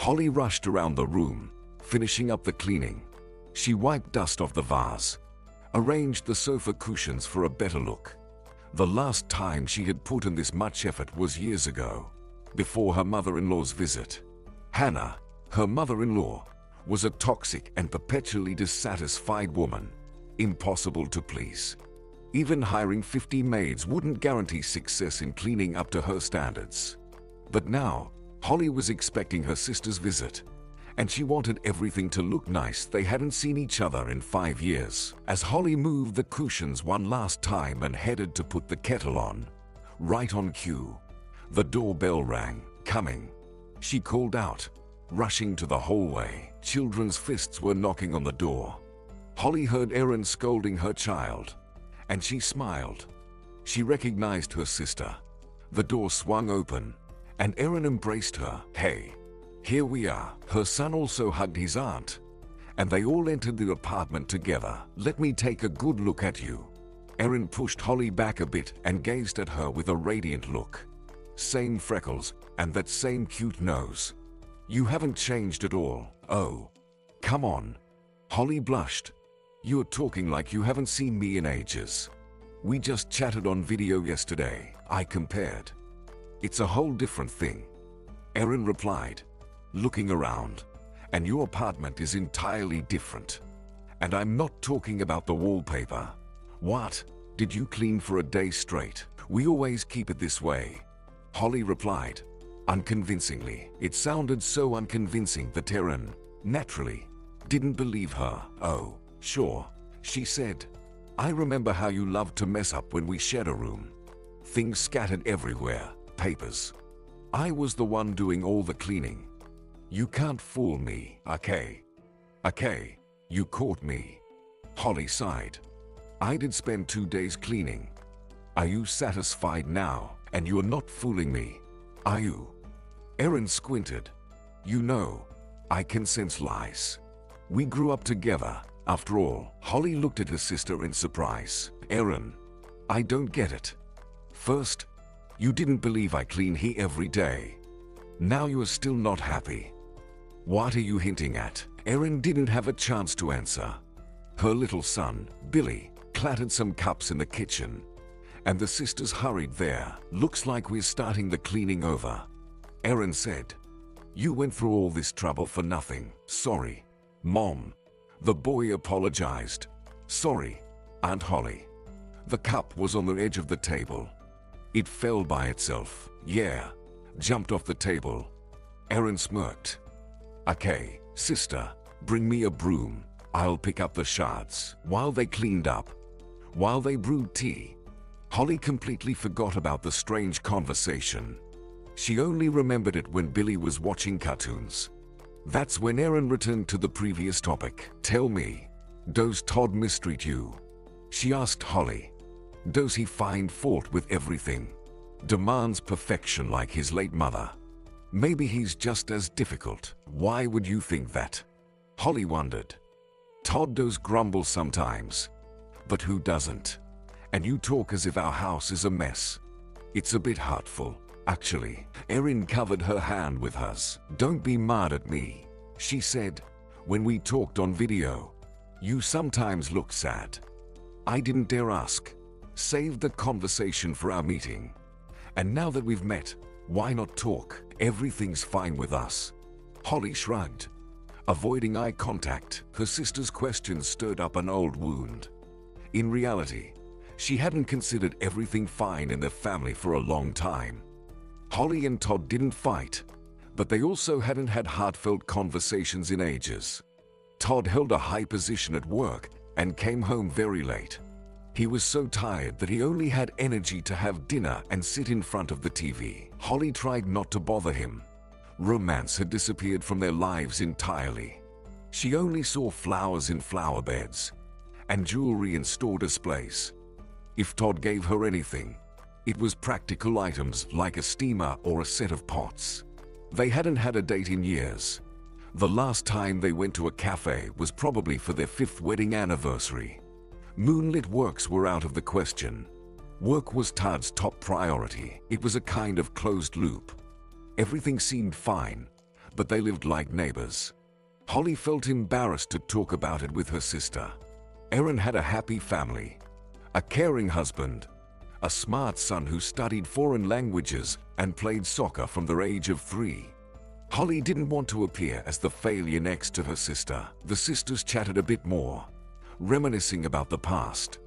Holly rushed around the room, finishing up the cleaning. She wiped dust off the vase, arranged the sofa cushions for a better look. The last time she had put in this much effort was years ago, before her mother-in-law's visit. Hannah, her mother-in-law, was a toxic and perpetually dissatisfied woman, impossible to please. Even hiring 50 maids wouldn't guarantee success in cleaning up to her standards. But now, Holly was expecting her sister's visit, and she wanted everything to look nice. They hadn't seen each other in 5 years. As Holly moved the cushions one last time and headed to put the kettle on, right on cue, the doorbell rang. Coming, she called out, rushing to the hallway. Children's fists were knocking on the door. Holly heard Erin scolding her child, and she smiled. She recognized her sister. The door swung open, and Erin embraced her. "Hey, here we are." Her son also hugged his aunt, and they all entered the apartment together. "Let me take a good look at you." Erin pushed Holly back a bit and gazed at her with a radiant look. "Same freckles, and that same cute nose. You haven't changed at all." "Oh, come on." Holly blushed. "You're talking like you haven't seen me in ages. We just chatted on video yesterday." I compared. "It's a whole different thing," Erin replied, looking around. "And your apartment is entirely different. And I'm not talking about the wallpaper." "What? Did you clean for a day straight?" "We always keep it this way," Holly replied, unconvincingly. It sounded so unconvincing that Erin, naturally, didn't believe her. "Oh, sure," she said. "I remember how you loved to mess up when we shared a room. Things scattered everywhere, papers. I was the one doing all the cleaning. You can't fool me." Okay, you caught me." Holly sighed. "I did spend 2 days cleaning. Are you satisfied now? And you're not fooling me, are you?" Erin squinted. "You know, I can sense lies. We grew up together, after all." Holly looked at her sister in surprise. "Erin, I don't get it. First, you didn't believe I clean here every day. Now you are still not happy. What are you hinting at?" Erin didn't have a chance to answer. Her little son, Billy, clattered some cups in the kitchen, and the sisters hurried there. "Looks like we're starting the cleaning over," Erin said. "You went through all this trouble for nothing." "Sorry, Mom," the boy apologized. "Sorry, Aunt Holly." The cup was on the edge of the table. It fell by itself. "Yeah, jumped off the table." Erin smirked. "Okay, sister, bring me a broom. I'll pick up the shards." While they cleaned up, while they brewed tea, Holly completely forgot about the strange conversation. She only remembered it when Billy was watching cartoons. That's when Erin returned to the previous topic. "Tell me, does Todd mistreat you?" she asked Holly. "Does he find fault with everything? Demands perfection like his late mother? Maybe he's just as difficult." "Why would you think that?" Holly wondered. "Todd does grumble sometimes, but who doesn't? And you talk as if our house is a mess. It's a bit hurtful, actually." Erin covered her hand with hers. "Don't be mad at me," she said. "When we talked on video, you sometimes look sad." I didn't dare ask. Saved the conversation for our meeting. And now that we've met, why not talk? Everything's fine with us." Holly shrugged, avoiding eye contact. Her sister's question stirred up an old wound. In reality, she hadn't considered everything fine in their family for a long time. Holly and Todd didn't fight, but they also hadn't had heartfelt conversations in ages. Todd held a high position at work and came home very late. He was so tired that he only had energy to have dinner and sit in front of the TV. Holly tried not to bother him. Romance had disappeared from their lives entirely. She only saw flowers in flower beds and jewelry in store displays. If Todd gave her anything, it was practical items like a steamer or a set of pots. They hadn't had a date in years. The last time they went to a cafe was probably for their 5th wedding anniversary. Moonlit walks were out of the question. Work was Todd's top priority. It was a kind of closed loop. Everything seemed fine, but they lived like neighbors. Holly felt embarrassed to talk about it with her sister. Erin had a happy family, a caring husband, a smart son who studied foreign languages and played soccer from the age of 3. Holly didn't want to appear as the failure next to her sister. The sisters chatted a bit more, reminiscing about the past.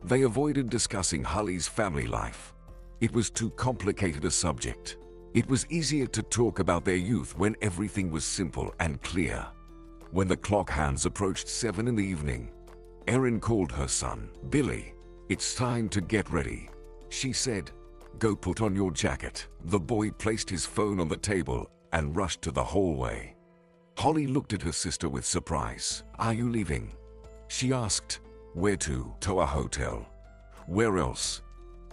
They avoided discussing Holly's family life. It was too complicated a subject. It was easier to talk about their youth when everything was simple and clear. When the clock hands approached 7 in the evening, Erin called her son. "Billy, it's time to get ready," she said. "Go put on your jacket." The boy placed his phone on the table and rushed to the hallway. Holly looked at her sister with surprise. "Are you leaving?" she asked. "Where to?" "To a hotel." "Where else?"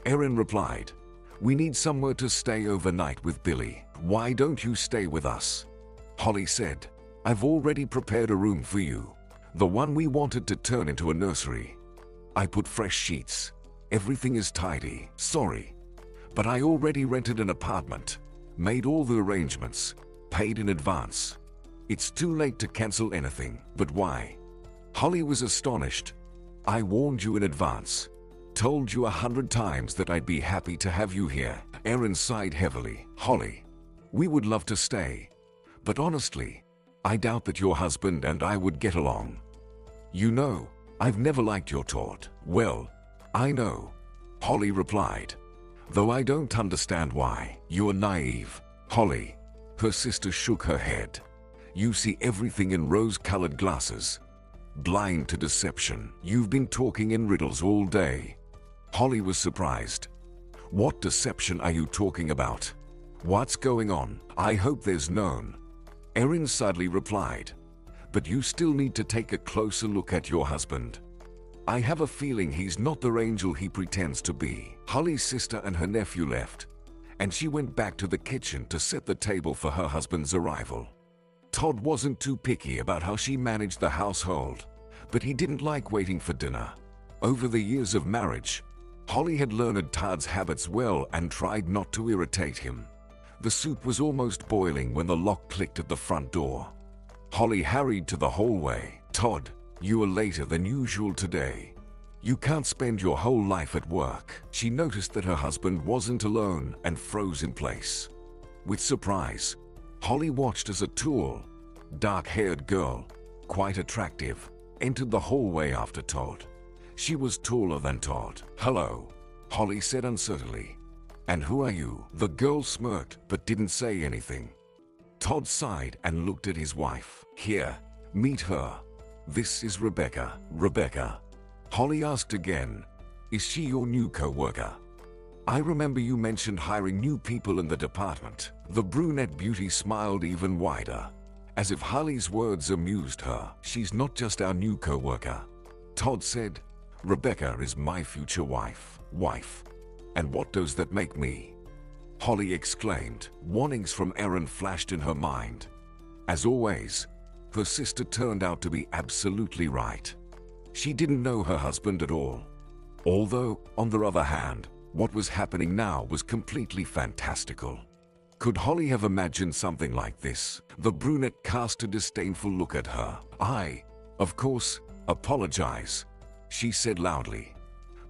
Erin replied. "We need somewhere to stay overnight with Billy." "Why don't you stay with us?" Holly said. "I've already prepared a room for you, the one we wanted to turn into a nursery. I put fresh sheets. Everything is tidy." "Sorry, but I already rented an apartment, made all the arrangements, paid in advance. It's too late to cancel anything." "But why?" Holly was astonished. "I warned you in advance. Told you 100 times that I'd be happy to have you here." Erin sighed heavily. "Holly, we would love to stay, but honestly, I doubt that your husband and I would get along. You know, I've never liked your Todd." "Well, I know," Holly replied, "though I don't understand why." "You're naive, Holly." Her sister shook her head. "You see everything in rose-colored glasses. Blind to deception. You've been talking in riddles all day." Holly was surprised. "What deception are you talking about? What's going on?" "I hope there's none," Erin sadly replied. "But you still need to take a closer look at your husband. I have a feeling he's not the angel he pretends to be." Holly's sister and her nephew left, and she went back to the kitchen to set the table for her husband's arrival. Todd wasn't too picky about how she managed the household, but he didn't like waiting for dinner. Over the years of marriage, Holly had learned Todd's habits well and tried not to irritate him. The soup was almost boiling when the lock clicked at the front door. Holly hurried to the hallway. "Todd, you are later than usual today. You can't spend your whole life at work." She noticed that her husband wasn't alone and froze in place. With surprise, Holly watched as a tall, dark-haired girl, quite attractive, entered the hallway after Todd. She was taller than Todd. "Hello," Holly said uncertainly. "And who are you?" The girl smirked but didn't say anything. Todd sighed and looked at his wife. "Here, meet her. This is Rebecca." "Rebecca?" Holly asked again. "Is she your new co-worker? I remember you mentioned hiring new people in the department." The brunette beauty smiled even wider, as if Holly's words amused her. "She's not just our new co-worker," Todd said. "Rebecca is my future wife." "Wife? And what does that make me?" Holly exclaimed. Warnings from Erin flashed in her mind. As always, her sister turned out to be absolutely right. She didn't know her husband at all. Although, on the other hand, what was happening now was completely fantastical. Could Holly have imagined something like this? The brunette cast a disdainful look at her. "I, of course, apologize," she said loudly.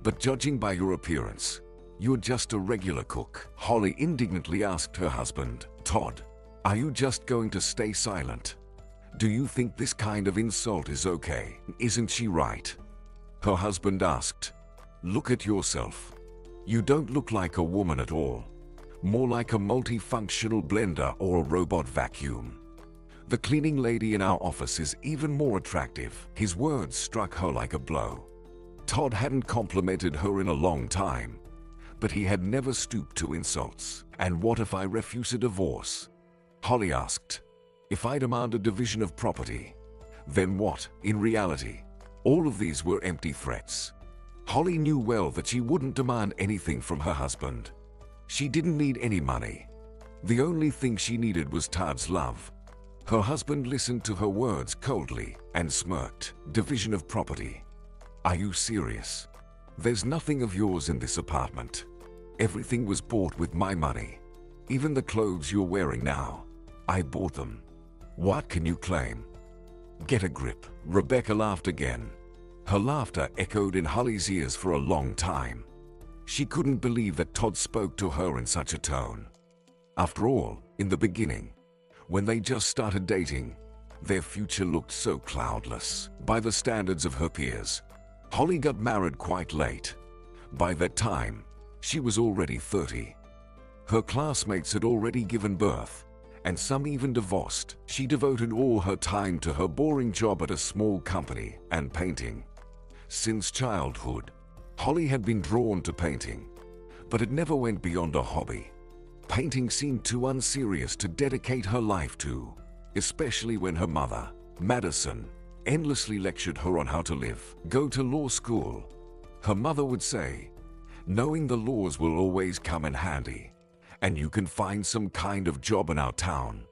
"But judging by your appearance, you're just a regular cook." Holly indignantly asked her husband. "Todd, are you just going to stay silent? Do you think this kind of insult is okay? Isn't she right?" Her husband asked. "Look at yourself. You don't look like a woman at all. More like a multifunctional blender or a robot vacuum. The cleaning lady in our office is even more attractive." His words struck her like a blow. Todd hadn't complimented her in a long time, but he had never stooped to insults. "And what if I refuse a divorce?" Holly asked. "If I demand a division of property, then what?" In reality, all of these were empty threats. Holly knew well that she wouldn't demand anything from her husband. She didn't need any money. The only thing she needed was Todd's love. Her husband listened to her words coldly and smirked. "Division of property? Are you serious? There's nothing of yours in this apartment. Everything was bought with my money. Even the clothes you're wearing now. I bought them." What can you claim? Get a grip. Rebecca laughed again. Her laughter echoed in Holly's ears for a long time. She couldn't believe that Todd spoke to her in such a tone. After all, in the beginning, when they just started dating, their future looked so cloudless. By the standards of her peers, Holly got married quite late. By that time, she was already 30. Her classmates had already given birth, and some even divorced. She devoted all her time to her boring job at a small company and painting. Since childhood, Holly had been drawn to painting, but it never went beyond a hobby. Painting seemed too unserious to dedicate her life to, especially when her mother, Madison, endlessly lectured her on how to live. Go to law school, her mother would say. Knowing the laws will always come in handy, and you can find some kind of job in our town.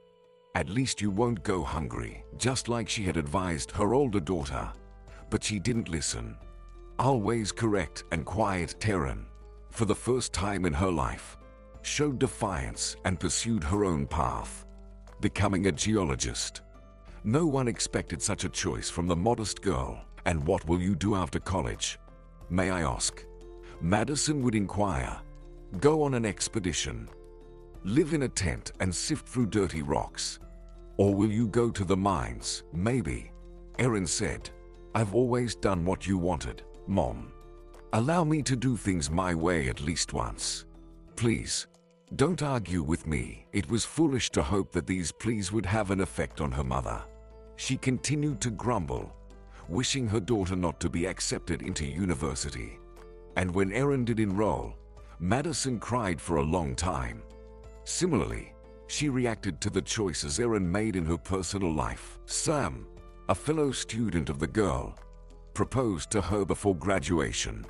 At least you won't go hungry, just like she had advised her older daughter. But she didn't listen. Always correct and quiet, Taryn, for the first time in her life, showed defiance and pursued her own path, becoming a geologist. No one expected such a choice from the modest girl. And what will you do after college, may I ask? Madison would inquire. Go on an expedition? Live in a tent and sift through dirty rocks? Or will you go to the mines? Maybe. Erin said, I've always done what you wanted, Mom. Allow me to do things my way at least once. Please, don't argue with me. It was foolish to hope that these pleas would have an effect on her mother. She continued to grumble, wishing her daughter not to be accepted into university. And when Erin did enroll, Madison cried for a long time. Similarly, she reacted to the choices Erin made in her personal life. Sam, a fellow student of the girl, proposed to her before graduation.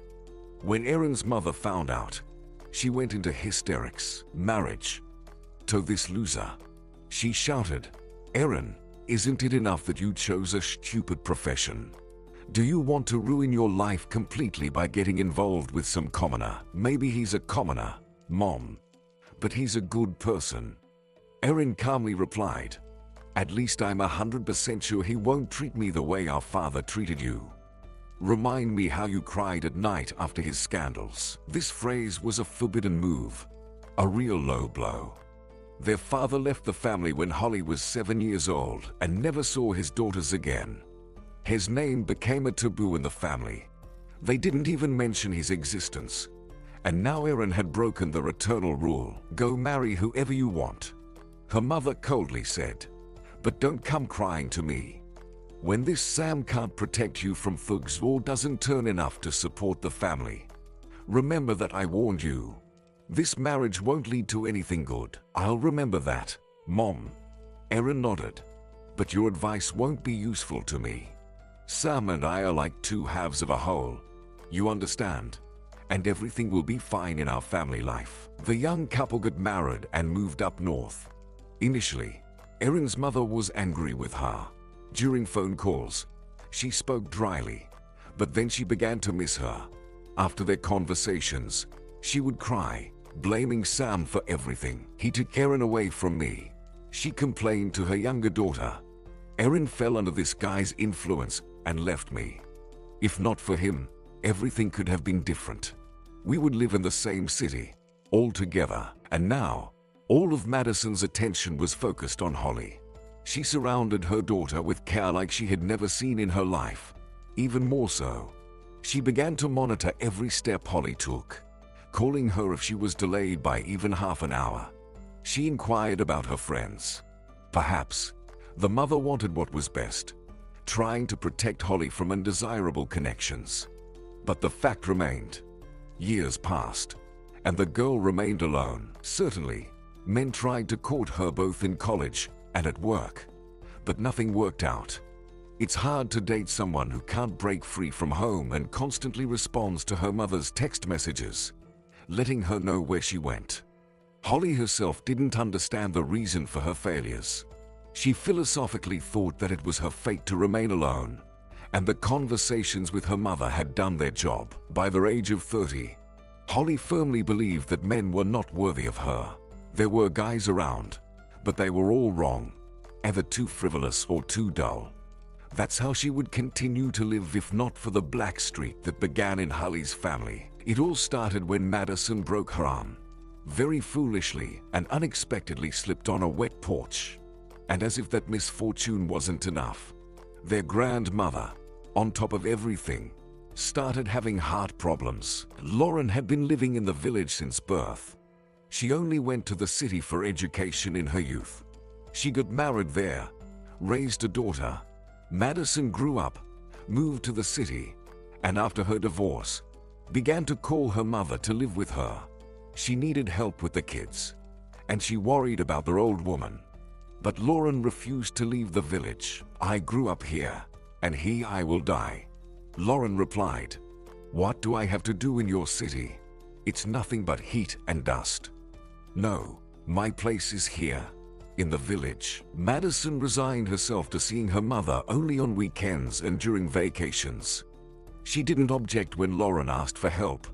When Erin's mother found out, she went into hysterics. Marriage to this loser, she shouted. Erin, isn't it enough that you chose a stupid profession? Do you want to ruin your life completely by getting involved with some commoner? Maybe he's a commoner, Mom, but he's a good person. Erin calmly replied, At least I'm 100% sure he won't treat me the way our father treated you. Remind me how you cried at night after his scandals. This phrase was a forbidden move, a real low blow. Their father left the family when Holly was 7 years old and never saw his daughters again. His name became a taboo in the family. They didn't even mention his existence. And now Erin had broken the eternal rule. Go marry whoever you want, her mother coldly said. But don't come crying to me. When this Sam can't protect you from thugs or doesn't turn enough to support the family, remember that I warned you. This marriage won't lead to anything good. I'll remember that, Mom. Erin nodded. But your advice won't be useful to me. Sam and I are like two halves of a whole. You understand? And everything will be fine in our family life. The young couple got married and moved up north. Initially, Erin's mother was angry with her. During phone calls, she spoke dryly, but then she began to miss her. After their conversations, she would cry, blaming Sam for everything. He took Erin away from me, she complained to her younger daughter. Erin fell under this guy's influence and left me. If not for him, everything could have been different. We would live in the same city, all together. And now, all of Madison's attention was focused on Holly. She surrounded her daughter with care like she had never seen in her life. Even more so, she began to monitor every step Holly took, calling her if she was delayed by even half an hour. She inquired about her friends. Perhaps the mother wanted what was best, trying to protect Holly from undesirable connections. But the fact remained. Years passed, and the girl remained alone. Certainly, men tried to court her both in college and at work, but nothing worked out. It's hard to date someone who can't break free from home and constantly responds to her mother's text messages, letting her know where she went. Holly herself didn't understand the reason for her failures. She philosophically thought that it was her fate to remain alone, and the conversations with her mother had done their job. By the age of 30, Holly firmly believed that men were not worthy of her. There were guys around, but they were all wrong. either too frivolous or too dull. That's how she would continue to live if not for the black streak that began in Holly's family. It all started when Madison broke her arm, very foolishly and unexpectedly slipped on a wet porch. And as if that misfortune wasn't enough, their grandmother, on top of everything, started having heart problems. Lauren had been living in the village since birth. She only went to the city for education in her youth. She got married there, raised a daughter. Madison grew up, moved to the city, and after her divorce, began to call her mother to live with her. She needed help with the kids, and she worried about their old woman. But Lauren refused to leave the village. "I grew up here, and here I will die," Lauren replied. "What do I have to do in your city? It's nothing but heat and dust. No, my place is here, in the village." Madison resigned herself to seeing her mother only on weekends and during vacations. She didn't object when Lauren asked for help,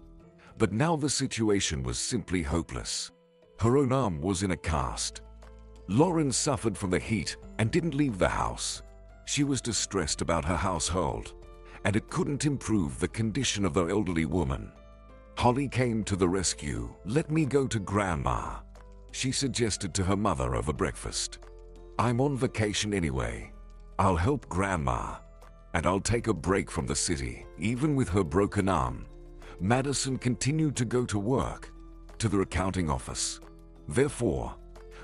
but now the situation was simply hopeless. Her own arm was in a cast. Lauren suffered from the heat and didn't leave the house. She was distressed about her household, and it couldn't improve the condition of the elderly woman. Holly came to the rescue. "Let me go to Grandma," she suggested to her mother over breakfast. "I'm on vacation anyway. I'll help Grandma, and I'll take a break from the city." Even with her broken arm, Madison continued to go to work, to the accounting office. Therefore,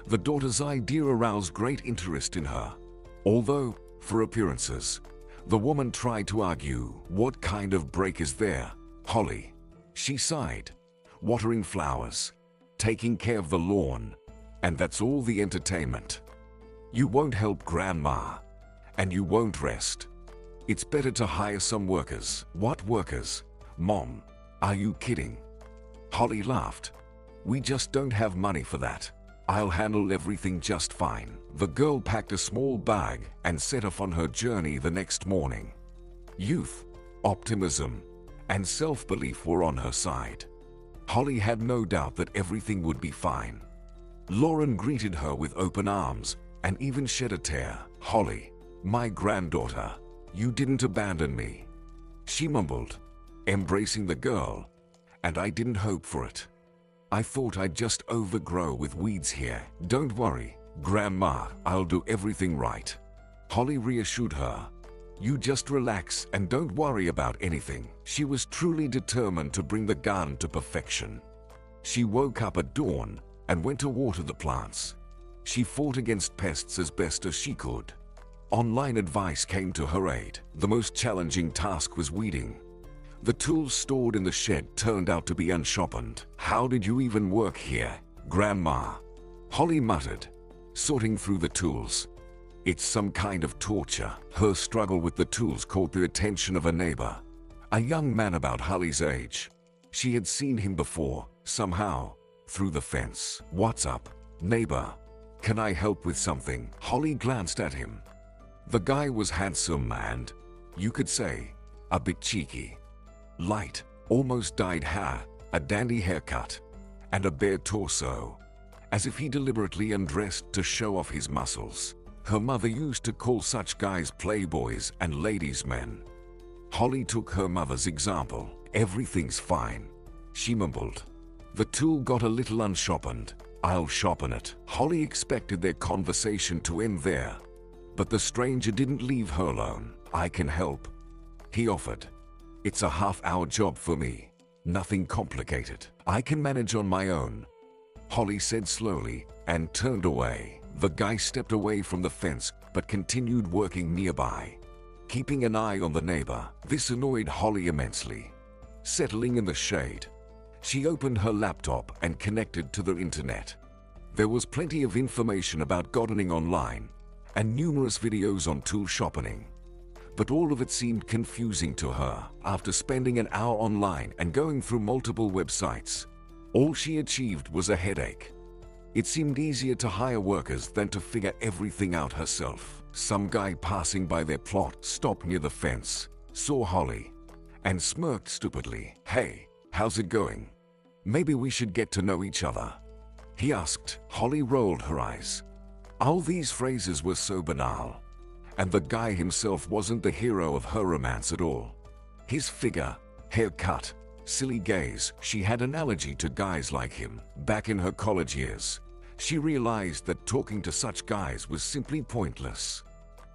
the daughter's idea aroused great interest in her. Although, for appearances, the woman tried to argue, "What kind of break is there, Holly?" She sighed. "Watering flowers, taking care of the lawn, and that's all the entertainment. You won't help Grandma, and you won't rest. It's better to hire some workers." "What workers, Mom? Are you kidding?" Holly laughed. "We just don't have money for that. I'll handle everything just fine." The girl packed a small bag and set off on her journey the next morning. Youth, optimism, and self-belief were on her side. Holly had no doubt that everything would be fine. Lauren greeted her with open arms and even shed a tear. "Holly, my granddaughter, you didn't abandon me," she mumbled, embracing the girl, "and I didn't hope for it. I thought I'd just overgrow with weeds here." "Don't worry, Grandma, I'll do everything right," Holly reassured her. "You just relax and don't worry about anything." She was truly determined to bring the garden to perfection. She woke up at dawn and went to water the plants. She fought against pests as best as she could. Online advice came to her aid. The most challenging task was weeding. The tools stored in the shed turned out to be unsharpened. "How did you even work here, Grandma?" Holly muttered, sorting through the tools. "It's some kind of torture." Her struggle with the tools caught the attention of a neighbor, a young man about Holly's age. She had seen him before, somehow, through the fence. "What's up, neighbor? Can I help with something?" Holly glanced at him. The guy was handsome and, you could say, a bit cheeky. Light, almost dyed hair, a dandy haircut, and a bare torso, as if he deliberately undressed to show off his muscles. Her mother used to call such guys playboys and ladies' men. Holly took her mother's example. "Everything's fine," she mumbled. The tool got a little unsharpened. "I'll sharpen it." Holly expected their conversation to end there, but the stranger didn't leave her alone. "I can help," he offered. "It's a half-hour job for me. Nothing complicated. I can manage on my own," Holly said slowly and turned away. The guy stepped away from the fence but continued working nearby, keeping an eye on the neighbor. This annoyed Holly immensely. Settling in the shade, she opened her laptop and connected to the internet. There was plenty of information about gardening online and numerous videos on tool sharpening, but all of it seemed confusing to her. After spending an hour online and going through multiple websites, all she achieved was a headache. It seemed easier to hire workers than to figure everything out herself. Some guy passing by their plot stopped near the fence, saw Holly, and smirked stupidly. "Hey, how's it going? Maybe we should get to know each other," he asked. Holly rolled her eyes. All these phrases were so banal, and the guy himself wasn't the hero of her romance at all. His figure, haircut, silly gaze, she had an allergy to guys like him. Back in her college years, she realized that talking to such guys was simply pointless.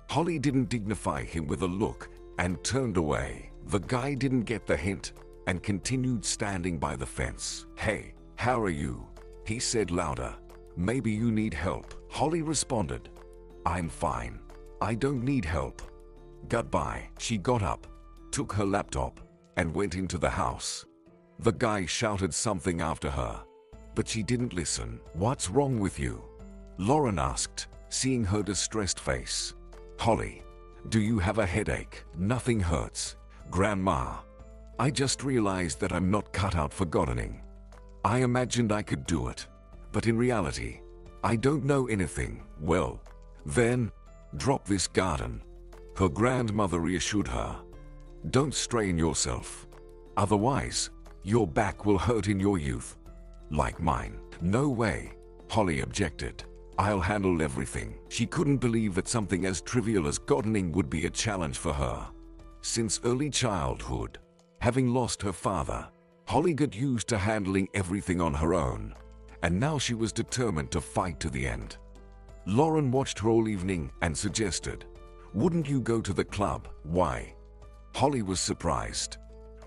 Holly didn't dignify him with a look and turned away. The guy didn't get the hint and continued standing by the fence. "Hey, how are you?" he said louder. "Maybe you need help." Holly responded, "I'm fine. I don't need help. Goodbye." She got up, took her laptop, and went into the house. The guy shouted something after her, but she didn't listen. "What's wrong with you?" Lauren asked, seeing her distressed face. "Holly, do you have a headache?" "Nothing hurts, Grandma. I just realized that I'm not cut out for gardening. I imagined I could do it, but in reality, I don't know anything." "Well, then, drop this garden," her grandmother reassured her. "Don't strain yourself. Otherwise, your back will hurt in your youth. Like mine." "No way," Holly objected. "I'll handle everything." She couldn't believe that something as trivial as gardening would be a challenge for her. Since early childhood, having lost her father, Holly got used to handling everything on her own, and now she was determined to fight to the end. Lauren watched her all evening and suggested, "Wouldn't you go to the club?" "Why?" Holly was surprised.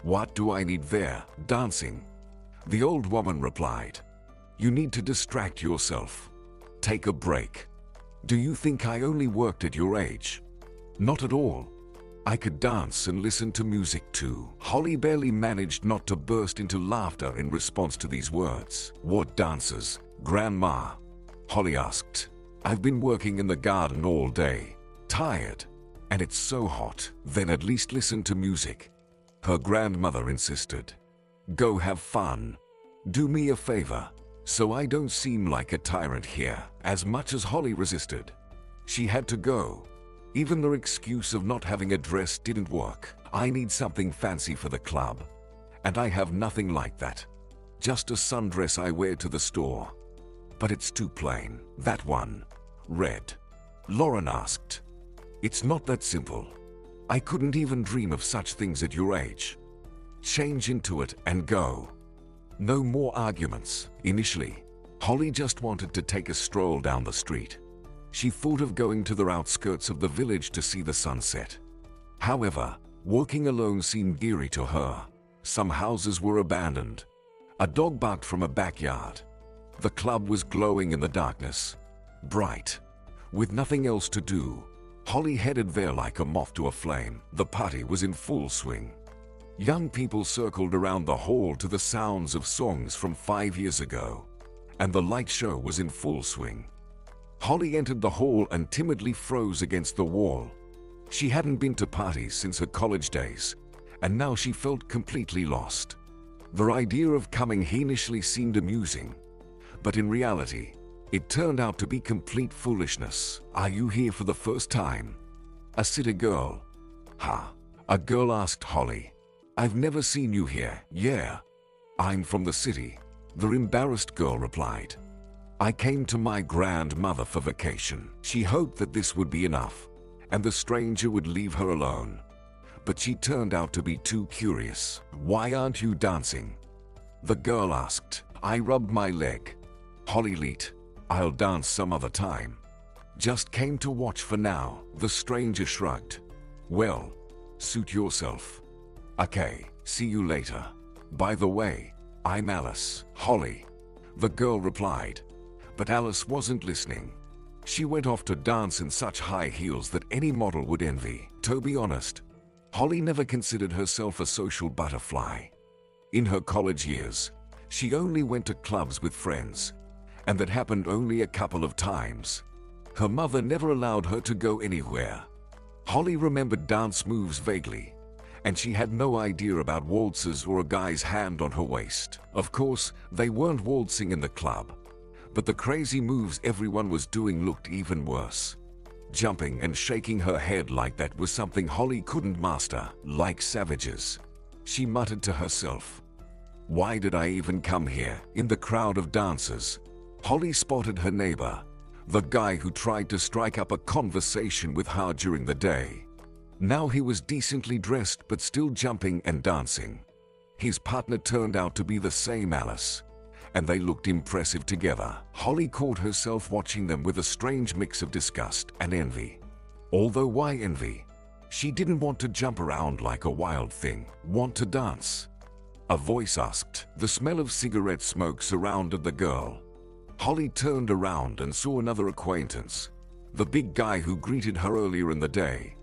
"What do I need there?" "Dancing," the old woman replied. "You need to distract yourself. Take a break. Do you think I only worked at your age?" "Not at all. I could dance and listen to music too." Holly barely managed not to burst into laughter in response to these words. "What dances, Grandma?" Holly asked. "I've been working in the garden all day. Tired. And it's so hot." "Then at least listen to music," her grandmother insisted. "Go have fun. Do me a favor, so I don't seem like a tyrant here." As much as Holly resisted, she had to go. Even the excuse of not having a dress didn't work. "I need something fancy for the club, and I have nothing like that. Just a sundress I wear to the store. But it's too plain." "That one, red?" Lauren asked. "It's not that simple. I couldn't even dream of such things at your age. Change into it and go. No more arguments." Initially, Holly just wanted to take a stroll down the street. She thought of going to the outskirts of the village to see the sunset. However, walking alone seemed eerie to her. Some houses were abandoned. A dog barked from a backyard. The club was glowing in the darkness, bright. With nothing else to do, Holly headed there like a moth to a flame. The party was in full swing. Young people circled around the hall to the sounds of songs from 5 years ago, and the light show was in full swing. Holly entered the hall and timidly froze against the wall. She hadn't been to parties since her college days, and now she felt completely lost. The idea of coming here initially seemed amusing, but in reality, it turned out to be complete foolishness. "Are you here for the first time?" a city girl. "Huh?" a girl asked Holly. "I've never seen you here." "Yeah, I'm from the city," the embarrassed girl replied. "I came to my grandmother for vacation." She hoped that this would be enough, and the stranger would leave her alone. But she turned out to be too curious. "Why aren't you dancing?" the girl asked. "I rubbed my leg." Holly leaped. "I'll dance some other time. Just came to watch for now." The stranger shrugged. "Well, suit yourself. Okay, see you later. By the way, I'm Alice." "Holly," the girl replied. But Alice wasn't listening. She went off to dance in such high heels that any model would envy. To be honest, Holly never considered herself a social butterfly. In her college years, she only went to clubs with friends, and that happened only a couple of times. Her mother never allowed her to go anywhere. Holly remembered dance moves vaguely, and she had no idea about waltzes or a guy's hand on her waist. Of course, they weren't waltzing in the club, but the crazy moves everyone was doing looked even worse. Jumping and shaking her head like that was something Holly couldn't master. "Like savages," she muttered to herself. "Why did I even come here?" In the crowd of dancers, Holly spotted her neighbor, the guy who tried to strike up a conversation with her during the day. Now he was decently dressed but still jumping and dancing. His partner turned out to be the same Alice, and they looked impressive together. Holly caught herself watching them with a strange mix of disgust and envy. Although why envy? She didn't want to jump around like a wild thing. Want to dance? A voice asked. The smell of cigarette smoke surrounded the girl. Holly turned around and saw another acquaintance, the big guy who greeted her earlier in the day.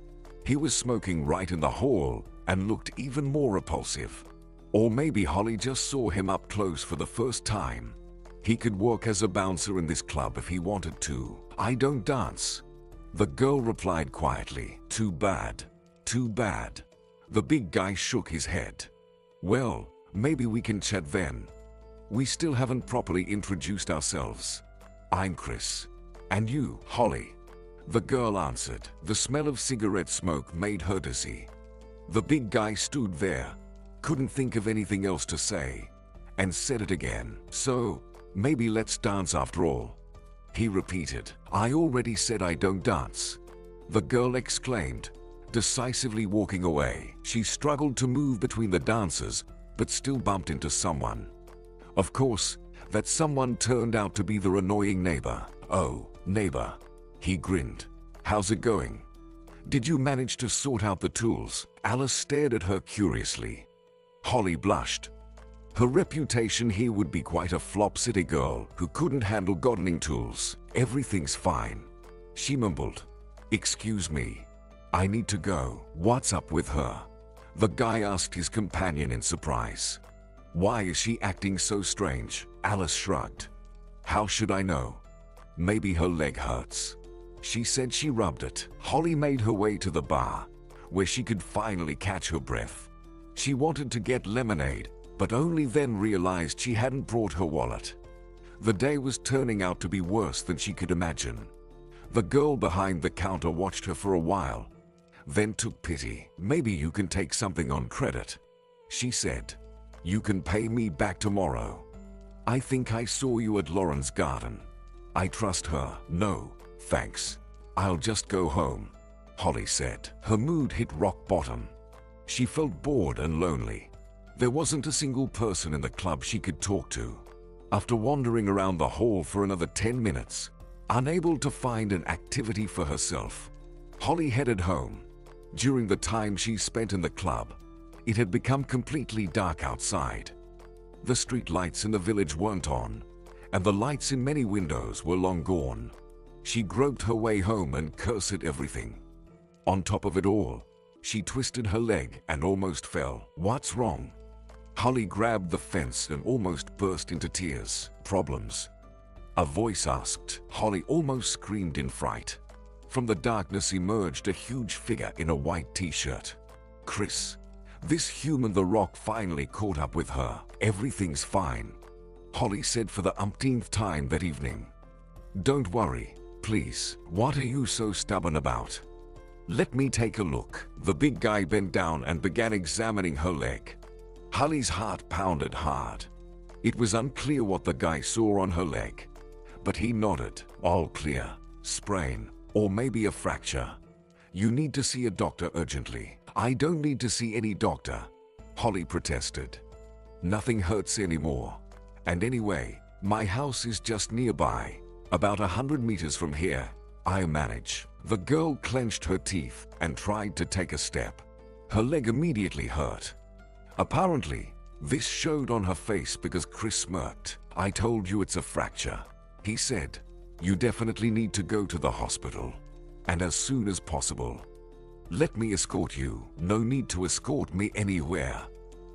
He was smoking right in the hall and looked even more repulsive. Or maybe Holly just saw him up close for the first time. He could work as a bouncer in this club if he wanted to. I don't dance. The girl replied quietly. Too bad. Too bad. The big guy shook his head. Well, maybe we can chat then. We still haven't properly introduced ourselves. I'm Chris. And you, Holly? The girl answered. The smell of cigarette smoke made her dizzy. The big guy stood there, couldn't think of anything else to say, and said it again. So, maybe let's dance after all. He repeated. I already said I don't dance. The girl exclaimed, decisively walking away. She struggled to move between the dancers, but still bumped into someone. Of course, that someone turned out to be their annoying neighbor. Oh, neighbor. He grinned. How's it going? Did you manage to sort out the tools? Alice stared at her curiously. Holly blushed. Her reputation here would be quite a flop city girl who couldn't handle gardening tools. Everything's fine. She mumbled. Excuse me. I need to go. What's up with her? The guy asked his companion in surprise. Why is she acting so strange? Alice shrugged. How should I know? Maybe her leg hurts. She said she rubbed it. Holly made her way to the bar, where she could finally catch her breath. She wanted to get lemonade, but only then realized she hadn't brought her wallet. The day was turning out to be worse than she could imagine. The girl behind the counter watched her for a while, then took pity. Maybe you can take something on credit, she said. You can pay me back tomorrow. I think I saw you at Lauren's garden. I trust her. No, thanks. I'll just go home, Holly said. Her mood hit rock bottom. She felt bored and lonely. There wasn't a single person in the club she could talk to. After wandering around the hall for another 10 minutes, unable to find an activity for herself, Holly headed home. During the time she spent in the club, it had become completely dark outside. The street lights in the village weren't on, and the lights in many windows were long gone. She groped her way home and cursed at everything. On top of it all, she twisted her leg and almost fell. What's wrong? Holly grabbed the fence and almost burst into tears. Problems? A voice asked. Holly almost screamed in fright. From the darkness emerged a huge figure in a white t-shirt. Chris. This human the rock finally caught up with her. Everything's fine, Holly said for the umpteenth time that evening. Don't worry, please. What are you so stubborn about? Let me take a look. The big guy bent down and began examining her leg. Holly's heart pounded hard. It was unclear what the guy saw on her leg, but he nodded. All clear. Sprain, or maybe a fracture. You need to see a doctor urgently. I don't need to see any doctor, Holly protested. Nothing hurts anymore. And anyway, my house is just nearby, about 100 meters from here. I manage. The girl clenched her teeth and tried to take a step. Her leg immediately hurt. Apparently, this showed on her face because Chris smirked. I told you it's a fracture, he said. You definitely need to go to the hospital, and as soon as possible. Let me escort you. No need to escort me anywhere.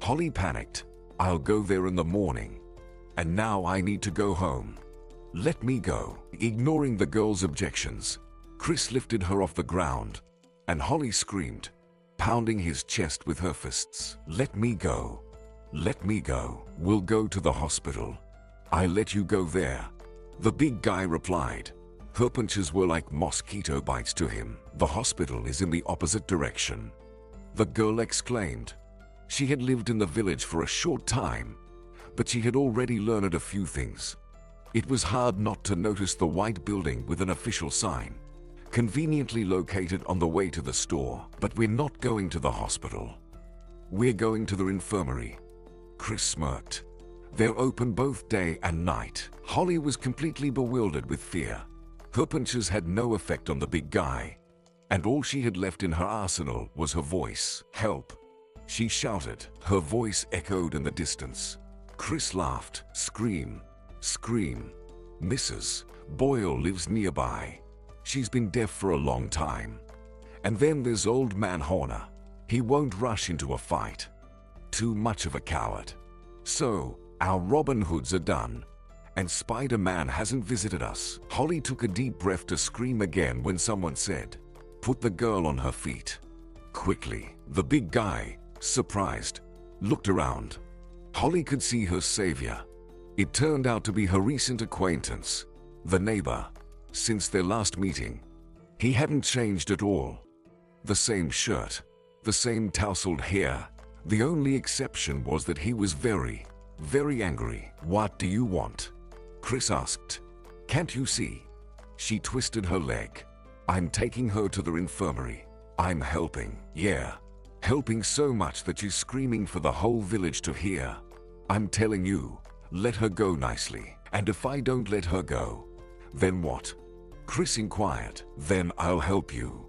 Holly panicked. I'll go there in the morning. And now I need to go home. Let me go. Ignoring the girl's objections, Chris lifted her off the ground, and Holly screamed, pounding his chest with her fists. Let me go. Let me go. We'll go to the hospital. I'll let you go there, the big guy replied. Her punches were like mosquito bites to him. The hospital is in the opposite direction, the girl exclaimed. She had lived in the village for a short time, but she had already learned a few things. It was hard not to notice the white building with an official sign, conveniently located on the way to the store. But we're not going to the hospital. We're going to the infirmary. Chris smirked. They're open both day and night. Holly was completely bewildered with fear. Her punches had no effect on the big guy, and all she had left in her arsenal was her voice. Help! She shouted. Her voice echoed in the distance. Chris laughed. Scream! Scream! Mrs. Boyle lives nearby. She's been deaf for a long time. And then there's old man Horner. He won't rush into a fight. Too much of a coward. So, our Robin Hoods are done, and Spider-Man hasn't visited us. Holly took a deep breath to scream again when someone said, "Put the girl on her feet." Quickly, the big guy, surprised, looked around. Holly could see her savior. It turned out to be her recent acquaintance, the neighbor. Since their last meeting, he hadn't changed at all. The same shirt, the same tousled hair. The only exception was that he was very, very angry. "What do you want?" Chris asked. "Can't you see?" She twisted her leg. "I'm taking her to the infirmary. I'm helping. Yeah, helping so much that she's screaming for the whole village to hear. I'm telling you, let her go nicely. And if I don't let her go, then what?" Chris inquired. "Then I'll help you,"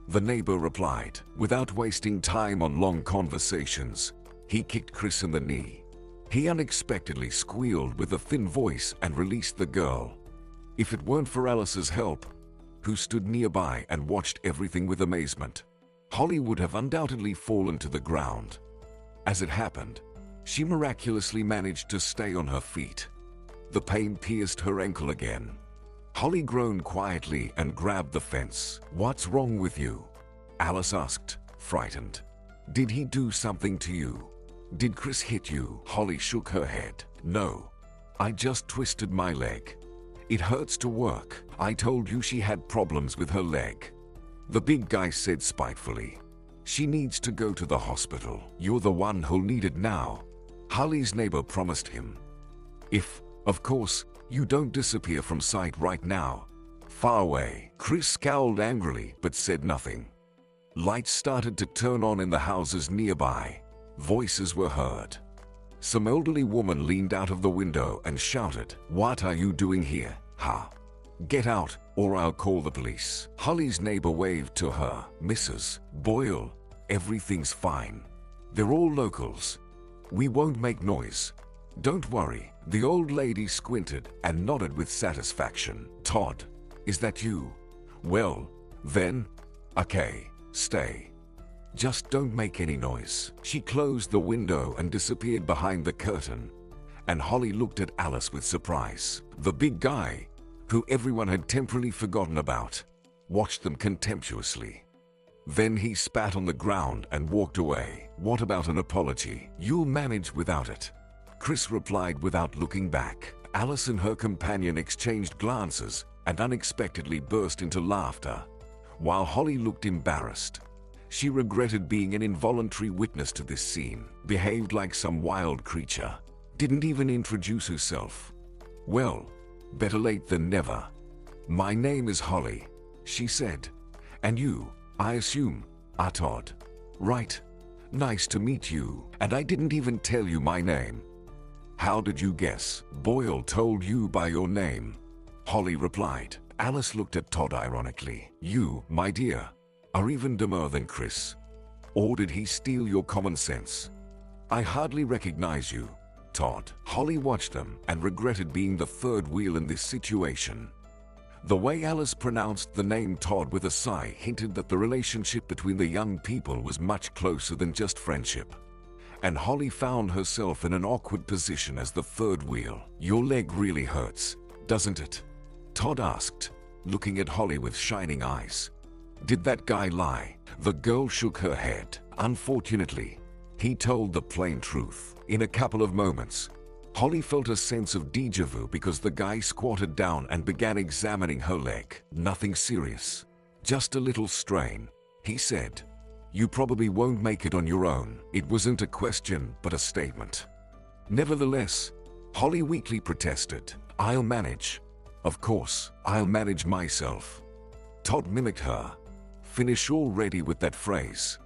the neighbor replied. Without wasting time on long conversations, he kicked Chris in the knee. He unexpectedly squealed with a thin voice and released the girl. If it weren't for Alice's help, who stood nearby and watched everything with amazement, Holly would have undoubtedly fallen to the ground. As it happened, she miraculously managed to stay on her feet. The pain pierced her ankle again. Holly groaned quietly and grabbed the fence. "What's wrong with you?" Alice asked, frightened. "Did he do something to you? Did Chris hit you?" Holly shook her head. "No. I just twisted my leg. It hurts to work." "I told you she had problems with her leg," the big guy said spitefully. "She needs to go to the hospital. You're the one who'll need it now," Holly's neighbor promised him. "If, of course, you don't disappear from sight right now." Far away, Chris scowled angrily but said nothing. Lights started to turn on in the houses nearby. Voices were heard. Some elderly woman leaned out of the window and shouted, "What are you doing here? Ha! Get out, or I'll call the police." Holly's neighbor waved to her. "Mrs. Boyle, everything's fine. They're all locals. We won't make noise. Don't worry." The old lady squinted and nodded with satisfaction. "Todd, is that you? Well, then, okay, stay. Just don't make any noise." She closed the window and disappeared behind the curtain, and Holly looked at Alice with surprise. The big guy, who everyone had temporarily forgotten about, watched them contemptuously. Then he spat on the ground and walked away. "What about an apology? You'll manage without it," Chris replied without looking back. Alice and her companion exchanged glances and unexpectedly burst into laughter, while Holly looked embarrassed. She regretted being an involuntary witness to this scene, behaved like some wild creature, didn't even introduce herself. "Well, better late than never. My name is Holly," she said. "And you, I assume, are Todd. Right? Nice to meet you. And I didn't even tell you my name." "How did you guess?" "Boyle told you by your name," Holly replied. Alice looked at Todd ironically. "You, my dear, are even dumber than Chris. Or did he steal your common sense?" "I hardly recognize you, Todd." Holly watched them and regretted being the third wheel in this situation. The way Alice pronounced the name Todd with a sigh hinted that the relationship between the young people was much closer than just friendship. And Holly found herself in an awkward position as the third wheel. "Your leg really hurts, doesn't it?" Todd asked, looking at Holly with shining eyes. "Did that guy lie?" The girl shook her head. "Unfortunately, he told the plain truth." In a couple of moments, Holly felt a sense of déjà vu because the guy squatted down and began examining her leg. "Nothing serious, just a little strain," he said. "You probably won't make it on your own." It wasn't a question, but a statement. Nevertheless, Holly weakly protested. I'll manage. Of course, I'll manage myself. Todd mimicked her. Finish already with that phrase.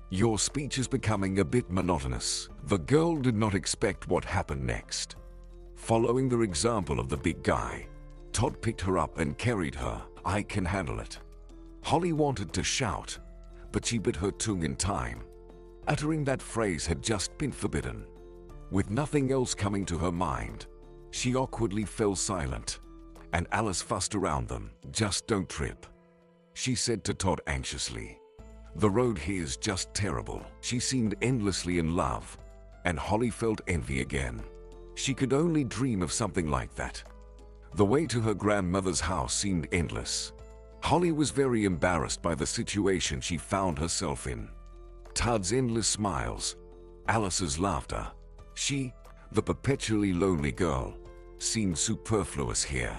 Your speech is becoming a bit monotonous. The girl did not expect what happened next. Following the example of the big guy, Todd picked her up and carried her. I can handle it. Holly wanted to shout, but she bit her tongue in time. Uttering that phrase had just been forbidden. With nothing else coming to her mind, she awkwardly fell silent, and Alice fussed around them. Just don't trip, she said to Todd anxiously. The road here's just terrible. She seemed endlessly in love, and Holly felt envy again. She could only dream of something like that. The way to her grandmother's house seemed endless. Holly was very embarrassed by the situation she found herself in. Todd's endless smiles, Alice's laughter. She, the perpetually lonely girl, seemed superfluous here.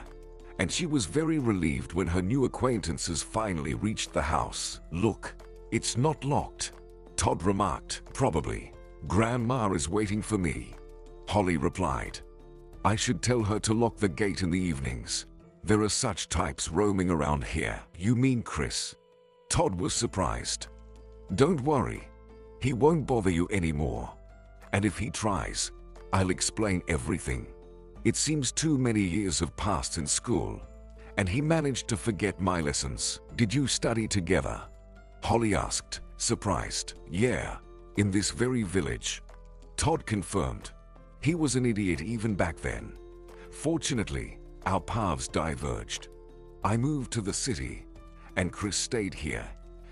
And she was very relieved when her new acquaintances finally reached the house. Look, it's not locked, Todd remarked. Probably. Grandma is waiting for me, Holly replied. I should tell her to lock the gate in the evenings. There are such types roaming around here. You mean Chris? Todd was surprised. Don't worry, he won't bother you anymore. And if he tries, I'll explain everything. It seems too many years have passed in school, and he managed to forget my lessons. Did you study together? Holly asked, surprised. Yeah, in this very village, Todd confirmed. He was an idiot even back then. Fortunately, our paths diverged. I moved to the city, and Chris stayed here.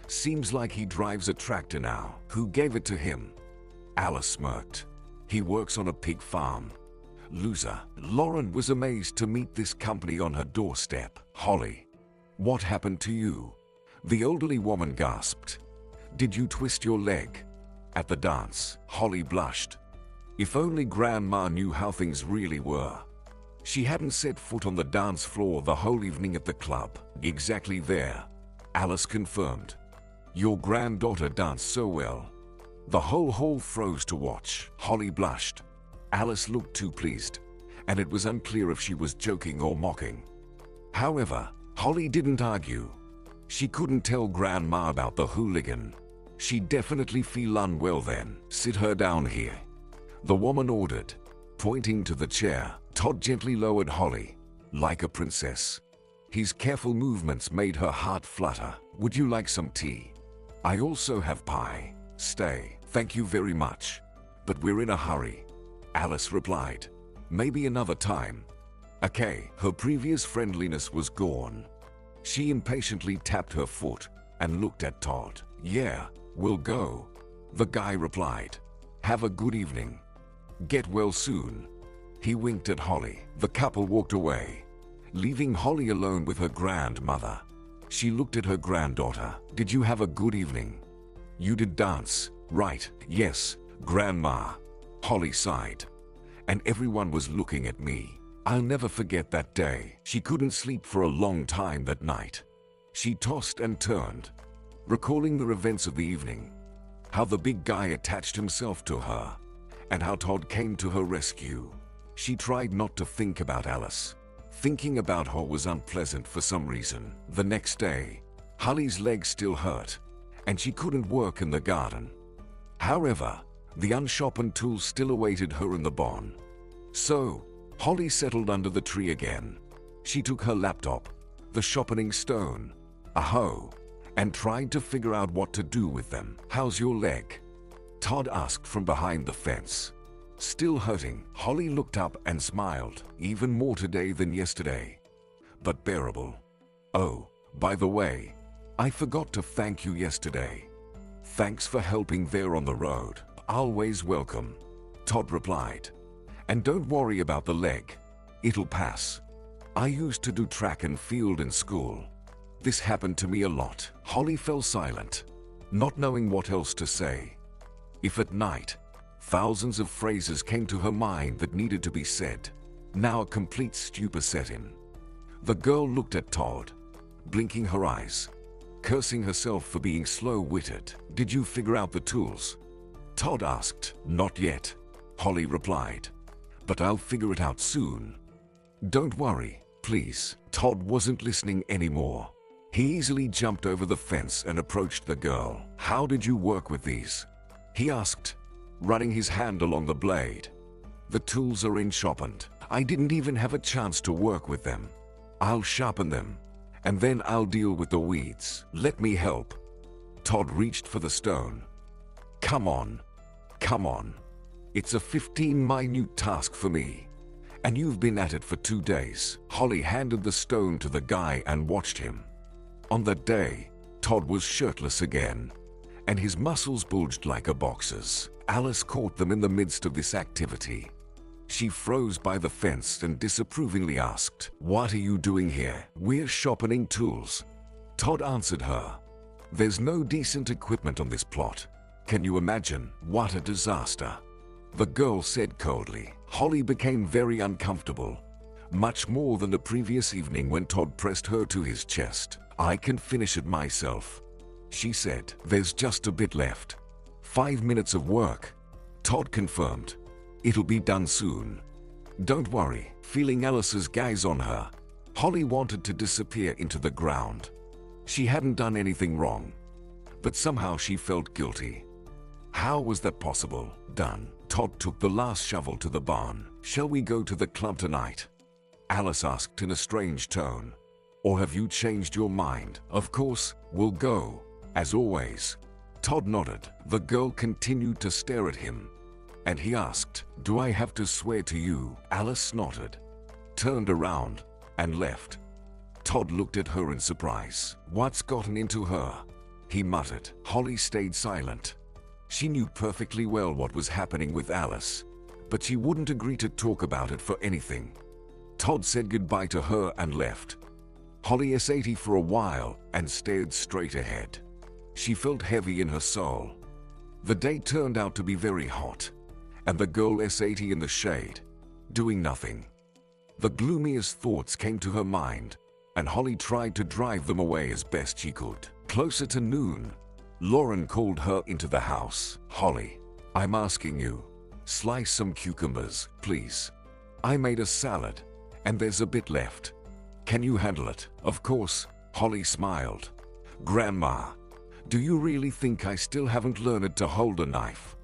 Seems like he drives a tractor now. Who gave it to him? Alice smirked. He works on a pig farm. Loser. Lauren was amazed to meet this company on her doorstep. Holly, what happened to you? The elderly woman gasped. Did you twist your leg at the dance? Holly blushed. If only Grandma knew how things really were. She hadn't set foot on the dance floor the whole evening at the club. Exactly there, Alice confirmed. Your granddaughter danced so well. The whole hall froze to watch. Holly blushed. Alice looked too pleased, and it was unclear if she was joking or mocking. However, Holly didn't argue. She couldn't tell Grandma about the hooligan. She'd definitely feel unwell then. Sit her down here, the woman ordered, pointing to the chair. Todd gently lowered Holly, like a princess. His careful movements made her heart flutter. Would you like some tea? I also have pie. Stay. Thank you very much, but we're in a hurry, Alice replied. Maybe another time. Okay. Her previous friendliness was gone. She impatiently tapped her foot and looked at Todd. Yeah, we'll go, the guy replied. Have a good evening. Get well soon. He winked at Holly. The couple walked away, leaving Holly alone with her grandmother. She looked at her granddaughter. Did you have a good evening? You did dance, right? Yes, Grandma, Holly sighed. And everyone was looking at me. I'll never forget that day. She couldn't sleep for a long time that night. She tossed and turned, recalling the events of the evening. How the big guy attached himself to her, and how Todd came to her rescue. She tried not to think about Alice. Thinking about her was unpleasant for some reason. The next day, Holly's leg still hurt, and she couldn't work in the garden. However, the unsharpened tools still awaited her in the barn. So, Holly settled under the tree again. She took her laptop, the sharpening stone, a hoe, and tried to figure out what to do with them. How's your leg? Todd asked from behind the fence. Still hurting. Holly looked up and smiled. Even more today than yesterday, but bearable. Oh, by the way, I forgot to thank you yesterday. Thanks for helping there on the road. Always welcome, Todd replied. And don't worry about the leg. It'll pass. I used to do track and field in school. This happened to me a lot. Holly fell silent, not knowing what else to say. If at night, thousands of phrases came to her mind that needed to be said. Now a complete stupor set in. The girl looked at Todd, blinking her eyes, cursing herself for being slow-witted. Did you figure out the tools? Todd asked. Not yet, Holly replied. But I'll figure it out soon. Don't worry, please. Todd wasn't listening anymore. He easily jumped over the fence and approached the girl. How did you work with these? He asked, running his hand along the blade. The tools are sharpened. I didn't even have a chance to work with them. I'll sharpen them, and then I'll deal with the weeds. Let me help. Todd reached for the stone. Come on. It's a 15-minute task for me, and you've been at it for 2 days. Holly handed the stone to the guy and watched him. On that day, Todd was shirtless again, and his muscles bulged like a boxer's. Alice caught them in the midst of this activity. She froze by the fence and disapprovingly asked, "What are you doing here?" "We're sharpening tools," Todd answered her. "There's no decent equipment on this plot. Can you imagine? What a disaster," the girl said coldly. Holly became very uncomfortable, much more than the previous evening when Todd pressed her to his chest. "I can finish it myself," she said. "There's just a bit left. 5 minutes of work," Todd confirmed. "It'll be done soon. Don't worry." Feeling Alice's gaze on her, Holly wanted to disappear into the ground. She hadn't done anything wrong, but somehow she felt guilty. How was that possible? Done. Todd took the last shovel to the barn. "Shall we go to the club tonight?" Alice asked in a strange tone. "Or have you changed your mind?" "Of course, we'll go, as always." Todd nodded. The girl continued to stare at him, and he asked, "Do I have to swear to you?" Alice nodded, turned around, and left. Todd looked at her in surprise. "What's gotten into her?" he muttered. Holly stayed silent. She knew perfectly well what was happening with Alice, but she wouldn't agree to talk about it for anything. Todd said goodbye to her and left. Holly sat for a while and stared straight ahead. She felt heavy in her soul. The day turned out to be very hot, and the girl sat in the shade, doing nothing. The gloomiest thoughts came to her mind, and Holly tried to drive them away as best she could. Closer to noon, Lauren called her into the house. "Holly, I'm asking you, slice some cucumbers, please. I made a salad, and there's a bit left. Can you handle it?" "Of course," Holly smiled. "Grandma, do you really think I still haven't learned to hold a knife?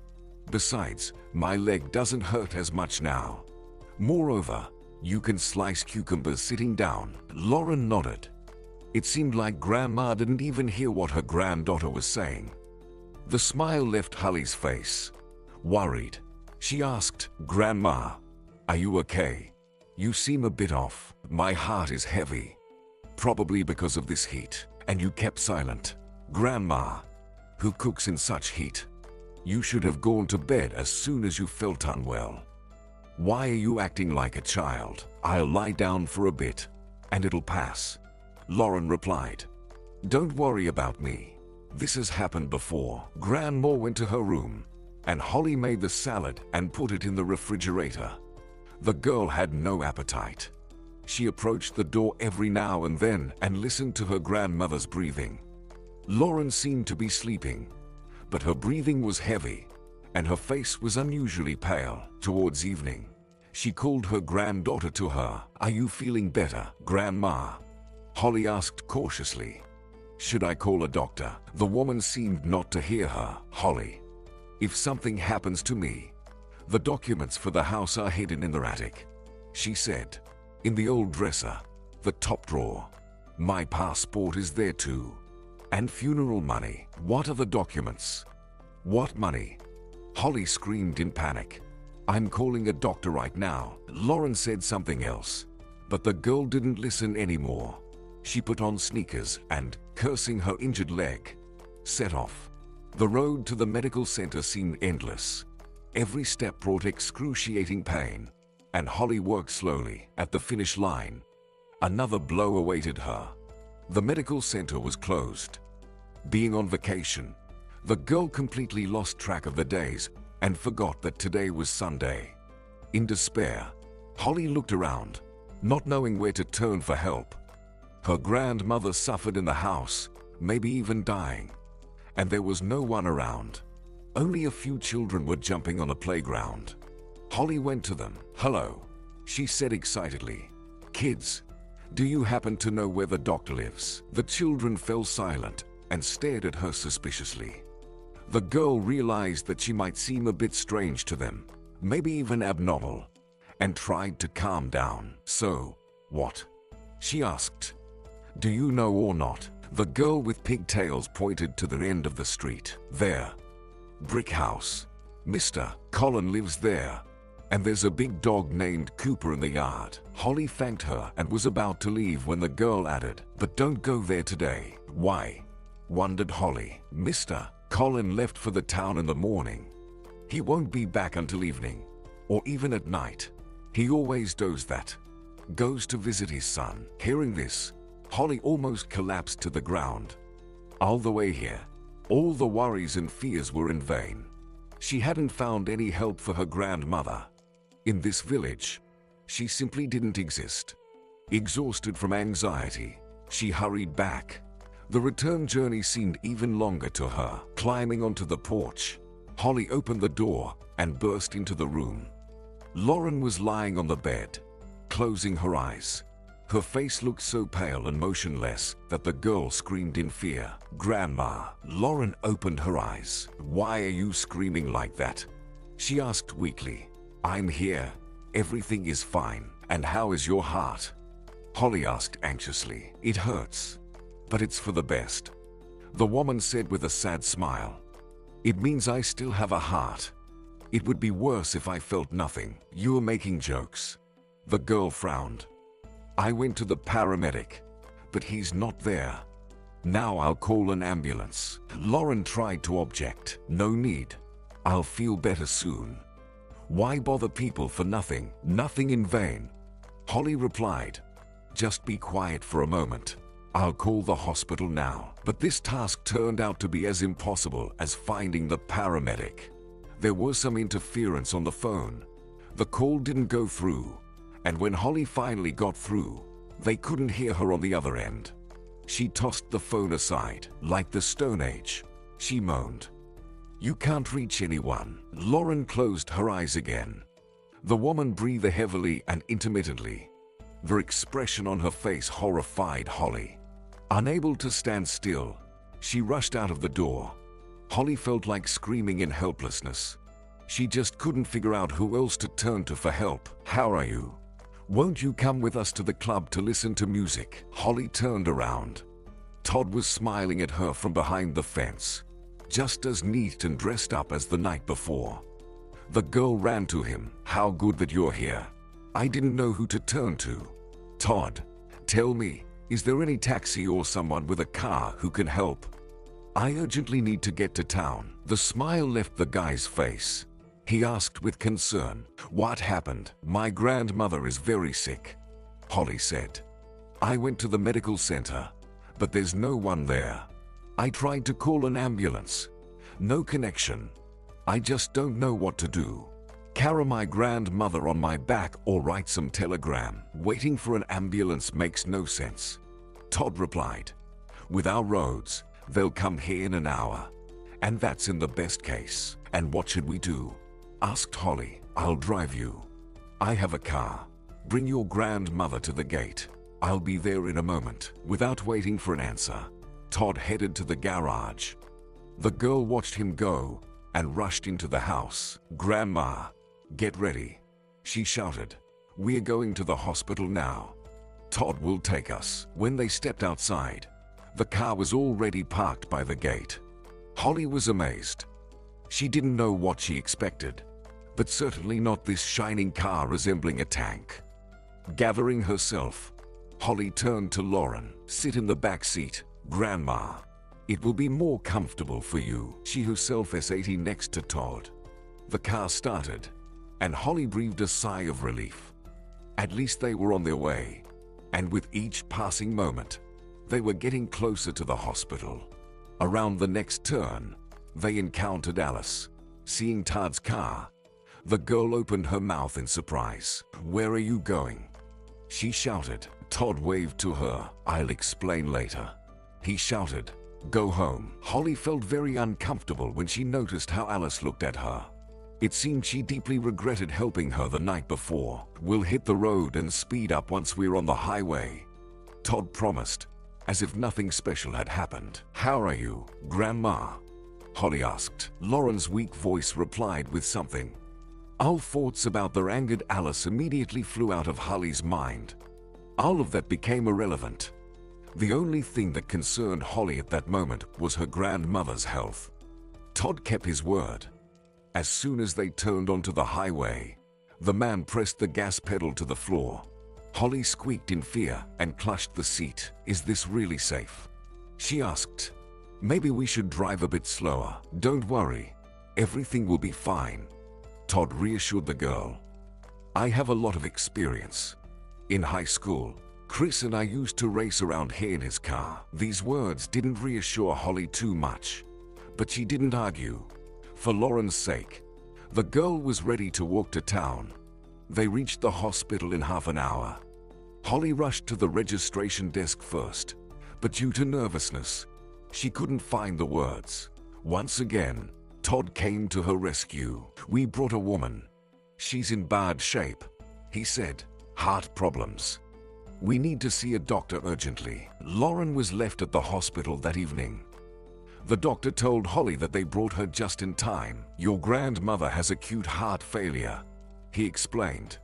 Besides, my leg doesn't hurt as much now. Moreover, you can slice cucumbers sitting down." Lauren nodded. It seemed like Grandma didn't even hear what her granddaughter was saying. The smile left Holly's face. Worried, she asked, "Grandma, are you okay? You seem a bit off." "My heart is heavy, probably because of this heat." "And you kept silent." "Grandma, who cooks in such heat? You should have gone to bed as soon as you felt unwell. Why are you acting like a child?" "I'll lie down for a bit, and it'll pass," Lauren replied. "Don't worry about me. This has happened before." Grandma went to her room, and Holly made the salad and put it in the refrigerator. The girl had no appetite. She approached the door every now and then and listened to her grandmother's breathing. Lauren seemed to be sleeping, but her breathing was heavy, and her face was unusually pale. Towards evening, she called her granddaughter to her. "Are you feeling better, Grandma?" Holly asked cautiously. "Should I call a doctor?" The woman seemed not to hear her. "Holly, if something happens to me, the documents for the house are hidden in the attic," she said. "In the old dresser, the top drawer. My passport is there too. And funeral money." "What are the documents?" "What money?" Holly screamed in panic. "I'm calling a doctor right now." Lauren said something else, but the girl didn't listen anymore. She put on sneakers and, cursing her injured leg, set off. The road to the medical center seemed endless. Every step brought excruciating pain, and Holly worked slowly. At the finish line, another blow awaited her. The medical center was closed. Being on vacation, the girl completely lost track of the days and forgot that today was Sunday. In despair, Holly looked around, not knowing where to turn for help. Her grandmother suffered in the house, maybe even dying, and there was no one around. Only a few children were jumping on a playground. Holly went to them. "Hello," she said excitedly. Kids, do you happen to know where the doctor lives? The children fell silent and stared at her suspiciously. The girl realized that she might seem a bit strange to them, maybe even abnormal, and tried to calm down. So, what? She asked. Do you know or not? The girl with pigtails pointed to the end of the street. There. Brick house. Mr. Colin lives there. And there's a big dog named Cooper in the yard. Holly thanked her and was about to leave when the girl added, but don't go there today. Why? Wondered Holly. Mr. Colin left for the town in the morning. He won't be back until evening, or even at night. He always does that. Goes to visit his son. Hearing this, Holly almost collapsed to the ground. All the way here, all the worries and fears were in vain. She hadn't found any help for her grandmother. In this village, she simply didn't exist. Exhausted from anxiety, she hurried back. The return journey seemed even longer to her. Climbing onto the porch, Holly opened the door and burst into the room. Lauren was lying on the bed, closing her eyes. Her face looked so pale and motionless that the girl screamed in fear. Grandma. Lauren opened her eyes. Why are you screaming like that? She asked weakly. I'm here. Everything is fine. And how is your heart? Holly asked anxiously. It hurts, but it's for the best. The woman said with a sad smile. It means I still have a heart. It would be worse if I felt nothing. You're making jokes. The girl frowned. I went to the paramedic, but he's not there. Now I'll call an ambulance. Lauren tried to object. No need. I'll feel better soon. Why bother people for nothing? Nothing in vain. Holly replied. Just be quiet for a moment. I'll call the hospital now. But this task turned out to be as impossible as finding the paramedic. There was some interference on the phone. The call didn't go through, and when Holly finally got through, they couldn't hear her on the other end. She tossed the phone aside. Like the Stone Age, she moaned. You can't reach anyone. Lauren closed her eyes again. The woman breathed heavily and intermittently. The expression on her face horrified Holly. Unable to stand still, she rushed out of the door. Holly felt like screaming in helplessness. She just couldn't figure out who else to turn to for help. How are you? Won't you come with us to the club to listen to music? Holly turned around. Todd was smiling at her from behind the fence, just as neat and dressed up as the night before. The girl ran to him. How good that you're here. I didn't know who to turn to. Todd, tell me, is there any taxi or someone with a car who can help? I urgently need to get to town. The smile left the guy's face. He asked with concern, what happened? My grandmother is very sick, Holly said. I went to the medical center, but there's no one there. I tried to call an ambulance. No connection. I just don't know what to do. Carry my grandmother on my back or write some telegram. Waiting for an ambulance makes no sense, Todd replied. With our roads, they'll come here in an hour. And that's in the best case. And what should we do? Asked Holly. I'll drive you. I have a car. Bring your grandmother to the gate. I'll be there in a moment. Without waiting for an answer, Todd headed to the garage. The girl watched him go and rushed into the house. Grandma, get ready, she shouted. We're going to the hospital now. Todd will take us. When they stepped outside, the car was already parked by the gate. Holly was amazed. She didn't know what she expected, but certainly not this shining car resembling a tank. Gathering herself, Holly turned to Lauren. Sit in the back seat, Grandma. It will be more comfortable for you. She herself sat next to Todd. The car started, and Holly breathed a sigh of relief. At least they were on their way, and with each passing moment, they were getting closer to the hospital. Around the next turn, they encountered Alice. Seeing Todd's car, the girl opened her mouth in surprise. Where are you going? She shouted. Todd waved to her. I'll explain later. He shouted. Go home. Holly felt very uncomfortable when she noticed how Alice looked at her. It seemed she deeply regretted helping her the night before. "We'll hit the road and speed up once we're on the highway," Todd promised, as if nothing special had happened. "How are you, Grandma?" Holly asked. Lauren's weak voice replied with something. All thoughts about their angered Alice immediately flew out of Holly's mind. All of that became irrelevant. The only thing that concerned Holly at that moment was her grandmother's health. Todd kept his word. As soon as they turned onto the highway, the man pressed the gas pedal to the floor. Holly squeaked in fear and clutched the seat. "Is this really safe?" she asked. "Maybe we should drive a bit slower." "Don't worry, everything will be fine," Todd reassured the girl. "I have a lot of experience. In high school, Chris and I used to race around here in his car." These words didn't reassure Holly too much, but she didn't argue. For Lauren's sake, the girl was ready to walk to town. They reached the hospital in half an hour. Holly rushed to the registration desk first, but due to nervousness, she couldn't find the words. Once again, Todd came to her rescue. "We brought a woman. She's in bad shape," he said. "Heart problems. We need to see a doctor urgently." Lauren was left at the hospital that evening. The doctor told Holly that they brought her just in time. "Your grandmother has acute heart failure," he explained.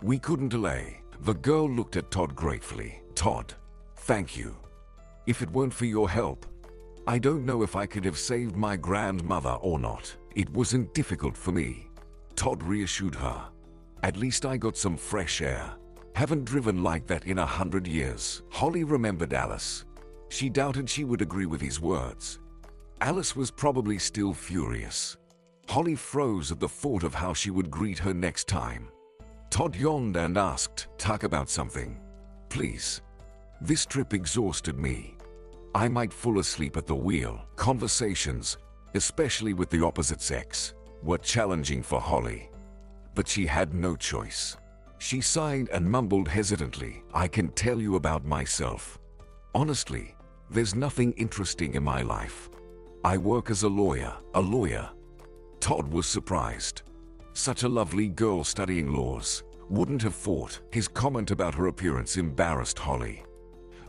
"We couldn't delay." The girl looked at Todd gratefully. "Todd, thank you. If it weren't for your help, I don't know if I could have saved my grandmother or not." "It wasn't difficult for me," Todd reassured her. "At least I got some fresh air. Haven't driven like that in 100 years." Holly remembered Alice. She doubted she would agree with his words. Alice was probably still furious. Holly froze at the thought of how she would greet her next time. Todd yawned and asked, "Talk about something, please. This trip exhausted me. I might fall asleep at the wheel." Conversations, especially with the opposite sex, were challenging for Holly. But she had no choice. She sighed and mumbled hesitantly, "I can tell you about myself. Honestly, there's nothing interesting in my life. I work as a lawyer." "A lawyer?" Todd was surprised. Such a lovely girl studying laws. Wouldn't have thought. His comment about her appearance embarrassed Holly.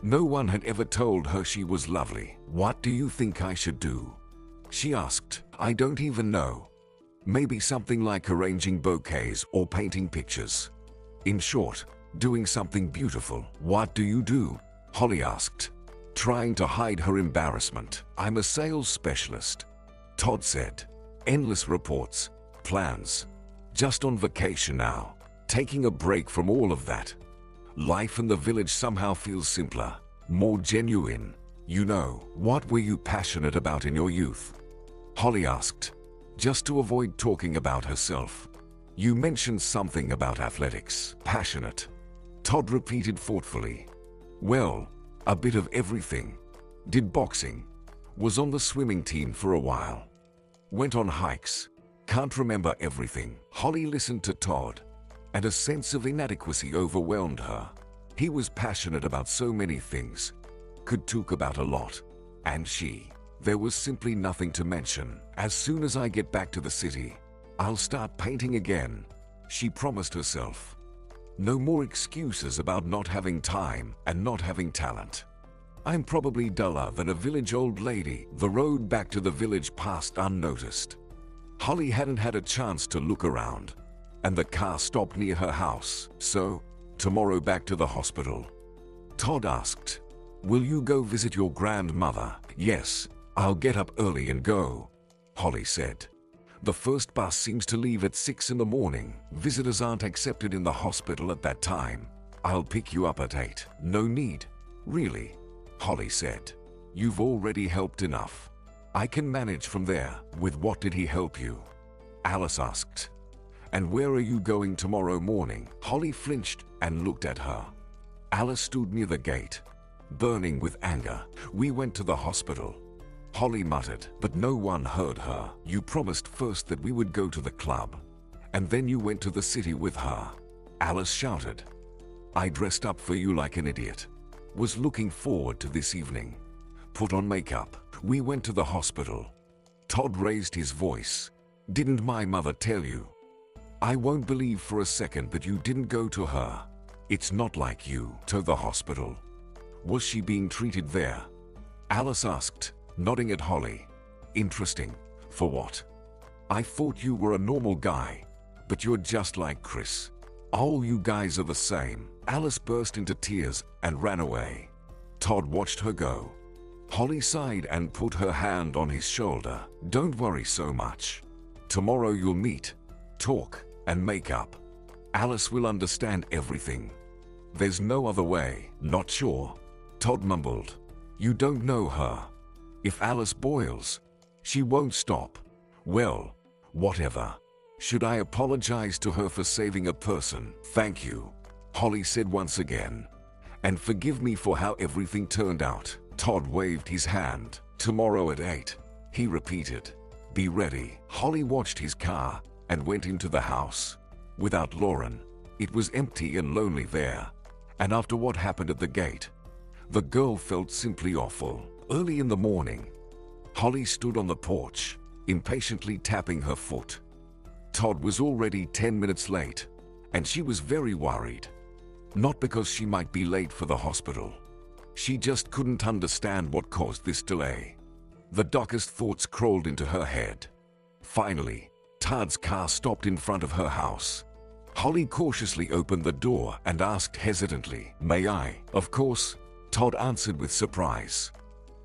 No one had ever told her she was lovely. "What do you think I should do?" she asked. "I don't even know. Maybe something like arranging bouquets or painting pictures. In short, doing something beautiful." "What do you do?" Holly asked, trying to hide her embarrassment. "I'm a sales specialist," Todd said. "Endless reports, plans. Just on vacation now, taking a break from all of that. Life in the village somehow feels simpler, more genuine. You know." "What were you passionate about in your youth?" Holly asked, just to avoid talking about herself. "You mentioned something about athletics." "Passionate," Todd repeated thoughtfully. "Well, a bit of everything. Did boxing. Was on the swimming team for a while. Went on hikes. Can't remember everything." Holly listened to Todd, and a sense of inadequacy overwhelmed her. He was passionate about so many things, could talk about a lot. And she, there was simply nothing to mention. "As soon as I get back to the city, I'll start painting again," she promised herself. No more excuses about not having time and not having talent. "I'm probably duller than a village old lady." The road back to the village passed unnoticed. Holly hadn't had a chance to look around, and the car stopped near her house. "So, tomorrow back to the hospital?" Todd asked. "Will you go visit your grandmother?" "Yes, I'll get up early and go," Holly said. "The first bus seems to leave at 6 in the morning. Visitors aren't accepted in the hospital at that time. I'll pick you up at 8. "No need, really," Holly said. "You've already helped enough. I can manage from there." "With what did he help you?" Alice asked. "And where are you going tomorrow morning?" Holly flinched and looked at her. Alice stood near the gate, burning with anger. "We went to the hospital," Holly muttered, but no one heard her. "You promised first that we would go to the club, and then you went to the city with her," Alice shouted. "I dressed up for you like an idiot. Was looking forward to this evening. Put on makeup. We went to the hospital." Todd raised his voice. Didn't my mother tell you? I won't believe for a second that you didn't go to her. It's not like you to the hospital. Was she being treated there? Alice asked, nodding at Holly. Interesting. For what? I thought you were a normal guy, but you're just like Chris. All you guys are the same. Alice burst into tears and ran away. Todd watched her go. Holly sighed and put her hand on his shoulder. Don't worry so much. Tomorrow you'll meet, talk, and make up. Alice will understand everything. There's no other way. Not sure? Todd mumbled. You don't know her. If Alice boils, she won't stop. Well, whatever. Should I apologize to her for saving a person? Thank you, Holly said once again. And forgive me for how everything turned out. Todd waved his hand. Tomorrow at 8, he repeated. Be ready. Holly watched his car and went into the house. Without Lauren, it was empty and lonely there. And after what happened at the gate, the girl felt simply awful. Early in the morning, Holly stood on the porch, impatiently tapping her foot. Todd was already 10 minutes late, and she was very worried. Not because she might be late for the hospital. She just couldn't understand what caused this delay. The darkest thoughts crawled into her head. Finally, Todd's car stopped in front of her house. Holly cautiously opened the door and asked hesitantly, "May I?" "Of course," Todd answered with surprise.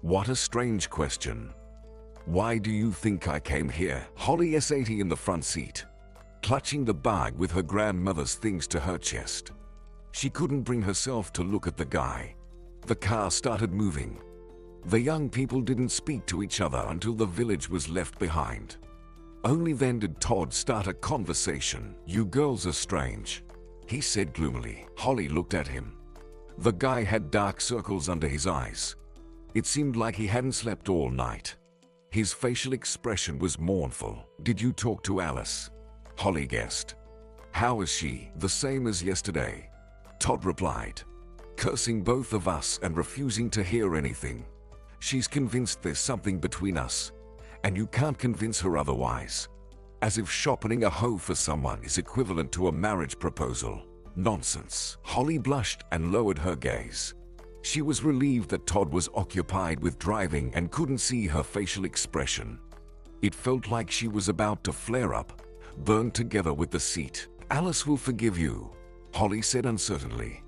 What a strange question. "Why do you think I came here?" Holly sat in the front seat, clutching the bag with her grandmother's things to her chest. She couldn't bring herself to look at the guy. The car started moving. The young people didn't speak to each other until the village was left behind. Only then did Todd start a conversation. "You girls are strange," he said gloomily. Holly looked at him. The guy had dark circles under his eyes. It seemed like he hadn't slept all night. His facial expression was mournful. "Did you talk to Alice?" Holly guessed. "How is she?" "The same as yesterday," Todd replied, "cursing both of us and refusing to hear anything. She's convinced there's something between us, and you can't convince her otherwise. As if sharpening a hoe for someone is equivalent to a marriage proposal. Nonsense." Holly blushed and lowered her gaze. She was relieved that Todd was occupied with driving and couldn't see her facial expression. It felt like she was about to flare up, burned together with the seat. "Alice will forgive you," Holly said uncertainly.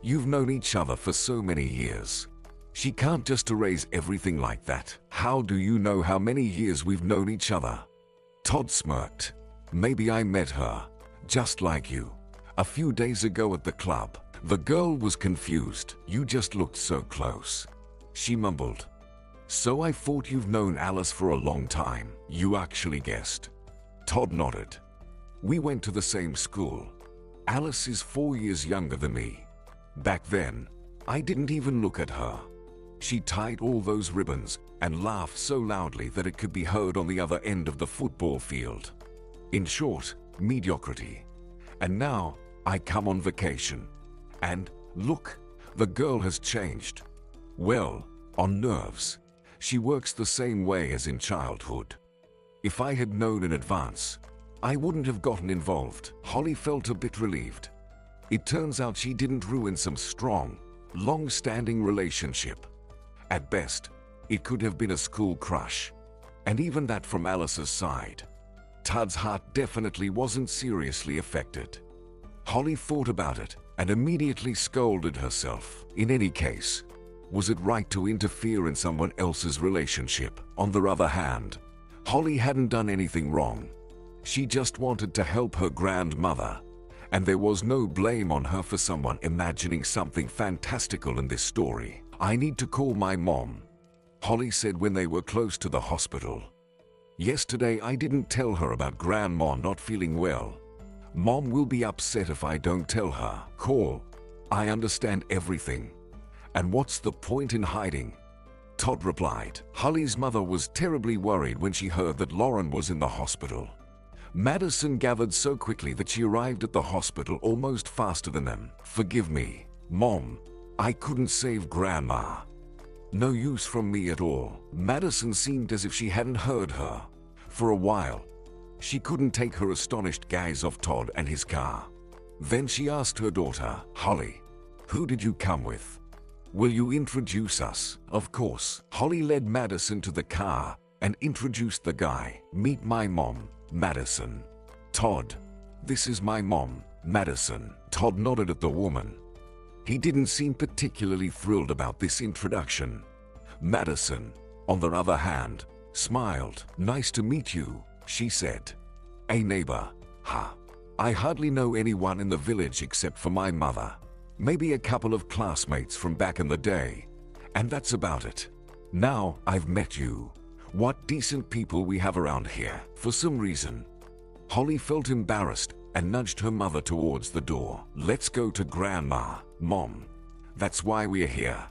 "You've known each other for so many years. She can't just erase everything like that." "How do you know how many years we've known each other?" Todd smirked. "Maybe I met her, just like you, a few days ago at the club." The girl was confused. "You just looked so close," she mumbled. "So I thought you've known Alice for a long time." "You actually guessed." Todd nodded. "We went to the same school. Alice is 4 years younger than me. Back then, I didn't even look at her. She tied all those ribbons and laughed so loudly that it could be heard on the other end of the football field. In short, mediocrity. And now, I come on vacation. And, look, the girl has changed. Well, on nerves. She works the same way as in childhood. If I had known in advance, I wouldn't have gotten involved." Holly felt a bit relieved. It turns out she didn't ruin some strong, long-standing relationship. At best, it could have been a school crush. And even that from Alice's side. Todd's heart definitely wasn't seriously affected. Holly thought about it and immediately scolded herself. In any case, was it right to interfere in someone else's relationship? On the other hand, Holly hadn't done anything wrong. She just wanted to help her grandmother, and there was no blame on her for someone imagining something fantastical in this story. "I need to call my mom," Holly said when they were close to the hospital. "Yesterday I didn't tell her about Grandma not feeling well. Mom will be upset if I don't tell her." "Call. I understand everything. And what's the point in hiding?" Todd replied. Holly's mother was terribly worried when she heard that Lauren was in the hospital. Madison gathered so quickly that she arrived at the hospital almost faster than them. "Forgive me, Mom. I couldn't save Grandma." "No use from me at all." Madison seemed as if she hadn't heard her. For a while, She couldn't take her astonished gaze off Todd and his car. Then she asked her daughter, Holly, who did you come with? Will you introduce us? Of course. Holly led Madison to the car and introduced the guy. Meet my mom, Madison. Todd. This is my mom, Madison. Todd nodded at the woman. He didn't seem particularly thrilled about this introduction. Madison, on the other hand, smiled. Nice to meet you, she said. A neighbor, huh? I hardly know anyone in the village except for my mother. Maybe a couple of classmates from back in the day. And that's about it. Now I've met you. What decent people we have around here. For some reason, Holly felt embarrassed and nudged her mother towards the door. Let's go to Grandma, Mom. That's why we're here.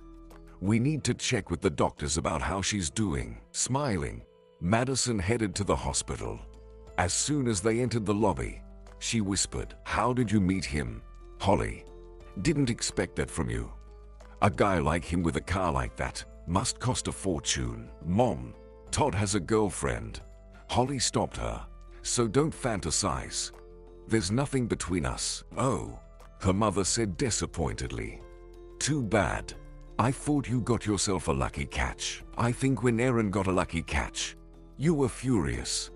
We need to check with the doctors about how she's doing. Smiling, Madison headed to the hospital. As soon as they entered the lobby, she whispered, How did you meet him, Holly? Didn't expect that from you. A guy like him with a car like that must cost a fortune. Mom, Todd has a girlfriend. Holly stopped her. So don't fantasize. There's nothing between us. Oh, her mother said disappointedly. Too bad. I thought you got yourself a lucky catch. I think when Aaron got a lucky catch, you were furious.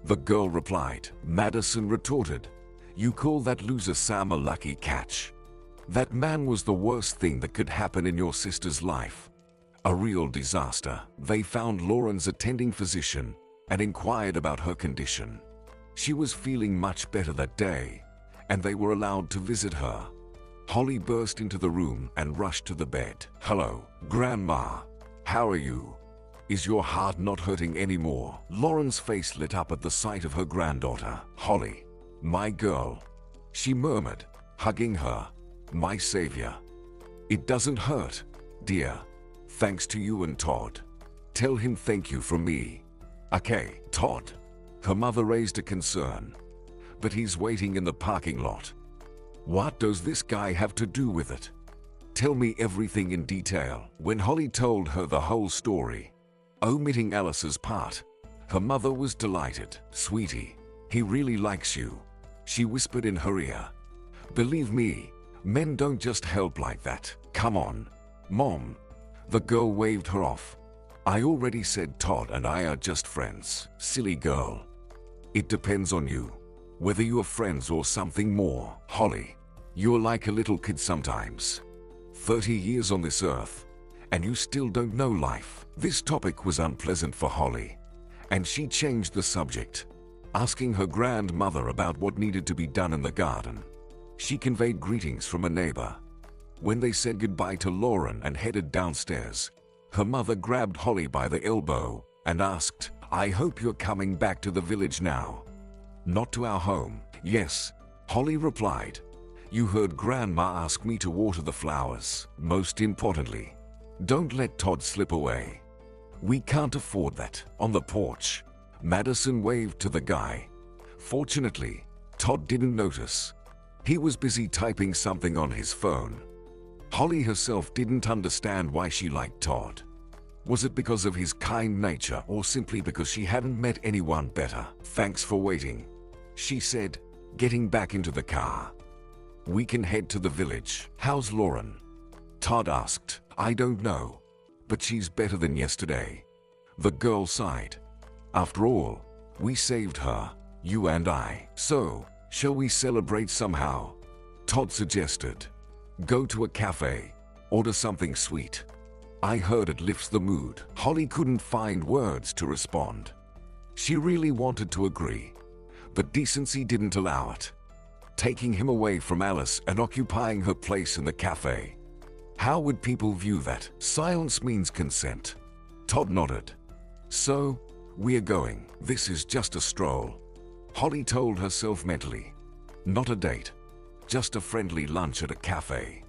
The girl replied. Madison retorted, You call that loser Sam a lucky catch? That man was the worst thing that could happen in your sister's life. A real disaster. They found Lauren's attending physician and inquired about her condition. She was feeling much better that day, and they were allowed to visit her. Holly burst into the room and rushed to the bed. Hello, Grandma. How are you? Is your heart not hurting anymore? Lauren's face lit up at the sight of her granddaughter. Holly, my girl, she murmured, hugging her. My savior. It doesn't hurt, dear. Thanks to you and Todd. Tell him thank you from me. Okay, Todd. Her mother raised a concern. But he's waiting in the parking lot. What does this guy have to do with it? Tell me everything in detail. When Holly told her the whole story, omitting Alice's part, her mother was delighted. Sweetie, he really likes you, she whispered in her ear. Believe me, men don't just help like that. Come on, Mom. The girl waved her off. I already said Todd and I are just friends. Silly girl. It depends on you, whether you are friends or something more. Holly, you're like a little kid sometimes. 30 years on this earth, and you still don't know life. This topic was unpleasant for Holly, and she changed the subject, asking her grandmother about what needed to be done in the garden. She conveyed greetings from a neighbor. When they said goodbye to Lauren and headed downstairs, her mother grabbed Holly by the elbow and asked, I hope you're coming back to the village now. Not to our home. Yes, Holly replied. You heard Grandma ask me to water the flowers. Most importantly, don't let Todd slip away. We can't afford that. On the porch, Madison waved to the guy. Fortunately, Todd didn't notice. He was busy typing something on his phone. Holly herself didn't understand why she liked Todd. Was it because of his kind nature or simply because she hadn't met anyone better? Thanks for waiting, she said, getting back into the car. We can head to the village. How's Lauren? Todd asked. I don't know, but she's better than yesterday. The girl sighed. After all, we saved her, you and I. So, shall we celebrate somehow? Todd suggested. Go to a cafe, order something sweet. I heard it lifts the mood. Holly couldn't find words to respond. She really wanted to agree, but decency didn't allow it. Taking him away from Alice and occupying her place in the cafe. How would people view that? Silence means consent. Todd nodded. So, we're going. This is just a stroll, Holly told herself mentally. Not a date. Just a friendly lunch at a cafe.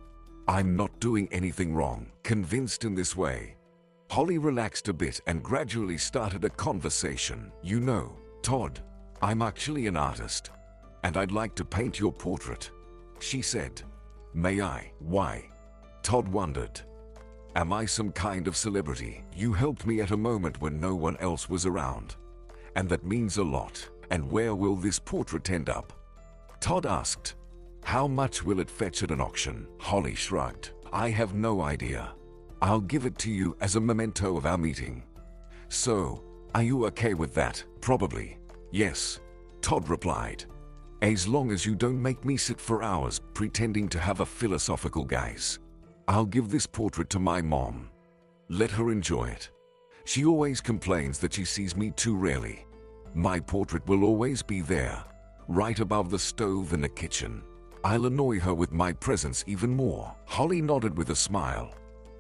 I'm not doing anything wrong. Convinced in this way, Holly relaxed a bit and gradually started a conversation. You know, Todd, I'm actually an artist, and I'd like to paint your portrait, she said. May I? Why? Todd wondered. Am I some kind of celebrity? You helped me at a moment when no one else was around, and that means a lot. And where will this portrait end up? Todd asked. How much will it fetch at an auction? Holly shrugged. I have no idea. I'll give it to you as a memento of our meeting. So, are you okay with that? Probably. Yes, Todd replied. As long as you don't make me sit for hours pretending to have a philosophical gaze. I'll give this portrait to my mom. Let her enjoy it. She always complains that she sees me too rarely. My portrait will always be there, right above the stove in the kitchen. I'll annoy her with my presence even more. Holly nodded with a smile.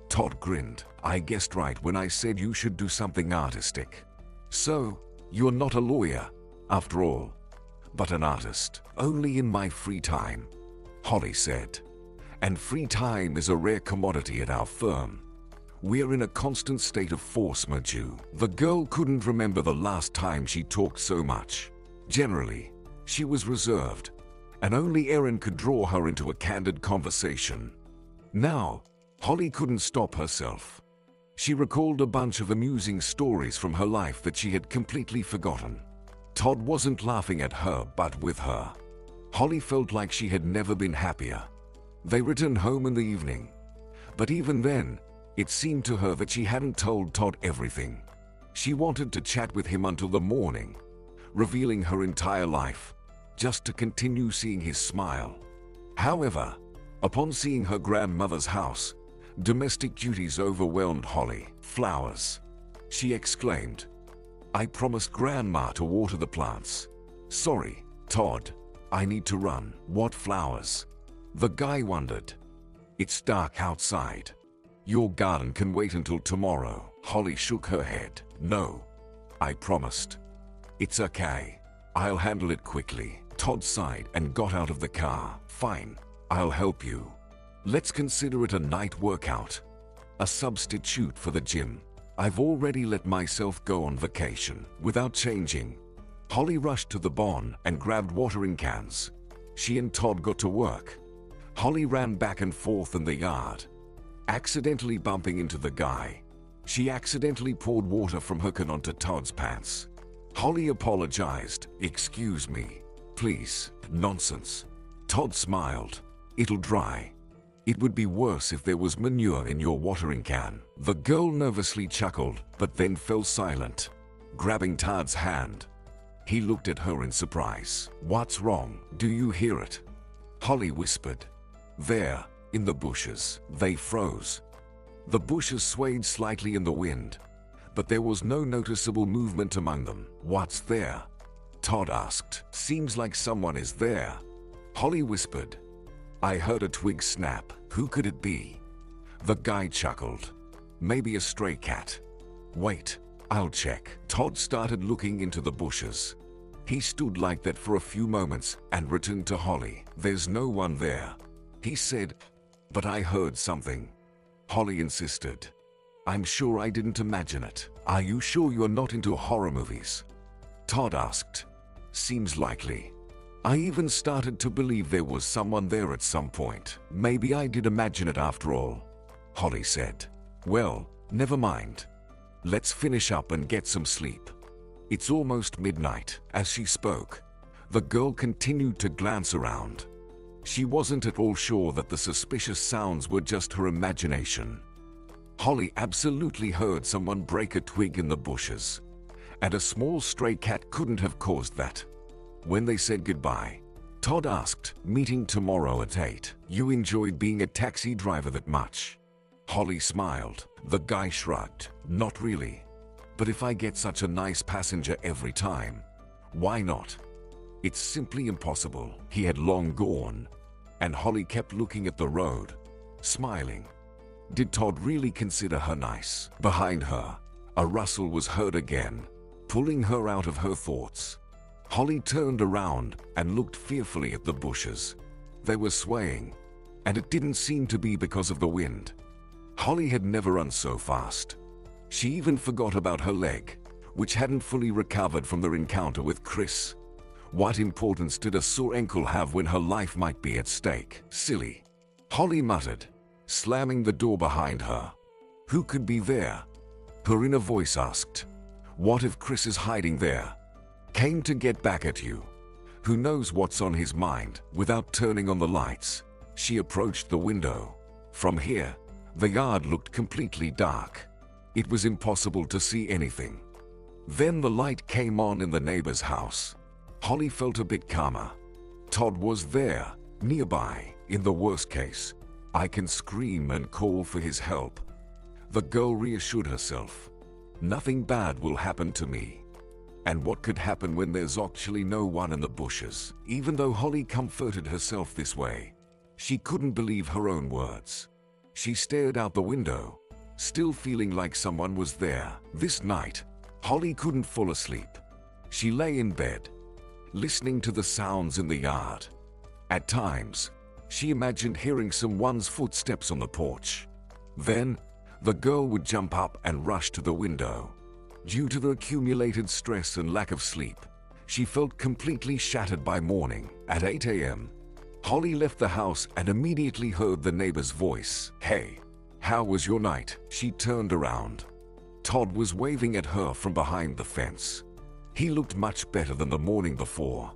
Todd grinned. I guessed right when I said you should do something artistic. So, you're not a lawyer, after all, but an artist. Only in my free time, Holly said. And free time is a rare commodity at our firm. We're in a constant state of force majeure. The girl couldn't remember the last time she talked so much. Generally, she was reserved, and only Erin could draw her into a candid conversation. Now, Holly couldn't stop herself. She recalled a bunch of amusing stories from her life that she had completely forgotten. Todd wasn't laughing at her, but with her. Holly felt like she had never been happier. They returned home in the evening, but even then, it seemed to her that she hadn't told Todd everything. She wanted to chat with him until the morning, revealing her entire life, just to continue seeing his smile. However, upon seeing her grandmother's house, domestic duties overwhelmed Holly. Flowers, she exclaimed. I promised Grandma to water the plants. Sorry, Todd, I need to run. What flowers? The guy wondered. It's dark outside. Your garden can wait until tomorrow. Holly shook her head. No, I promised. It's okay. I'll handle it quickly. Todd sighed and got out of the car. Fine, I'll help you. Let's consider it a night workout. A substitute for the gym. I've already let myself go on vacation. Without changing, Holly rushed to the barn and grabbed watering cans. She and Todd got to work. Holly ran back and forth in the yard, accidentally bumping into the guy. She accidentally poured water from her can onto Todd's pants. Holly apologized. Excuse me, please. Nonsense. Todd smiled. It'll dry. It would be worse if there was manure in your watering can. The girl nervously chuckled, but then fell silent, grabbing Todd's hand. He looked at her in surprise. What's wrong? Do you hear it? Holly whispered. There, in the bushes. They froze. The bushes swayed slightly in the wind, but there was no noticeable movement among them. What's there? Todd asked. Seems like someone is there. Holly whispered. I heard a twig snap. Who could it be? The guy chuckled. Maybe a stray cat. Wait, I'll check. Todd started looking into the bushes. He stood like that for a few moments and returned to Holly. There's no one there, he said. But I heard something. Holly insisted. I'm sure I didn't imagine it. Are you sure you're not into horror movies? Todd asked. Seems likely. I even started to believe there was someone there at some point. Maybe I did imagine it after all, Holly said. Well, never mind. Let's finish up and get some sleep. It's almost midnight. As she spoke, the girl continued to glance around. She wasn't at all sure that the suspicious sounds were just her imagination. Holly absolutely heard someone break a twig in the bushes, and a small stray cat couldn't have caused that. When they said goodbye, Todd asked, meeting tomorrow at 8. You enjoyed being a taxi driver that much? Holly smiled. The guy shrugged. Not really. But if I get such a nice passenger every time, why not? It's simply impossible. He had long gone, and Holly kept looking at the road, smiling. Did Todd really consider her nice? Behind her, a rustle was heard again, pulling her out of her thoughts. Holly turned around and looked fearfully at the bushes. They were swaying, and it didn't seem to be because of the wind. Holly had never run so fast. She even forgot about her leg, which hadn't fully recovered from their encounter with Chris. What importance did a sore ankle have when her life might be at stake? Silly, Holly muttered, slamming the door behind her. Who could be there? Her inner voice asked. What if Chris is hiding there? Came to get back at you. Who knows what's on his mind?" Without turning on the lights, she approached the window. From here, the yard looked completely dark. It was impossible to see anything. Then the light came on in the neighbor's house. Holly felt a bit calmer. Todd was there, nearby. In the worst case, I can scream and call for his help. The girl reassured herself. Nothing bad will happen to me. And what could happen when there's actually no one in the bushes? Even though Holly comforted herself this way, she couldn't believe her own words. She stared out the window, still feeling like someone was there. This night, Holly couldn't fall asleep. She lay in bed, listening to the sounds in the yard. At times, she imagined hearing someone's footsteps on the porch. Then, the girl would jump up and rush to the window. Due to the accumulated stress and lack of sleep, she felt completely shattered by morning. At 8 a.m., Holly left the house and immediately heard the neighbor's voice. "Hey, how was your night?" She turned around. Todd was waving at her from behind the fence. He looked much better than the morning before.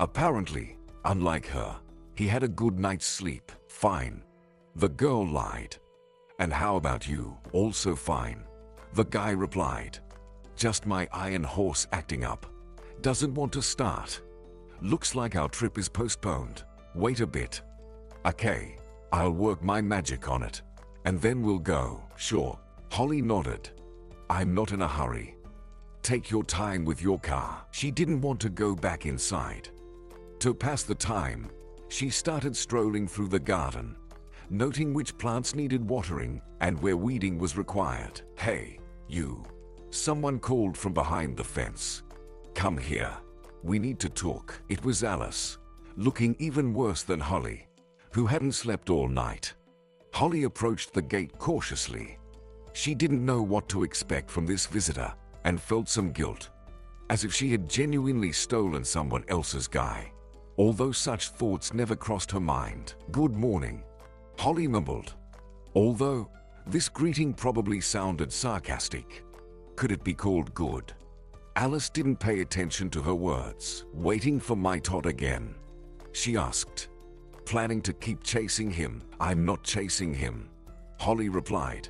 Apparently, unlike her, he had a good night's sleep. "Fine," the girl lied. "And how about you?" "Also fine," the guy replied. "Just my iron horse acting up. Doesn't want to start. Looks like our trip is postponed. Wait a bit." "Okay, I'll work my magic on it, and then we'll go." "Sure," Holly nodded. "I'm not in a hurry. Take your time with your car." She didn't want to go back inside. To pass the time, she started strolling through the garden, noting which plants needed watering and where weeding was required. "Hey, you," someone called from behind the fence. "Come here. We need to talk." It was Alice, looking even worse than Holly, who hadn't slept all night. Holly approached the gate cautiously. She didn't know what to expect from this visitor and felt some guilt, as if she had genuinely stolen someone else's guy, although such thoughts never crossed her mind. "Good morning," Holly mumbled, although this greeting probably sounded sarcastic. Could it be called good? Alice didn't pay attention to her words. "Waiting for my Todd again?" she asked, planning to keep chasing him. "I'm not chasing him," Holly replied.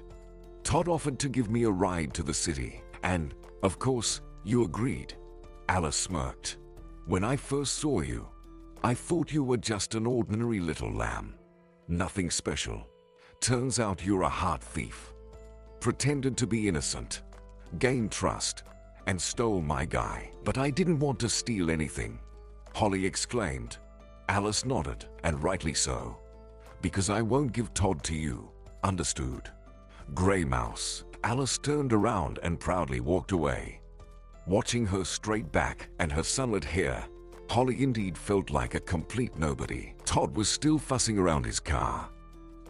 "Todd offered to give me a ride to the city, and, of course, you agreed." Alice smirked. "When I first saw you, I thought you were just an ordinary little lamb. Nothing special. Turns out you're a heart thief. Pretended to be innocent, gained trust, and stole my guy." "But I didn't want to steal anything," Holly exclaimed. Alice nodded, "And rightly so. Because I won't give Todd to you. Understood?" "Gray mouse." Alice turned around and proudly walked away. Watching her straight back and her sunlit hair, Holly indeed felt like a complete nobody. Todd was still fussing around his car.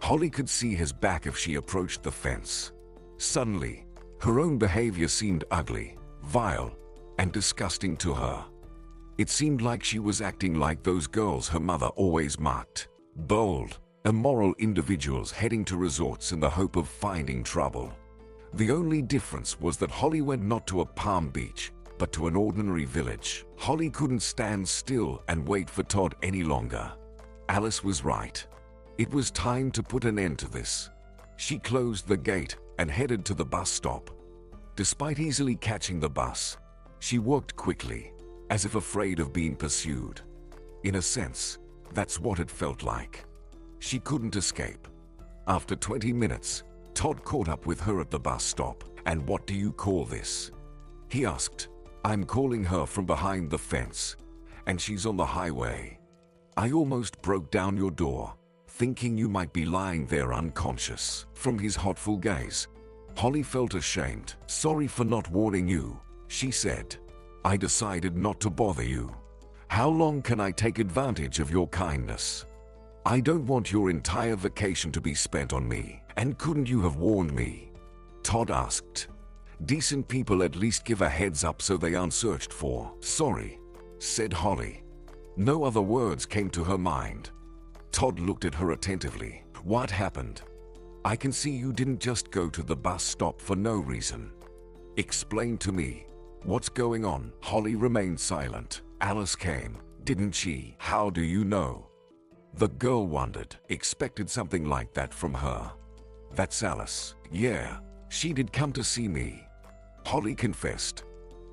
Holly could see his back if she approached the fence. Suddenly, her own behavior seemed ugly, vile, and disgusting to her. It seemed like she was acting like those girls her mother always mocked. Bold, immoral individuals heading to resorts in the hope of finding trouble. The only difference was that Holly went not to a Palm Beach, but to an ordinary village. Holly couldn't stand still and wait for Todd any longer. Alice was right. It was time to put an end to this. She closed the gate and headed to the bus stop. Despite easily catching the bus, she walked quickly, as if afraid of being pursued. In a sense, that's what it felt like. She couldn't escape. After 20 minutes, Todd caught up with her at the bus stop. "And what do you call this?" he asked. "I'm calling her from behind the fence, and she's on the highway. I almost broke down your door, thinking you might be lying there unconscious." From his hotful gaze, Holly felt ashamed. "Sorry for not warning you," she said. "I decided not to bother you. How long can I take advantage of your kindness? I don't want your entire vacation to be spent on me." "And couldn't you have warned me?" Todd asked. "Decent people at least give a heads up so they aren't searched for." "Sorry," said Holly. No other words came to her mind. Todd looked at her attentively. "What happened? I can see you didn't just go to the bus stop for no reason. Explain to me." What's going on? Holly remained silent. Alice came, didn't she? How do you know? The girl wondered, expected something like that from her. That's Alice. Yeah, she did come to see me. Holly confessed.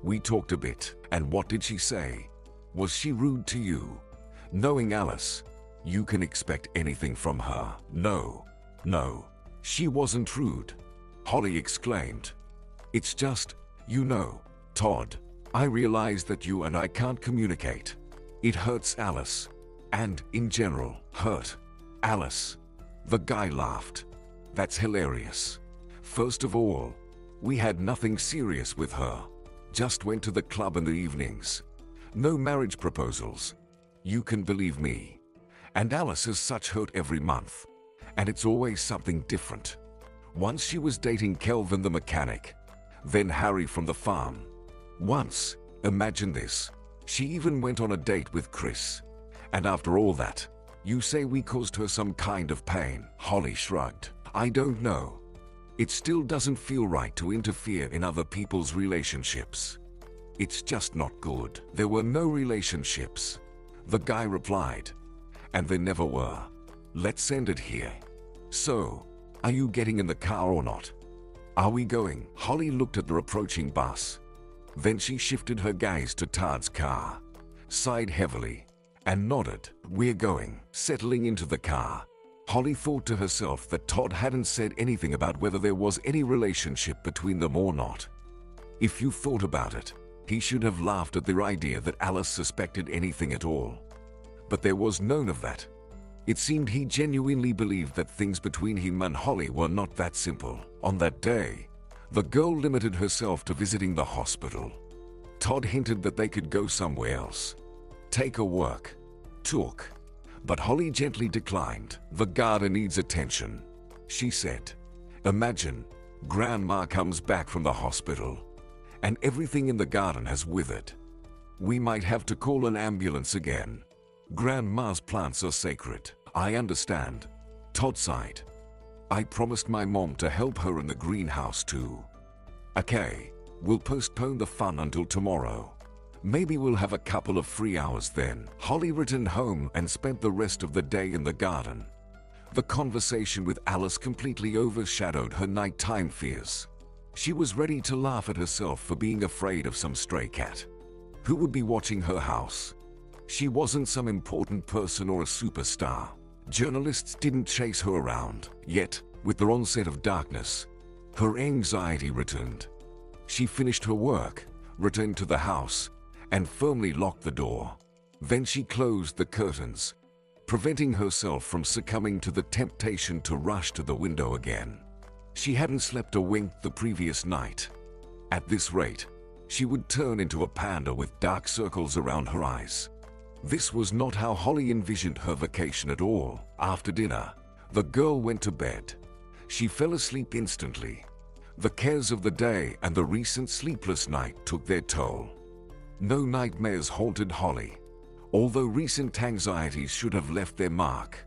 We talked a bit. And what did she say? Was she rude to you? Knowing Alice, you can expect anything from her. No, she wasn't rude. Holly exclaimed. It's just, you know, Todd, I realize that you and I can't communicate. It hurts Alice. And, in general, hurt Alice. The guy laughed. That's hilarious. First of all, we had nothing serious with her. Just went to the club in the evenings. No marriage proposals. You can believe me. And Alice has such hurt every month. And it's always something different. Once she was dating Kelvin the mechanic. Then Harry from the farm. Once, imagine this, she even went on a date with Chris. And after all that, you say we caused her some kind of pain. Holly shrugged. I don't know. It still doesn't feel right to interfere in other people's relationships. It's just not good. There were no relationships. The guy replied. And there never were. Let's end it here. So, are you getting in the car or not? Are we going? Holly looked at the approaching bus. Then she shifted her gaze to Todd's car, sighed heavily, and nodded. We're going. Settling into the car, Holly thought to herself that Todd hadn't said anything about whether there was any relationship between them or not. If you thought about it, he should have laughed at the idea that Alice suspected anything at all. But there was none of that. It seemed he genuinely believed that things between him and Holly were not that simple. On that day, the girl limited herself to visiting the hospital. Todd hinted that they could go somewhere else. Take a walk. Talk. But Holly gently declined. The garden needs attention, she said. Imagine, Grandma comes back from the hospital, and everything in the garden has withered. We might have to call an ambulance again. Grandma's plants are sacred. I understand. Todd sighed. I promised my mom to help her in the greenhouse too. Okay, we'll postpone the fun until tomorrow. Maybe we'll have a couple of free hours then. Holly returned home and spent the rest of the day in the garden. The conversation with Alice completely overshadowed her nighttime fears. She was ready to laugh at herself for being afraid of some stray cat. Who would be watching her house? She wasn't some important person or a superstar. Journalists didn't chase her around. Yet, with the onset of darkness, her anxiety returned. She finished her work, returned to the house, and firmly locked the door. Then she closed the curtains, preventing herself from succumbing to the temptation to rush to the window again. She hadn't slept a wink the previous night. At this rate, she would turn into a panda with dark circles around her eyes. This was not how Holly envisioned her vacation at all. After dinner, the girl went to bed. She fell asleep instantly. The cares of the day and the recent sleepless night took their toll. No nightmares haunted Holly. Although recent anxieties should have left their mark,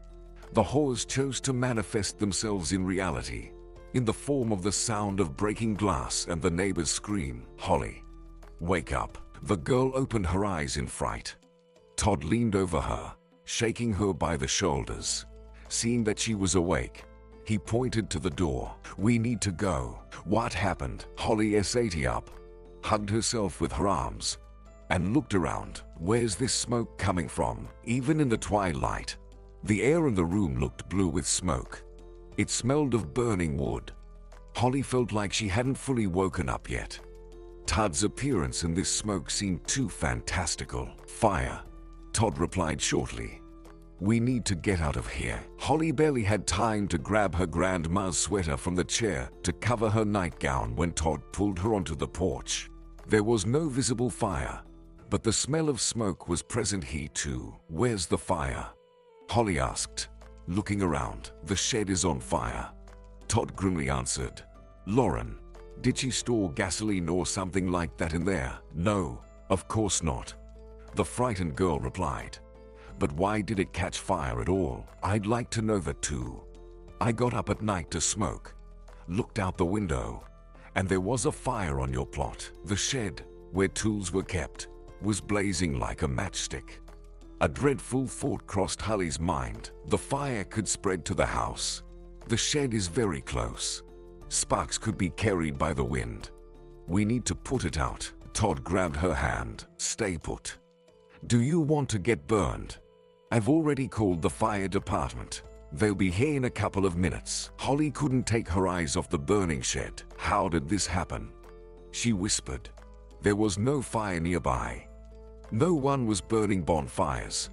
the horrors chose to manifest themselves in reality, in the form of the sound of breaking glass and the neighbor's scream. Holly, wake up. The girl opened her eyes in fright. Todd leaned over her, shaking her by the shoulders. Seeing that she was awake, he pointed to the door. We need to go. What happened? Holly sat up, hugged herself with her arms, and looked around. Where's this smoke coming from? Even in the twilight, the air in the room looked blue with smoke. It smelled of burning wood. Holly felt like she hadn't fully woken up yet. Todd's appearance in this smoke seemed too fantastical. Fire, Todd replied shortly. We need to get out of here. Holly barely had time to grab her grandma's sweater from the chair to cover her nightgown when Todd pulled her onto the porch. There was no visible fire, but the smell of smoke was present here too. Where's the fire? Holly asked, looking around. The shed is on fire, Todd grimly answered. Lauren, did she store gasoline or something like that in there? No, of course not, the frightened girl replied. But why did it catch fire at all? I'd like to know that too. I got up at night to smoke, looked out the window, and there was a fire on your plot. The shed, where tools were kept, was blazing like a matchstick. A dreadful thought crossed Holly's mind. The fire could spread to the house. The shed is very close. Sparks could be carried by the wind. We need to put it out. Todd grabbed her hand. Stay put. Do you want to get burned? I've already called the fire department. They'll be here in a couple of minutes. Holly couldn't take her eyes off the burning shed. How did this happen? She whispered. There was no fire nearby. No one was burning bonfires.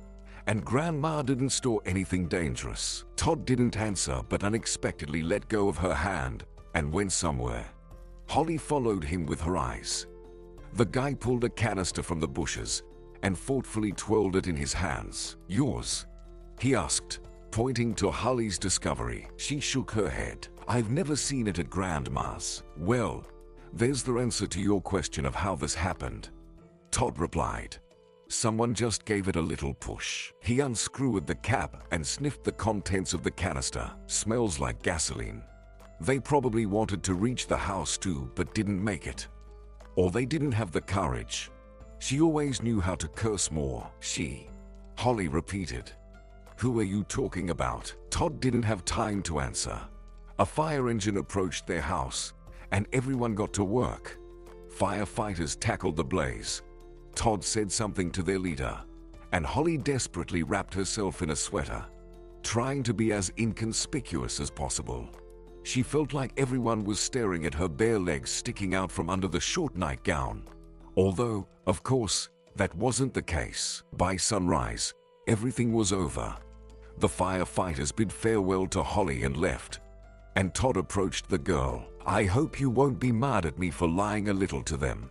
And Grandma didn't store anything dangerous. Todd didn't answer but unexpectedly let go of her hand and went somewhere. Holly followed him with her eyes. The guy pulled a canister from the bushes and thoughtfully twirled it in his hands. Yours? He asked, pointing to Holly's discovery. She shook her head. I've never seen it at Grandma's. Well, there's the answer to your question of how this happened. Todd replied. Someone just gave it a little push. He unscrewed the cap and sniffed the contents of the canister. Smells like gasoline. They probably wanted to reach the house too, but didn't make it. Or they didn't have the courage. She always knew how to curse more. She. Holly repeated. Who are you talking about? Todd didn't have time to answer. A fire engine approached their house, and everyone got to work. Firefighters tackled the blaze. Todd said something to their leader, and Holly desperately wrapped herself in a sweater, trying to be as inconspicuous as possible. She felt like everyone was staring at her bare legs sticking out from under the short nightgown. Although, of course, that wasn't the case. By sunrise, everything was over. The firefighters bid farewell to Holly and left, and Todd approached the girl. I hope you won't be mad at me for lying a little to them.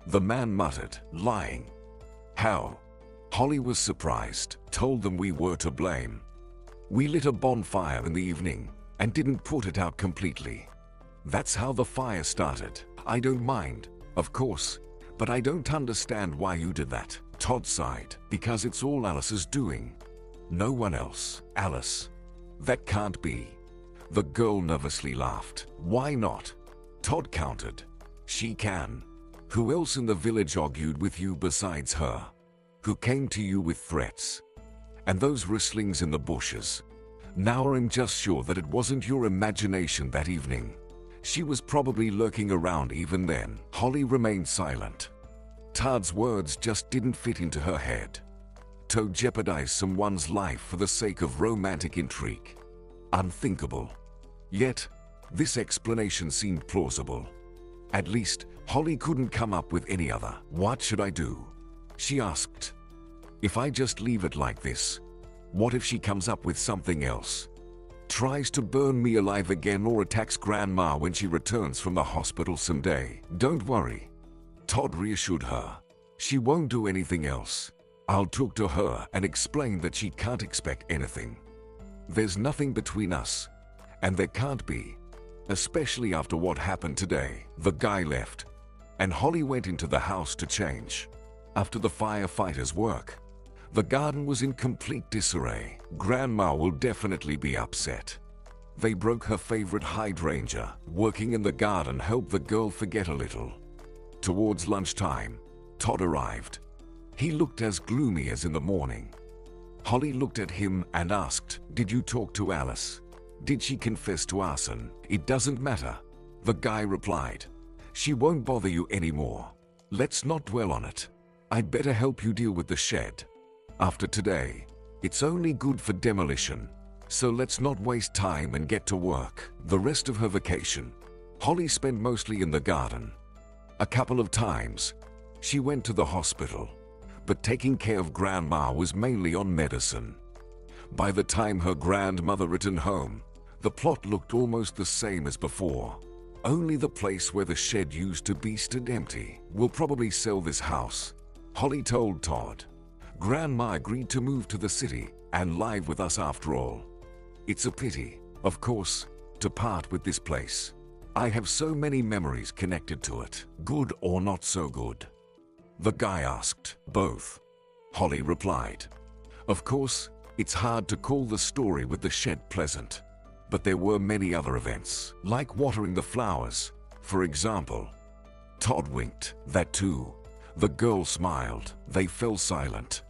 The man muttered. Lying? How? Holly was surprised. Told them we were to blame. We lit a bonfire in the evening and didn't put it out completely. That's how the fire started. I don't mind, of course, but I don't understand why you did that. Todd sighed. Because it's all Alice's doing. No one else. Alice. That can't be. The girl nervously laughed. Why not? Todd countered. She can. Who else in the village argued with you besides her? Who came to you with threats? And those rustlings in the bushes? Now I'm just sure that it wasn't your imagination that evening. She was probably lurking around even then. Holly remained silent. Todd's words just didn't fit into her head. To jeopardize someone's life for the sake of romantic intrigue. Unthinkable. Yet, this explanation seemed plausible. At least, Holly couldn't come up with any other. What should I do? She asked. If I just leave it like this, what if she comes up with something else? Tries to burn me alive again or attacks Grandma when she returns from the hospital someday? Don't worry. Todd reassured her. She won't do anything else. I'll talk to her and explain that she can't expect anything. There's nothing between us, and there can't be, especially after what happened today. The guy left, and Holly went into the house to change. After the firefighters' work, the garden was in complete disarray. Grandma will definitely be upset. They broke her favorite hydrangea. Working in the garden helped the girl forget a little. Towards lunchtime, Todd arrived. He looked as gloomy as in the morning. Holly looked at him and asked, Did you talk to Alice? Did she confess to arson? It doesn't matter. The guy replied. She won't bother you anymore. Let's not dwell on it. I'd better help you deal with the shed. After today, it's only good for demolition. So let's not waste time and get to work. The rest of her vacation, Holly spent mostly in the garden. A couple of times, she went to the hospital, but taking care of Grandma was mainly on medicine. By the time her grandmother returned home, the plot looked almost the same as before. Only the place where the shed used to be stood empty. We'll probably sell this house, Holly told Todd. Grandma agreed to move to the city and live with us after all. It's a pity, of course, to part with this place. I have so many memories connected to it. Good or not so good? The guy asked. Both, Holly replied. Of course, it's hard to call the story with the shed pleasant, but there were many other events, like watering the flowers, for example. Todd winked. That too. The girl smiled. They fell silent.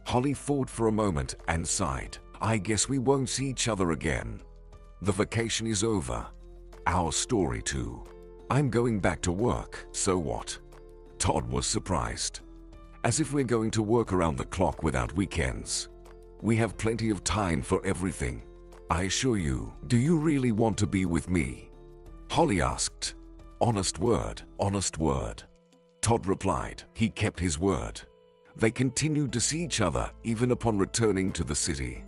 Holly thought for a moment and sighed. I guess we won't see each other again. The vacation is over. Our story too. I'm going back to work, so what? Todd was surprised. As if we're going to work around the clock without weekends. We have plenty of time for everything. I assure you, do you really want to be with me? Holly asked. Honest word, honest word. Todd replied. He kept his word. They continued to see each other even upon returning to the city.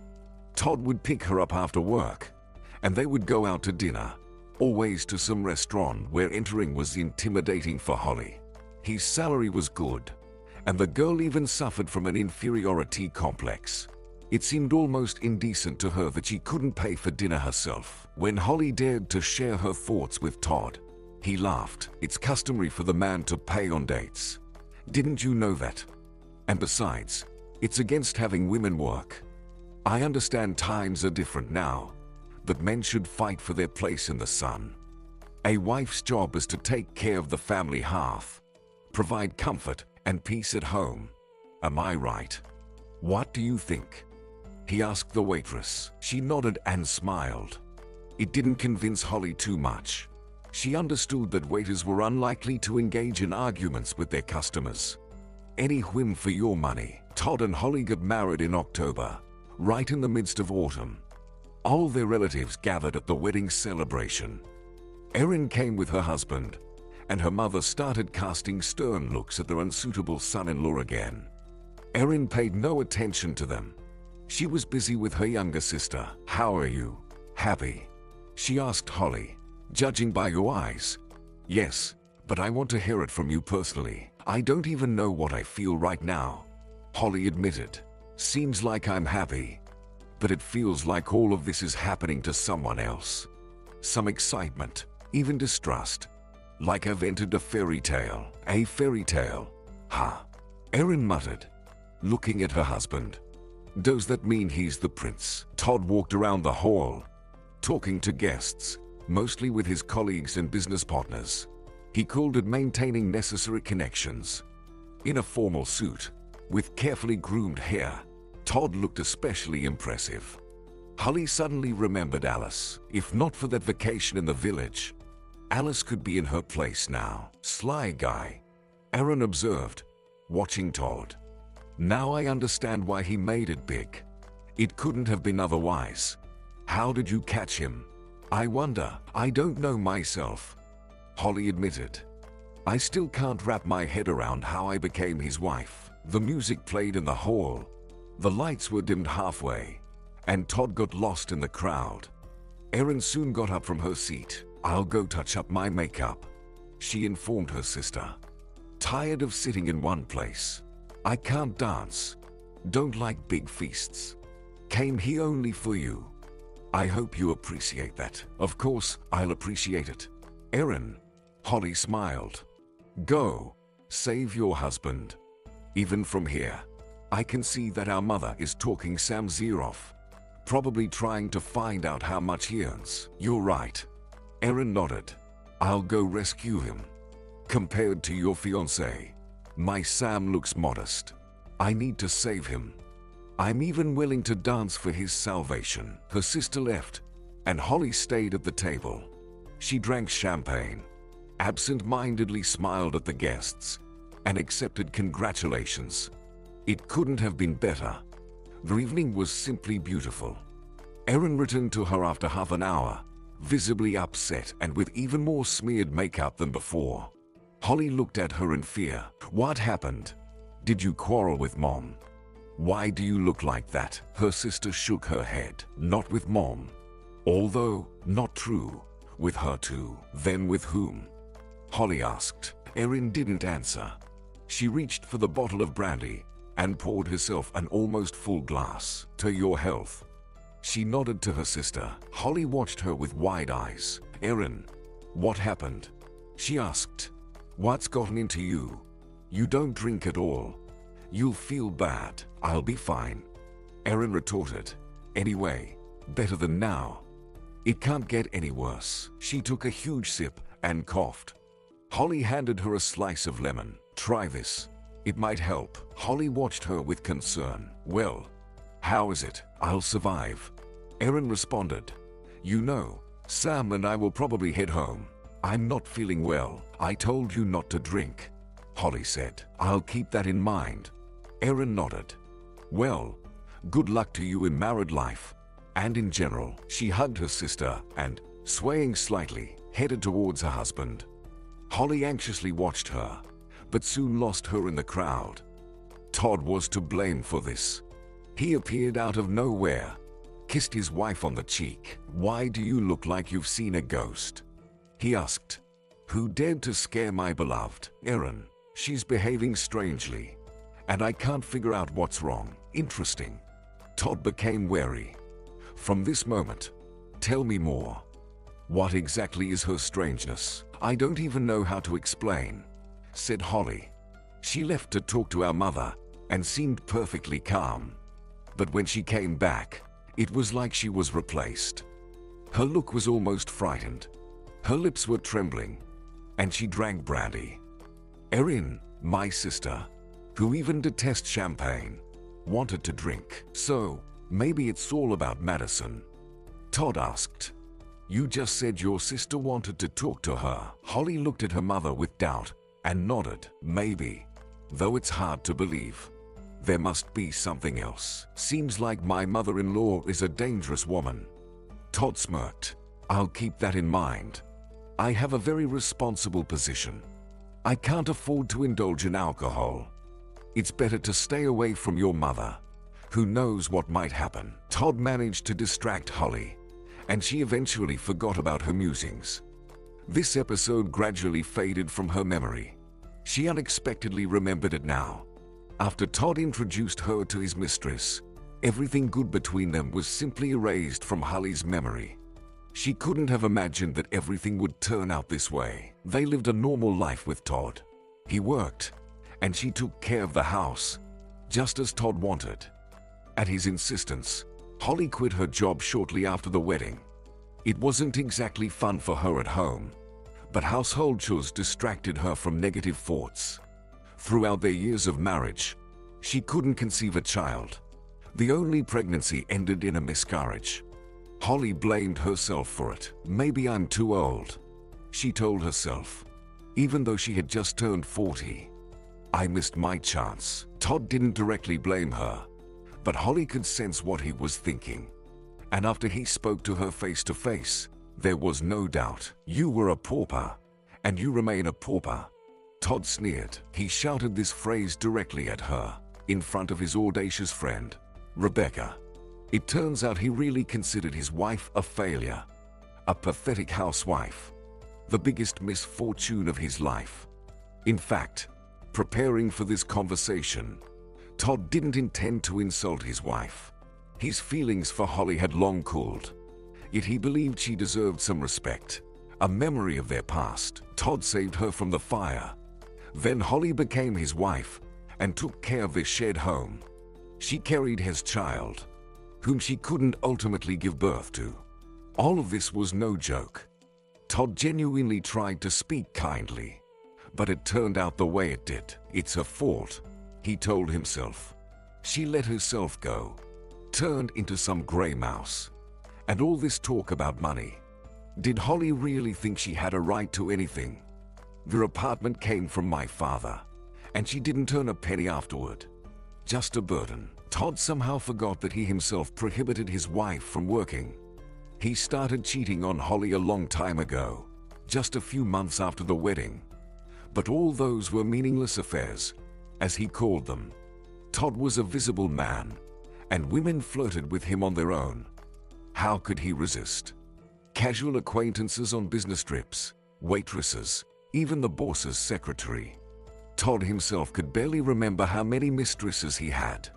Todd would pick her up after work, and they would go out to dinner, always to some restaurant where entering was intimidating for Holly. His salary was good, and the girl even suffered from an inferiority complex. It seemed almost indecent to her that she couldn't pay for dinner herself. When Holly dared to share her thoughts with Todd, he laughed. It's customary for the man to pay on dates. Didn't you know that? And besides, it's against having women work. I understand times are different now, but men should fight for their place in the sun. A wife's job is to take care of the family hearth, provide comfort and peace at home. Am I right? What do you think? He asked the waitress. She nodded and smiled. It didn't convince Holly too much. She understood that waiters were unlikely to engage in arguments with their customers. Any whim for your money. Todd and Holly got married in October, right in the midst of autumn. All their relatives gathered at the wedding celebration. Erin came with her husband, and her mother started casting stern looks at their unsuitable son-in-law again. Erin paid no attention to them. She was busy with her younger sister. How are you? Happy? She asked Holly. Judging by your eyes. Yes, but I want to hear it from you personally. I don't even know what I feel right now. Holly admitted. Seems like I'm happy, but it feels like all of this is happening to someone else. Some excitement, even distrust. Like I've entered a fairy tale. A fairy tale? Huh? Erin muttered, looking at her husband. Does that mean he's the prince? Todd walked around the hall, talking to guests, mostly with his colleagues and business partners. He called it maintaining necessary connections. In a formal suit, with carefully groomed hair, Todd looked especially impressive. Holly suddenly remembered Alice. If not for that vacation in the village, Alice could be in her place now. Sly guy, Erin observed, watching Todd. Now I understand why he made it big. It couldn't have been otherwise. How did you catch him? I wonder. I don't know myself, Holly admitted. I still can't wrap my head around how I became his wife. The music played in the hall. The lights were dimmed halfway, and Todd got lost in the crowd. Erin soon got up from her seat. I'll go touch up my makeup, she informed her sister. Tired of sitting in one place. I can't dance. Don't like big feasts. Came here only for you. I hope you appreciate that. Of course, I'll appreciate it. Erin, Holly smiled. Go, save your husband. Even from here, I can see that our mother is talking Sam's ear off, probably trying to find out how much he earns. You're right. Erin nodded. I'll go rescue him. Compared to your fiancé, my Sam looks modest. I need to save him. I'm even willing to dance for his salvation. Her sister left, and Holly stayed at the table. She drank champagne, absent-mindedly smiled at the guests, and accepted congratulations. It couldn't have been better. The evening was simply beautiful. Erin returned to her after half an hour, visibly upset and with even more smeared makeup than before. Holly looked at her in fear. What happened? Did you quarrel with Mom? Why do you look like that? Her sister shook her head. Not with Mom. Although, not true. With her too. Then with whom? Holly asked. Erin didn't answer. She reached for the bottle of brandy and poured herself an almost full glass. To your health. She nodded to her sister. Holly watched her with wide eyes. Erin, what happened? She asked. What's gotten into you? You don't drink at all. You'll feel bad. I'll be fine. Erin retorted. Anyway, better than now. It can't get any worse. She took a huge sip and coughed. Holly handed her a slice of lemon. Try this. It might help. Holly watched her with concern. Well, how is it? I'll survive. Erin responded. You know, Sam and I will probably head home. I'm not feeling well. I told you not to drink. Holly said. I'll keep that in mind. Erin nodded. Well, good luck to you in married life. And in general. She hugged her sister and, swaying slightly, headed towards her husband. Holly anxiously watched her, but soon lost her in the crowd. Todd was to blame for this. He appeared out of nowhere, kissed his wife on the cheek. Why do you look like you've seen a ghost? He asked. Who dared to scare my beloved? Erin. She's behaving strangely, and I can't figure out what's wrong. Interesting. Todd became wary. From this moment, tell me more. What exactly is her strangeness? I don't even know how to explain, said Holly. She left to talk to our mother and seemed perfectly calm. But when she came back, it was like she was replaced. Her look was almost frightened. Her lips were trembling, and she drank brandy. Erin, my sister, who even detests champagne, wanted to drink. So, maybe it's all about Madison. Todd asked. You just said your sister wanted to talk to her. Holly looked at her mother with doubt and nodded. Maybe, though it's hard to believe. There must be something else. Seems like my mother-in-law is a dangerous woman. Todd smirked. I'll keep that in mind. I have a very responsible position. I can't afford to indulge in alcohol. It's better to stay away from your mother. Who knows what might happen? Todd managed to distract Holly, and she eventually forgot about her musings. This episode gradually faded from her memory. She unexpectedly remembered it now. After Todd introduced her to his mistress, everything good between them was simply erased from Holly's memory. She couldn't have imagined that everything would turn out this way. They lived a normal life with Todd. He worked, and she took care of the house, just as Todd wanted. At his insistence, Holly quit her job shortly after the wedding. It wasn't exactly fun for her at home, but household chores distracted her from negative thoughts. Throughout their years of marriage, she couldn't conceive a child. The only pregnancy ended in a miscarriage. Holly blamed herself for it. Maybe I'm too old, she told herself, even though she had just turned 40. I missed my chance. Todd didn't directly blame her, but Holly could sense what he was thinking. And after he spoke to her face to face, there was no doubt. You were a pauper, and you remain a pauper. Todd sneered. He shouted this phrase directly at her, in front of his audacious friend, Rebecca. It turns out he really considered his wife a failure, a pathetic housewife, the biggest misfortune of his life. In fact, preparing for this conversation, Todd didn't intend to insult his wife. His feelings for Holly had long cooled, yet he believed she deserved some respect, a memory of their past. Todd saved her from the fire. Then Holly became his wife and took care of their shared home. She carried his child, whom she couldn't ultimately give birth to. All of this was no joke. Todd genuinely tried to speak kindly, but it turned out the way it did. It's her fault, he told himself. She let herself go, turned into some gray mouse. And all this talk about money. Did Holly really think she had a right to anything? Their apartment came from my father, and she didn't turn a penny afterward. Just a burden. Todd somehow forgot that he himself prohibited his wife from working. He started cheating on Holly a long time ago, just a few months after the wedding. But all those were meaningless affairs, as he called them. Todd was a visible man, and women flirted with him on their own. How could he resist? Casual acquaintances on business trips, waitresses, even the boss's secretary. Todd himself could barely remember how many mistresses he had.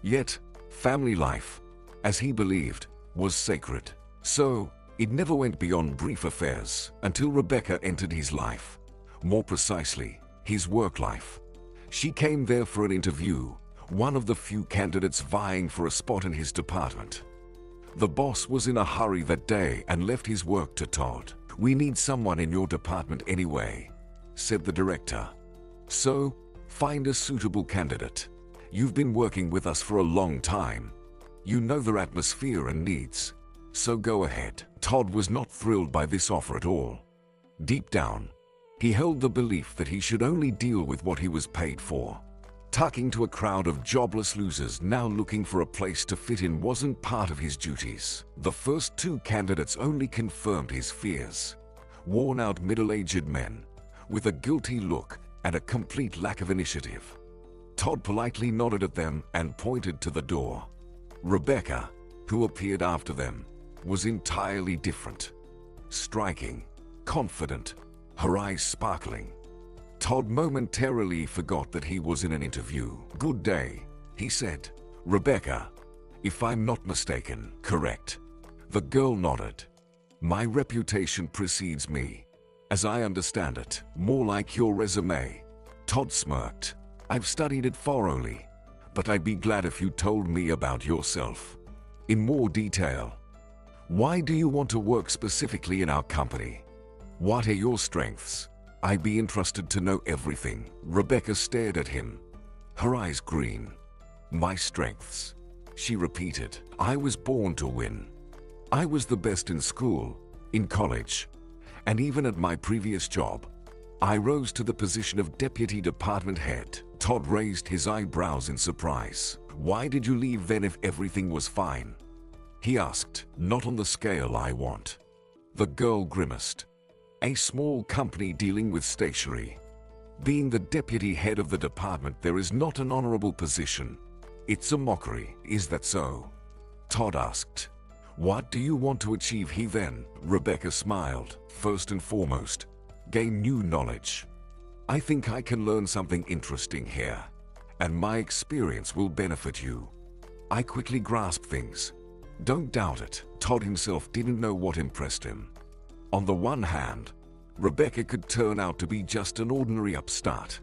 Yet, family life, as he believed, was sacred. So, it never went beyond brief affairs until Rebecca entered his life. More precisely, his work life. She came there for an interview, one of the few candidates vying for a spot in his department. The boss was in a hurry that day and left his work to Todd. We need someone in your department anyway, said the director. So, Find a suitable candidate. You've been working with us for a long time. You know their atmosphere and needs. So go ahead. Todd was not thrilled by this offer at all. Deep down, he held the belief that he should only deal with what he was paid for. Talking to a crowd of jobless losers now looking for a place to fit in wasn't part of his duties. The first two candidates only confirmed his fears. Worn-out middle-aged men, with a guilty look and a complete lack of initiative. Todd politely nodded at them and pointed to the door. Rebecca, who appeared after them, was entirely different. Striking, confident, her eyes sparkling. Todd momentarily forgot that he was in an interview. "Good day," he said. "Rebecca, if I'm not mistaken, correct?" The girl nodded. "My reputation precedes me. As I understand it, more like your resume." Todd smirked. "I've studied it thoroughly, but I'd be glad if you told me about yourself. In more detail. Why do you want to work specifically in our company? What are your strengths? I'd be interested to know everything." Rebecca stared at him, her eyes green. "My strengths," she repeated. "I was born to win. I was the best in school, in college, and even at my previous job. I rose to the position of deputy department head." Todd raised his eyebrows in surprise. "Why did you leave then if everything was fine?" he asked. "Not on the scale I want." The girl grimaced. "A small company dealing with stationery. Being the deputy head of the department there is not an honorable position. It's a mockery, is that so?" Todd asked. "What do you want to achieve here then?" Rebecca smiled. "First and foremost, gain new knowledge. I think I can learn something interesting here, and my experience will benefit you. I quickly grasp things. Don't doubt it." Todd himself didn't know what impressed him. On the one hand, Rebecca could turn out to be just an ordinary upstart.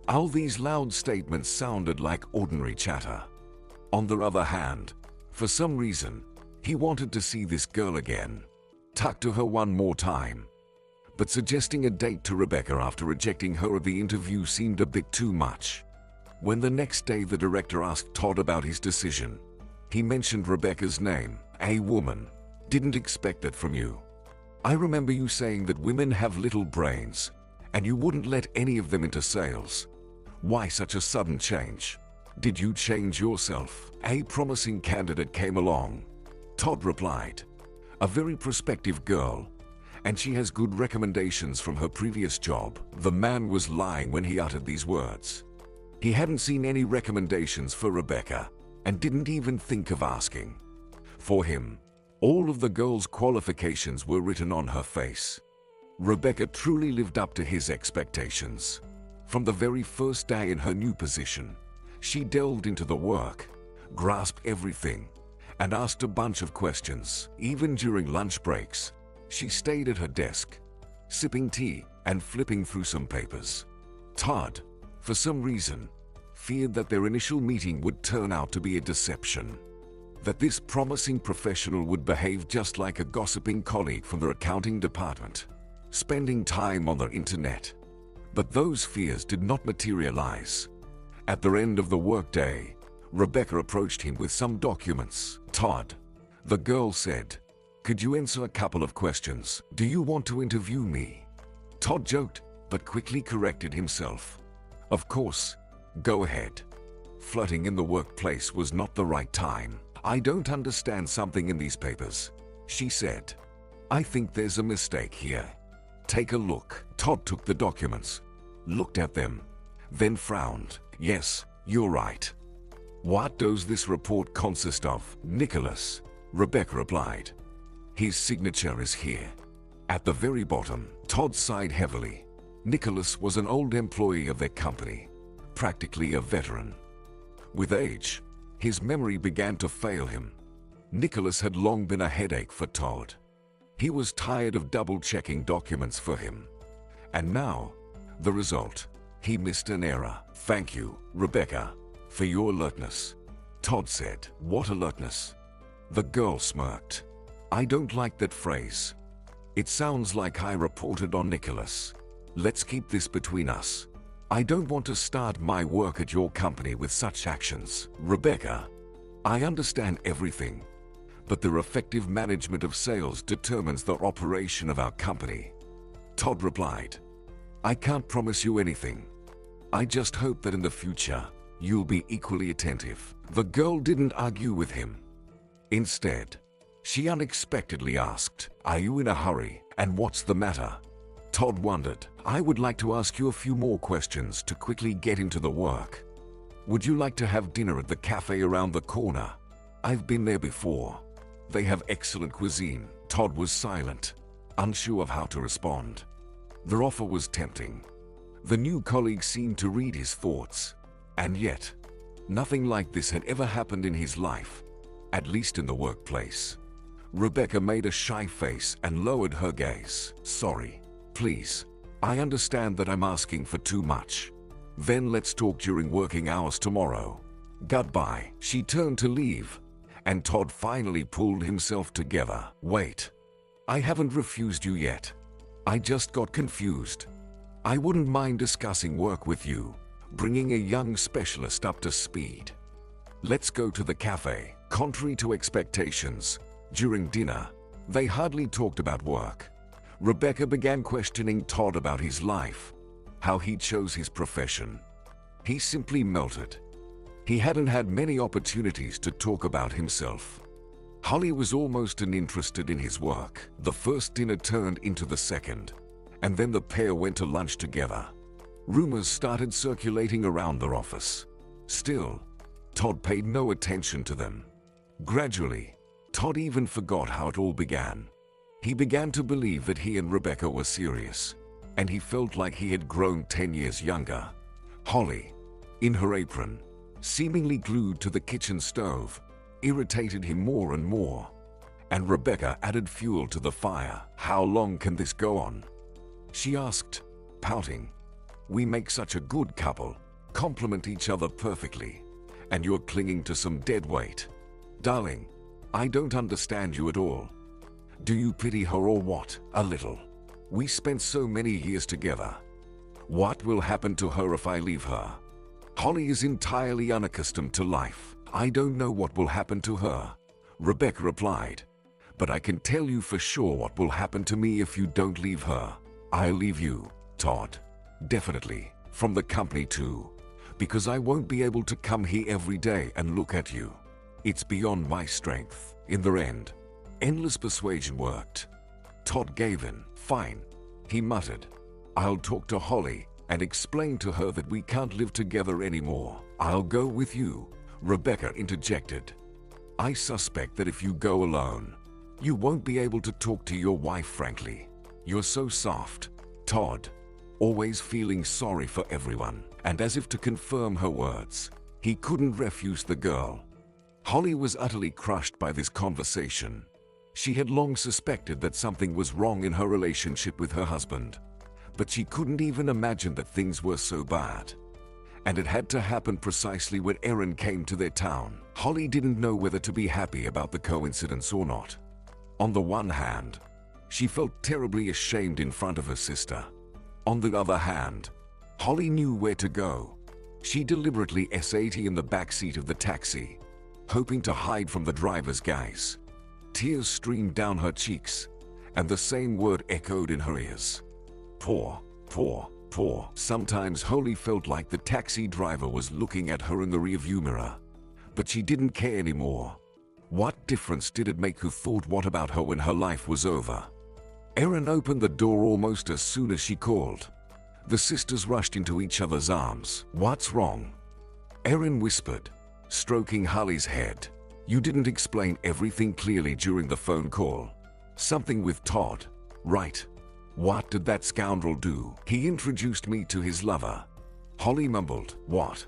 All these loud statements sounded like ordinary chatter. On the other hand, for some reason, he wanted to see this girl again, talk to her one more time. But suggesting a date to Rebecca after rejecting her at the interview seemed a bit too much. When the next day the director asked Todd about his decision, he mentioned Rebecca's name. "A woman. Didn't expect that from you. I remember you saying that women have little brains, and you wouldn't let any of them into sales. Why such a sudden change? Did you change yourself?" A promising candidate came along, Todd replied. "A very prospective girl, and she has good recommendations from her previous job." The man was lying when he uttered these words. He hadn't seen any recommendations for Rebecca, and didn't even think of asking. For him, all of the girl's qualifications were written on her face. Rebecca truly lived up to his expectations. From the very first day in her new position, she delved into the work, grasped everything, and asked a bunch of questions. Even during lunch breaks, she stayed at her desk, sipping tea and flipping through some papers. Todd, for some reason, feared that their initial meeting would turn out to be a deception. That this promising professional would behave just like a gossiping colleague from their accounting department, spending time on the internet. But those fears did not materialize. At the end of the workday, Rebecca approached him with some documents. "Todd," the girl said, "could you answer a couple of questions? Do you want to interview me?" Todd joked, but quickly corrected himself. "Of course, go ahead." Flirting in the workplace was not the right time. "I don't understand something in these papers," she said. "I think there's a mistake here. Take a look." Todd took the documents, looked at them, then frowned. "Yes, you're right." "What does this report consist of?" "Nicholas," Rebecca replied. "His signature is here." At the very bottom, Todd sighed heavily. Nicholas was an old employee of their company, practically a veteran. With age, his memory began to fail him. Nicholas had long been a headache for Todd. He was tired of double-checking documents for him. And now, the result. He missed an error. "Thank you, Rebecca, for your alertness," Todd said. "What alertness?" The girl smirked. "I don't like that phrase. It sounds like I reported on Nicholas. Let's keep this between us." I don't want to start my work at your company with such actions. Rebecca, I understand everything, but the effective management of sales determines the operation of our company. Todd replied, I can't promise you anything. I just hope that in the future, you'll be equally attentive. The girl didn't argue with him. Instead, she unexpectedly asked, Are you in a hurry, and what's the matter? Todd wondered, I would like to ask you a few more questions to quickly get into the work. Would you like to have dinner at the cafe around the corner? I've been there before. They have excellent cuisine. Todd was silent, unsure of how to respond. Their offer was tempting. The new colleague seemed to read his thoughts, and yet, nothing like this had ever happened in his life, at least in the workplace. Rebecca made a shy face and lowered her gaze. Sorry, please. I understand that I'm asking for too much. Then let's talk during working hours tomorrow. Goodbye. She turned to leave, and Todd finally pulled himself together. Wait. I haven't refused you yet. I just got confused. I wouldn't mind discussing work with you, bringing a young specialist up to speed. Let's go to the cafe. Contrary to expectations, during dinner, they hardly talked about work. Rebecca began questioning Todd about his life, how he chose his profession. He simply melted. He hadn't had many opportunities to talk about himself. Holly was almost uninterested in his work. The first dinner turned into the second, and then the pair went to lunch together. Rumors started circulating around their office. Still, Todd paid no attention to them. Gradually, Todd even forgot how it all began. He began to believe that he and Rebecca were serious, and he felt like he had grown 10 years younger. Holly, in her apron, seemingly glued to the kitchen stove, irritated him more and more, and Rebecca added fuel to the fire. How long can this go on? She asked, pouting. We make such a good couple, complement each other perfectly, and you're clinging to some dead weight. Darling, I don't understand you at all. Do you pity her or what? A little. We spent so many years together. What will happen to her if I leave her? Holly is entirely unaccustomed to life. I don't know what will happen to her, Rebecca replied. But I can tell you for sure what will happen to me if you don't leave her. I'll leave you, Todd. Definitely. From the company too. Because I won't be able to come here every day and look at you. It's beyond my strength. In the end, endless persuasion worked. Todd gave in. Fine, he muttered. I'll talk to Holly and explain to her that we can't live together anymore. I'll go with you, Rebecca interjected. I suspect that if you go alone, you won't be able to talk to your wife frankly. You're so soft, Todd, always feeling sorry for everyone. And as if to confirm her words, he couldn't refuse the girl. Holly was utterly crushed by this conversation. She had long suspected that something was wrong in her relationship with her husband, but she couldn't even imagine that things were so bad. And it had to happen precisely when Erin came to their town. Holly didn't know whether to be happy about the coincidence or not. On the one hand, she felt terribly ashamed in front of her sister. On the other hand, Holly knew where to go. She deliberately sat in the back seat of the taxi, hoping to hide from the driver's gaze. Tears streamed down her cheeks, and the same word echoed in her ears. Poor, poor, poor. Sometimes Holly felt like the taxi driver was looking at her in the rearview mirror, but she didn't care anymore. What difference did it make who thought what about her when her life was over? Erin opened the door almost as soon as she called. The sisters rushed into each other's arms. What's wrong? Erin whispered, stroking Holly's head. You didn't explain everything clearly during the phone call. Something with Todd, right? What did that scoundrel do? He introduced me to his lover. Holly mumbled. What?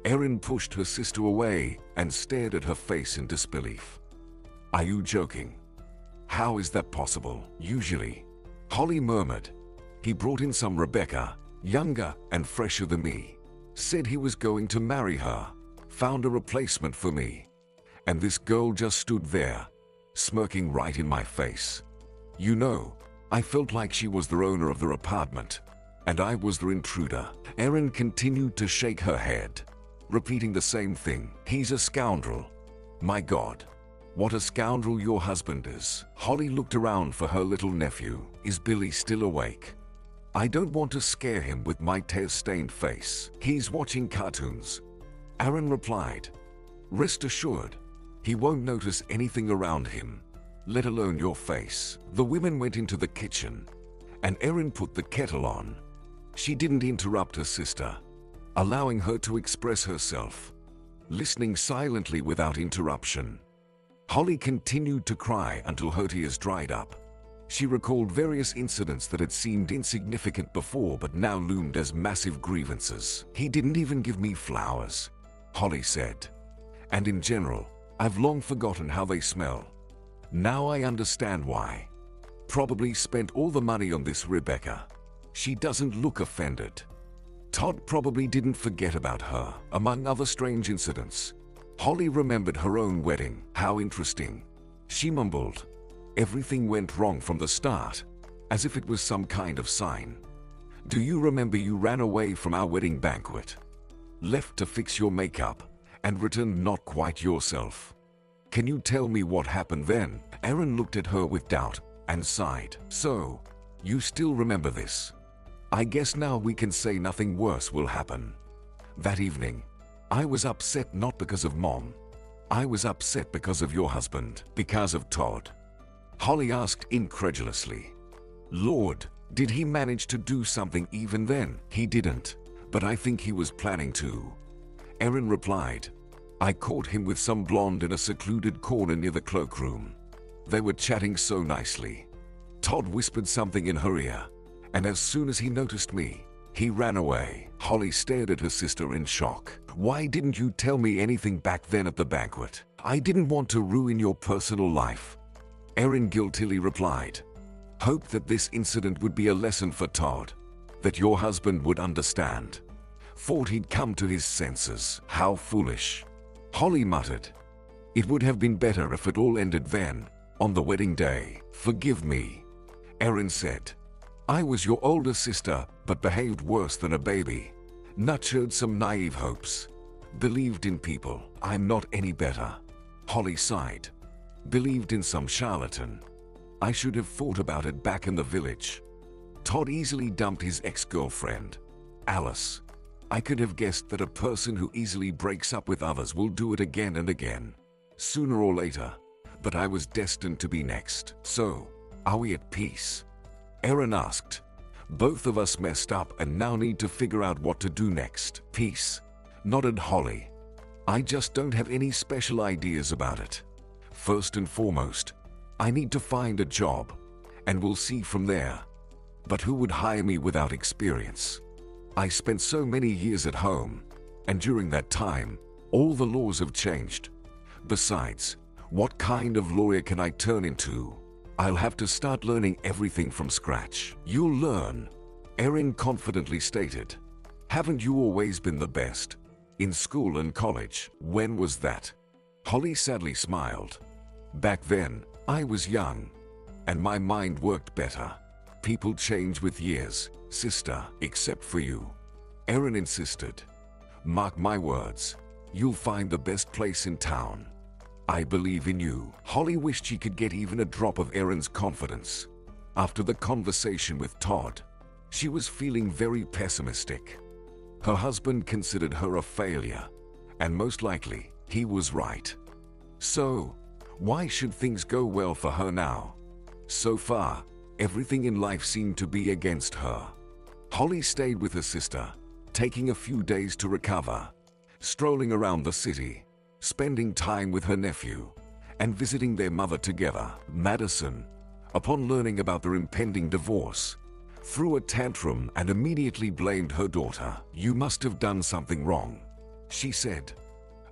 Erin pushed her sister away and stared at her face in disbelief. Are you joking? How is that possible? Usually, Holly murmured. He brought in some Rebecca, younger and fresher than me. Said he was going to marry her. Found a replacement for me. And this girl just stood there, smirking right in my face. You know, I felt like she was the owner of their apartment. and I was the intruder. Erin continued to shake her head, repeating the same thing. He's a scoundrel. My God, what a scoundrel your husband is. Holly looked around for her little nephew. Is Billy still awake? I don't want to scare him with my tear-stained face. He's watching cartoons. Erin replied. Rest assured, he won't notice anything around him, let alone your face. The women went into the kitchen, and Erin put the kettle on. She didn't interrupt her sister, allowing her to express herself, listening silently without interruption. Holly continued to cry until her tears dried up. She recalled various incidents that had seemed insignificant before but now loomed as massive grievances. He didn't even give me flowers, Holly said. And in general, I've long forgotten how they smell. Now I understand why. Probably spent all the money on this Rebecca. She doesn't look offended. Todd probably didn't forget about her. Among other strange incidents, Holly remembered her own wedding. How interesting. She mumbled. Everything went wrong from the start, as if it was some kind of sign. Do you remember you ran away from our wedding banquet, left to fix your makeup, and returned not quite yourself? Can you tell me what happened then? Erin looked at her with doubt and sighed. So, you still remember this? I guess now we can say nothing worse will happen. That evening, I was upset not because of Mom. I was upset because of your husband. Because of Todd? Holly asked incredulously. Lord, did he manage to do something even then? He didn't, but I think he was planning to. Erin replied. I caught him with some blonde in a secluded corner near the cloakroom. They were chatting so nicely. Todd whispered something in her ear, and as soon as he noticed me, he ran away. Holly stared at her sister in shock. Why didn't you tell me anything back then at the banquet? I didn't want to ruin your personal life. Erin guiltily replied. Hoped that this incident would be a lesson for Todd, that your husband would understand. Thought he'd come to his senses. How foolish. Holly muttered. It would have been better if it all ended then, on the wedding day. Forgive me, Erin said. I was your older sister, but behaved worse than a baby. Nurtured some naive hopes. Believed in people. I'm not any better. Holly sighed. Believed in some charlatan. I should have thought about it back in the village. Todd easily dumped his ex-girlfriend, Alice. I could have guessed that a person who easily breaks up with others will do it again and again, sooner or later, but I was destined to be next. So, are we at peace? Erin asked. Both of us messed up and now need to figure out what to do next. Peace, nodded Holly. I just don't have any special ideas about it. First and foremost, I need to find a job, and we'll see from there. But who would hire me without experience? I spent so many years at home, and during that time, all the laws have changed. Besides, what kind of lawyer can I turn into? I'll have to start learning everything from scratch. You'll learn, Erin confidently stated. Haven't you always been the best? In school and college? When was that? Holly sadly smiled. Back then, I was young, and my mind worked better. People change with years, sister, except for you. Erin insisted. Mark my words, you'll find the best place in town. I believe in you. Holly wished she could get even a drop of Erin's confidence. After the conversation with Todd, she was feeling very pessimistic. Her husband considered her a failure, and most likely, he was right. So, why should things go well for her now? So far, everything in life seemed to be against her. Holly stayed with her sister, taking a few days to recover, strolling around the city, spending time with her nephew, and visiting their mother together. Madison, upon learning about their impending divorce, threw a tantrum and immediately blamed her daughter. You must have done something wrong, she said.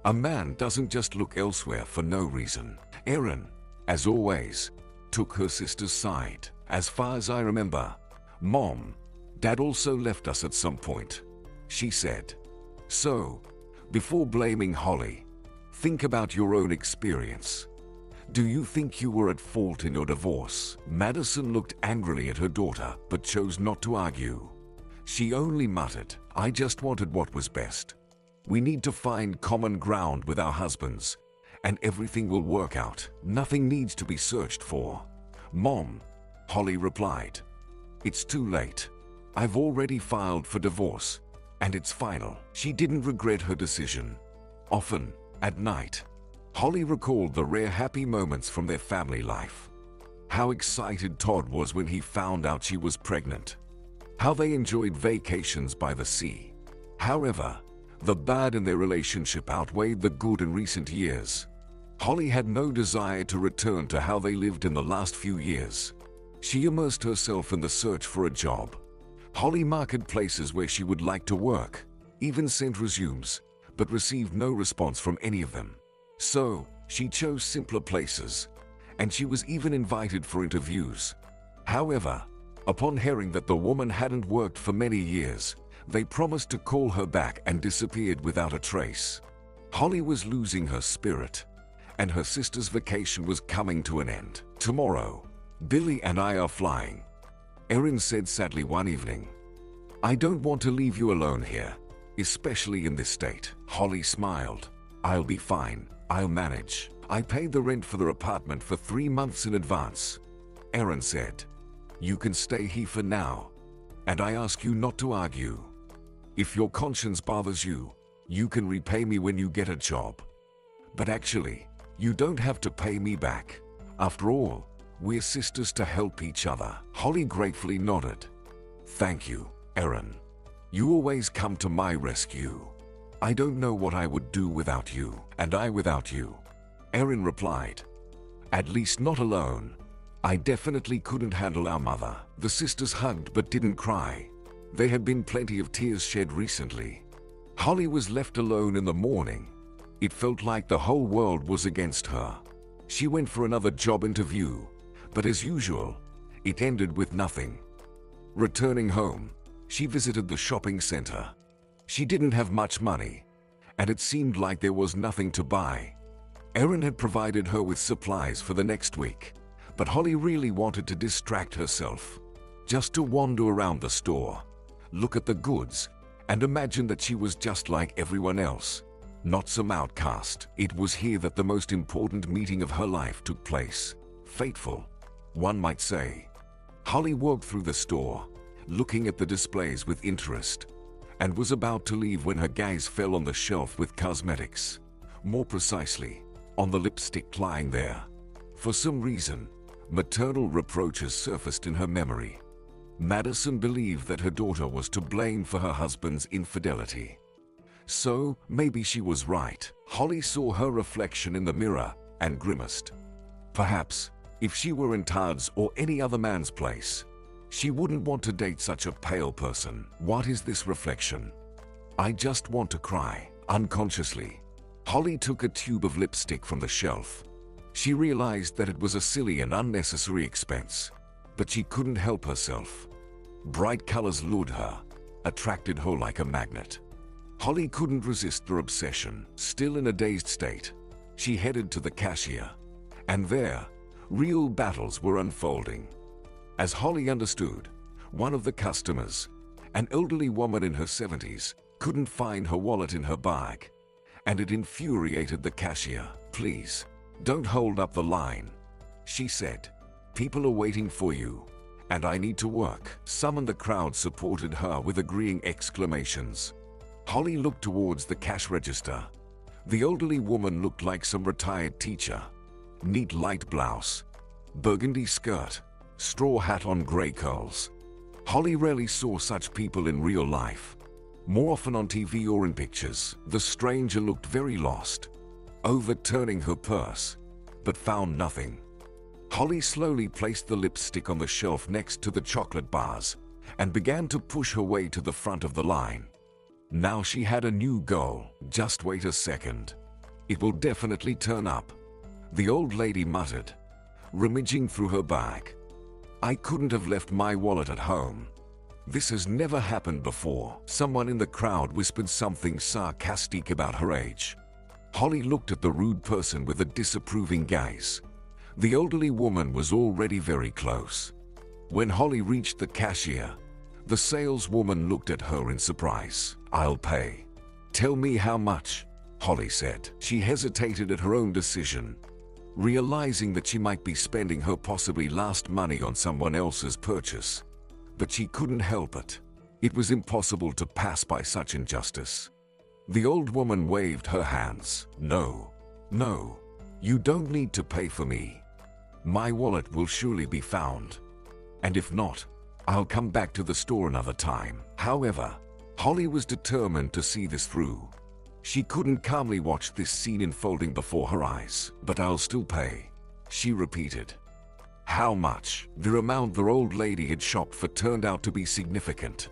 A man doesn't just look elsewhere for no reason. Erin, as always, took her sister's side. As far as I remember, Mom, Dad also left us at some point, she said. So, before blaming Holly, think about your own experience. Do you think you were at fault in your divorce? Madison looked angrily at her daughter, but chose not to argue. She only muttered, "I just wanted what was best. We need to find common ground with our husbands, and everything will work out. Nothing needs to be searched for." "Mom," Holly replied, "it's too late. I've already filed for divorce, and it's final." She didn't regret her decision. Often, at night, Holly recalled the rare happy moments from their family life. How excited Todd was when he found out she was pregnant. How they enjoyed vacations by the sea. However, the bad in their relationship outweighed the good in recent years. Holly had no desire to return to how they lived in the last few years. She immersed herself in the search for a job. Holly marked places where she would like to work, even sent resumes, but received no response from any of them. So, she chose simpler places, and she was even invited for interviews. However, upon hearing that the woman hadn't worked for many years, they promised to call her back and disappeared without a trace. Holly was losing her spirit, and her sister's vacation was coming to an end. "Tomorrow, Billy and I are flying," Erin said sadly one evening. "I don't want to leave you alone here, especially in this state." Holly smiled. "I'll be fine. I'll manage. I paid the rent for the apartment for 3 months in advance," Erin said. "You can stay here for now, and I ask you not to argue. If your conscience bothers you, you can repay me when you get a job. But actually, you don't have to pay me back. After all, we're sisters to help each other." Holly gratefully nodded. "Thank you, Erin. You always come to my rescue. I don't know what I would do without you." "And I without you," Erin replied. "At least not alone. I definitely couldn't handle our mother." The sisters hugged but didn't cry. There had been plenty of tears shed recently. Holly was left alone in the morning. It felt like the whole world was against her. She went for another job interview, but as usual, it ended with nothing. Returning home, she visited the shopping center. She didn't have much money, and it seemed like there was nothing to buy. Erin had provided her with supplies for the next week, but Holly really wanted to distract herself. Just to wander around the store, look at the goods, and imagine that she was just like everyone else, not some outcast. It was here that the most important meeting of her life took place. Fateful, one might say. Holly walked through the store, looking at the displays with interest, and was about to leave when her gaze fell on the shelf with cosmetics. More precisely, on the lipstick lying there. For some reason, maternal reproaches surfaced in her memory. Madison believed that her daughter was to blame for her husband's infidelity. So, maybe she was right. Holly saw her reflection in the mirror and grimaced. Perhaps, if she were in Todd's or any other man's place, she wouldn't want to date such a pale person. What is this reflection? I just want to cry. Unconsciously, Holly took a tube of lipstick from the shelf. She realized that it was a silly and unnecessary expense, but she couldn't help herself. Bright colors lured her, attracted her like a magnet. Holly couldn't resist their obsession. Still in a dazed state, she headed to the cashier, and there, real battles were unfolding. As Holly understood, one of the customers, an elderly woman in her 70s, couldn't find her wallet in her bag, and it infuriated the cashier. "Please, don't hold up the line," she said. "People are waiting for you, and I need to work." Some in the crowd supported her with agreeing exclamations. Holly looked towards the cash register. The elderly woman looked like some retired teacher. Neat light blouse, burgundy skirt, straw hat on gray curls. Holly rarely saw such people in real life, more often on TV or in pictures. The stranger looked very lost, overturning her purse, but found nothing. Holly slowly placed the lipstick on the shelf next to the chocolate bars and began to push her way to the front of the line. Now she had a new goal. "Just wait a second. It will definitely turn up," the old lady muttered, rummaging through her bag. "I couldn't have left my wallet at home. This has never happened before." Someone in the crowd whispered something sarcastic about her age. Holly looked at the rude person with a disapproving gaze. The elderly woman was already very close. When Holly reached the cashier, The saleswoman looked at her in surprise. "I'll pay." "Tell me how much," Holly said. She hesitated at her own decision, realizing that she might be spending her possibly last money on someone else's purchase. But she couldn't help it. It was impossible to pass by such injustice. The old woman waved her hands. "No, no, you don't need to pay for me. My wallet will surely be found. And if not, I'll come back to the store another time." However, Holly was determined to see this through. She couldn't calmly watch this scene unfolding before her eyes. "But I'll still pay," she repeated. How much? The amount the old lady had shopped for turned out to be significant.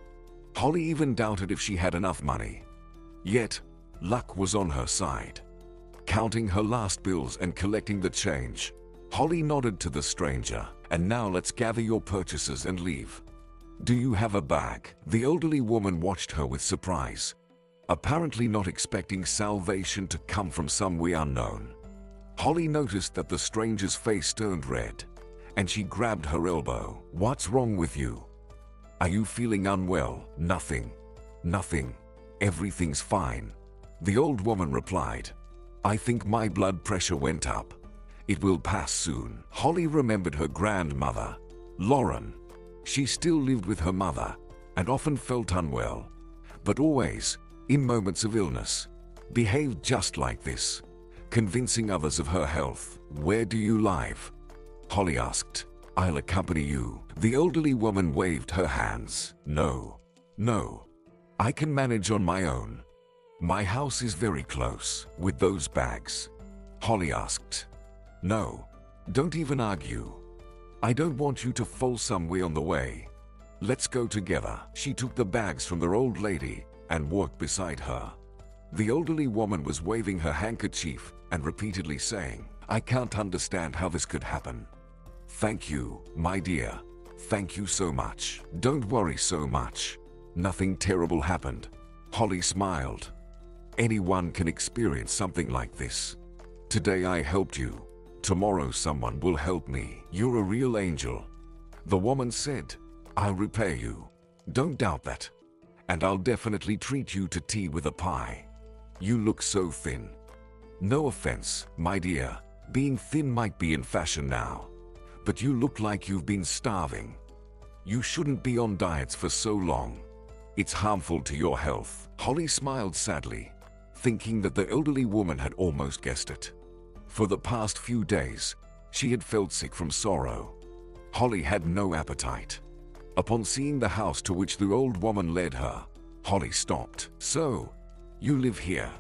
Holly even doubted if she had enough money. Yet, luck was on her side. Counting her last bills and collecting the change, Holly nodded to the stranger. "And now let's gather your purchases and leave. Do you have a bag?" The elderly woman watched her with surprise, apparently not expecting salvation to come from somewhere unknown. Holly noticed that the stranger's face turned red, and she grabbed her elbow. "What's wrong with you? Are you feeling unwell?" Nothing. Everything's fine," the old woman replied. "I think my blood pressure went up. It will pass soon." Holly remembered her grandmother, Lauren. She still lived with her mother and often felt unwell, but always, in moments of illness, behaved just like this, convincing others of her health. "Where do you live?" Holly asked. "I'll accompany you." The elderly woman waved her hands. No, I can manage on my own. My house is very close." "With those bags?" Holly asked. "No, don't even argue. I don't want you to fall somewhere on the way. Let's go together." She took the bags from the old lady and walked beside her. The elderly woman was waving her handkerchief and repeatedly saying, "I can't understand how this could happen. Thank you, my dear. Thank you so much." "Don't worry so much. Nothing terrible happened." Holly smiled. "Anyone can experience something like this. Today I helped you. Tomorrow someone will help me. You're a real angel." The woman said, "I'll repay you. Don't doubt that. And I'll definitely treat you to tea with a pie. You look so thin." "No offense, my dear. Being thin might be in fashion now. But you look like you've been starving. You shouldn't be on diets for so long. It's harmful to your health." Holly smiled sadly, thinking that the elderly woman had almost guessed it. For the past few days, she had felt sick from sorrow. Holly had no appetite. Upon seeing the house to which the old woman led her, Holly stopped. "So, you live here?"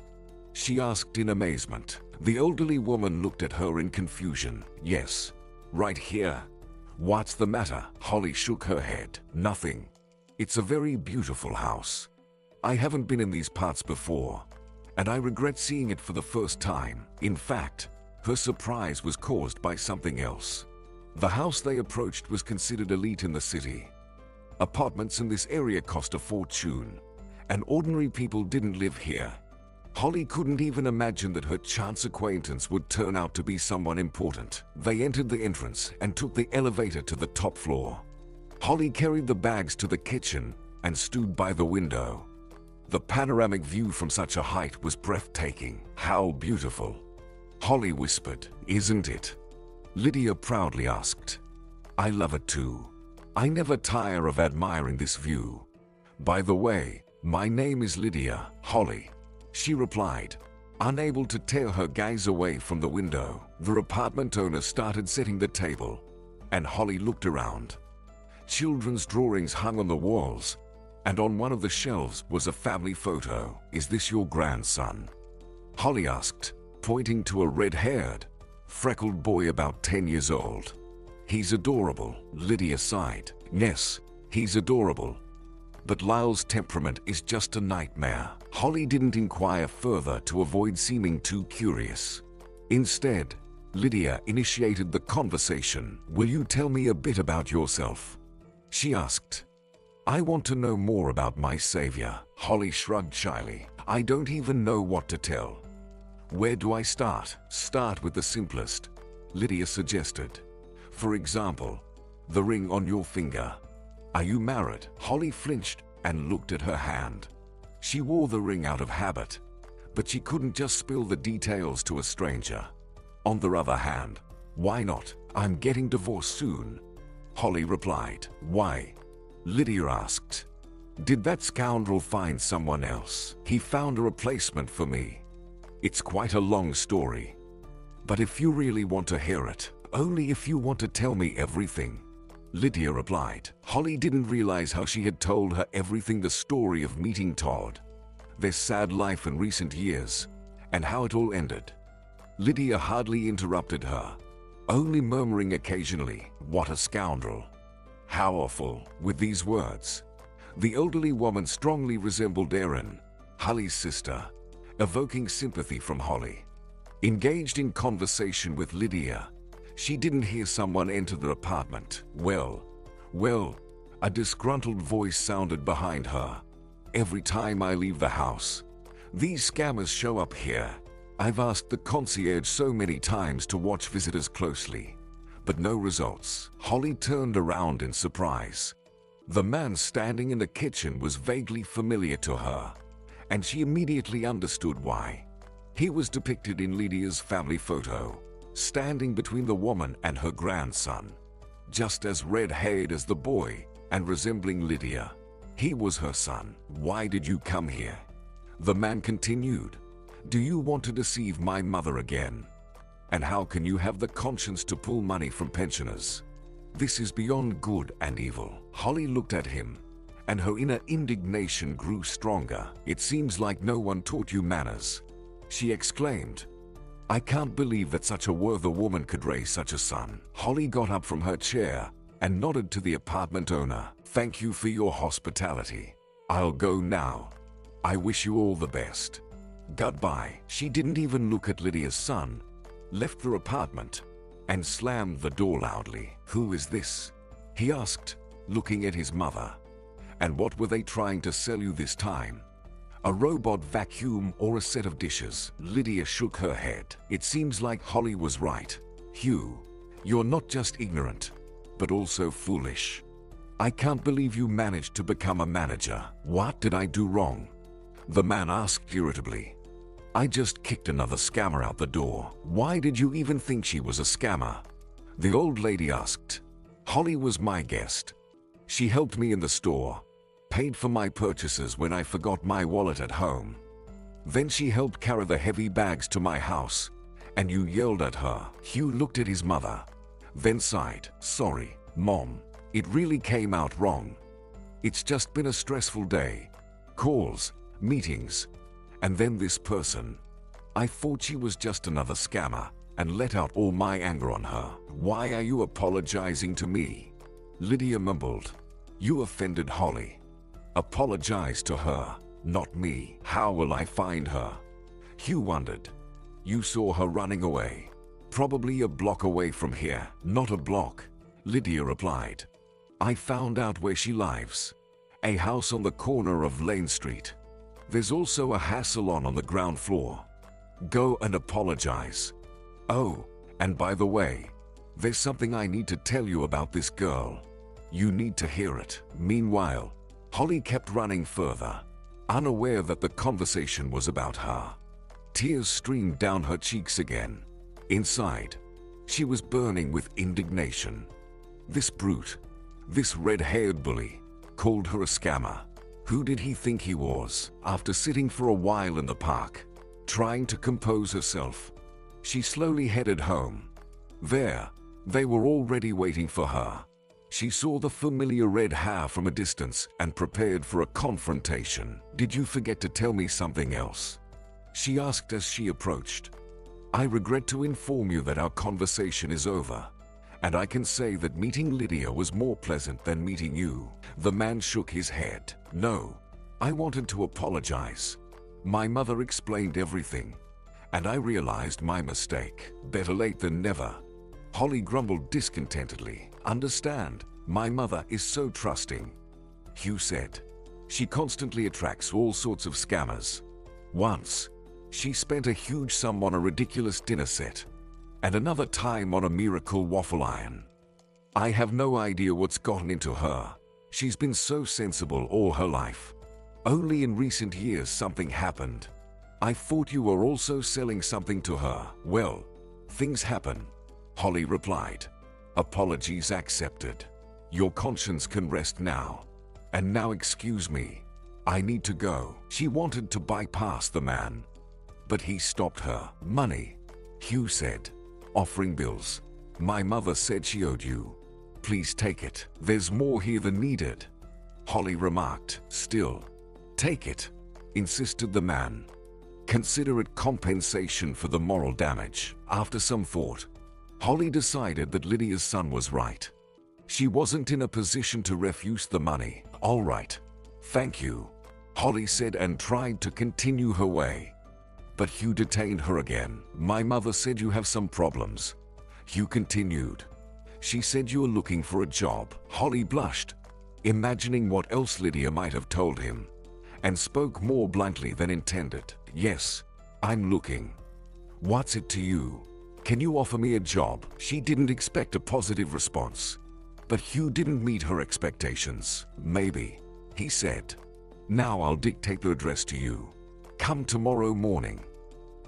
she asked in amazement. The elderly woman looked at her in confusion. "Yes, right here." "What's the matter?" Holly shook her head. "Nothing. It's a very beautiful house. I haven't been in these parts before, and I regret seeing it for the first time." In fact, her surprise was caused by something else. The house they approached was considered elite in the city. Apartments in this area cost a fortune, and ordinary people didn't live here. Holly couldn't even imagine that her chance acquaintance would turn out to be someone important. They entered the entrance and took the elevator to the top floor. Holly carried the bags to the kitchen and stood by the window. The panoramic view from such a height was breathtaking. "How beautiful," Holly whispered. "Isn't it?" Lydia proudly asked. "I love it too. I never tire of admiring this view. By the way, my name is Lydia." "Holly," she replied, unable to tear her gaze away from the window. The apartment owner started setting the table, and Holly looked around. Children's drawings hung on the walls, and on one of the shelves was a family photo. "Is this your grandson?" Holly asked, pointing to a red-haired, freckled boy about 10 years old. "He's adorable," Lydia sighed. "Yes, he's adorable. But Lyle's temperament is just a nightmare." Holly didn't inquire further to avoid seeming too curious. Instead, Lydia initiated the conversation. "Will you tell me a bit about yourself?" she asked. "I want to know more about my savior." Holly shrugged shyly. "I don't even know what to tell. Where do I start?" "Start with the simplest," Lydia suggested. "For example, the ring on your finger. Are you married? Holly flinched and looked at her hand. She wore the ring out of habit, but she couldn't just spill the details to a stranger. On the other hand, why not? I'm getting divorced soon, Holly replied. Why? Lydia asked. Did that scoundrel find someone else? He found a replacement for me. It's quite a long story. But if you really want to hear it, only if you want to tell me everything, Lydia replied. Holly didn't realize how she had told her everything, the story of meeting Todd, their sad life in recent years, and how it all ended. Lydia hardly interrupted her, only murmuring occasionally, "What a scoundrel! How awful!" With these words, the elderly woman strongly resembled Erin, Holly's sister, evoking sympathy from Holly. Engaged in conversation with Lydia, she didn't hear someone enter the apartment. Well, a disgruntled voice sounded behind her. Every time I leave the house, these scammers show up here. I've asked the concierge so many times to watch visitors closely, but no results. Holly turned around in surprise. The man standing in the kitchen was vaguely familiar to her, and she immediately understood why. He was depicted in Lydia's family photo, standing between the woman and her grandson, just as red-haired as the boy and resembling Lydia. He was her son. Why did you come here? The man continued. Do you want to deceive my mother again? And how can you have the conscience to pull money from pensioners? This is beyond good and evil. Holly looked at him, and her inner indignation grew stronger. It seems like no one taught you manners, she exclaimed. I can't believe that such a worthy woman could raise such a son. Holly got up from her chair and nodded to the apartment owner. Thank you for your hospitality. I'll go now. I wish you all the best. Goodbye. She didn't even look at Lydia's son, left the apartment, and slammed the door loudly. Who is this? He asked, looking at his mother. And what were they trying to sell you this time? A robot vacuum or a set of dishes? Lydia shook her head. It seems like Holly was right. Hugh, you're not just ignorant, but also foolish. I can't believe you managed to become a manager. What did I do wrong? The man asked irritably. I just kicked another scammer out the door. Why did you even think she was a scammer? The old lady asked. Holly was my guest. She helped me in the store, paid for my purchases when I forgot my wallet at home. Then she helped carry the heavy bags to my house, and you yelled at her. Hugh looked at his mother, then sighed. Sorry, Mom. It really came out wrong. It's just been a stressful day. Calls, meetings, and then this person. I thought she was just another scammer and let out all my anger on her. Why are you apologizing to me? Lydia mumbled. You offended Holly. Apologize to her, not me. How will I find her? Hugh wondered. You saw her running away. Probably a block away from here. Not a block, Lydia replied. I found out where she lives. A house on the corner of Lane Street. There's also a hair salon on the ground floor. Go and apologize. Oh, and by the way, there's something I need to tell you about this girl. You need to hear it. Meanwhile, Holly kept running further, unaware that the conversation was about her. Tears streamed down her cheeks again. Inside, she was burning with indignation. This brute, this red-haired bully, called her a scammer. Who did he think he was? After sitting for a while in the park, trying to compose herself, she slowly headed home. There, they were already waiting for her. She saw the familiar red hair from a distance and prepared for a confrontation. Did you forget to tell me something else? She asked as she approached. I regret to inform you that our conversation is over, and I can say that meeting Lydia was more pleasant than meeting you. The man shook his head. No, I wanted to apologize. My mother explained everything, and I realized my mistake. Better late than never. Holly grumbled discontentedly. Understand, my mother is so trusting, Hugh said. She constantly attracts all sorts of scammers. Once, she spent a huge sum on a ridiculous dinner set, and another time on a miracle waffle iron. I have no idea what's gotten into her, She's been so sensible all her life. Only in recent years something happened. I thought you were also selling something to her. Well, things happen, Holly replied. Apologies accepted. Your conscience can rest now. And now excuse me. I need to go. She wanted to bypass the man, but he stopped her. Money, Hugh said, offering bills. My mother said she owed you. Please take it. There's more here than needed, Holly remarked. Still, take it, insisted the man. Consider it compensation for the moral damage. After some thought, Holly decided that Lydia's son was right. She wasn't in a position to refuse the money. All right, thank you, Holly said and tried to continue her way. But Hugh detained her again. My mother said you have some problems, Hugh continued. She said you were looking for a job. Holly blushed, imagining what else Lydia might have told him, and spoke more bluntly than intended. Yes, I'm looking. What's it to you? Can you offer me a job? She didn't expect a positive response, but Hugh didn't meet her expectations. Maybe, he said. Now I'll dictate the address to you. Come tomorrow morning.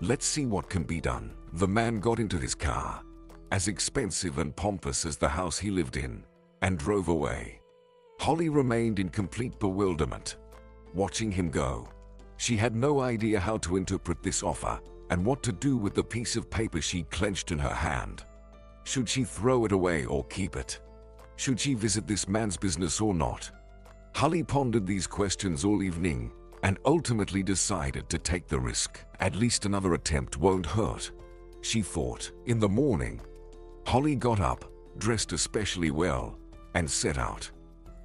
Let's see what can be done. The man got into his car, as expensive and pompous as the house he lived in, and drove away. Holly remained in complete bewilderment, watching him go. She had no idea how to interpret this offer and what to do with the piece of paper she clenched in her hand. Should she throw it away or keep it? Should she visit this man's business or not? Holly pondered these questions all evening and ultimately decided to take the risk. At least another attempt won't hurt, she thought. In the morning, Holly got up, dressed especially well, and set out.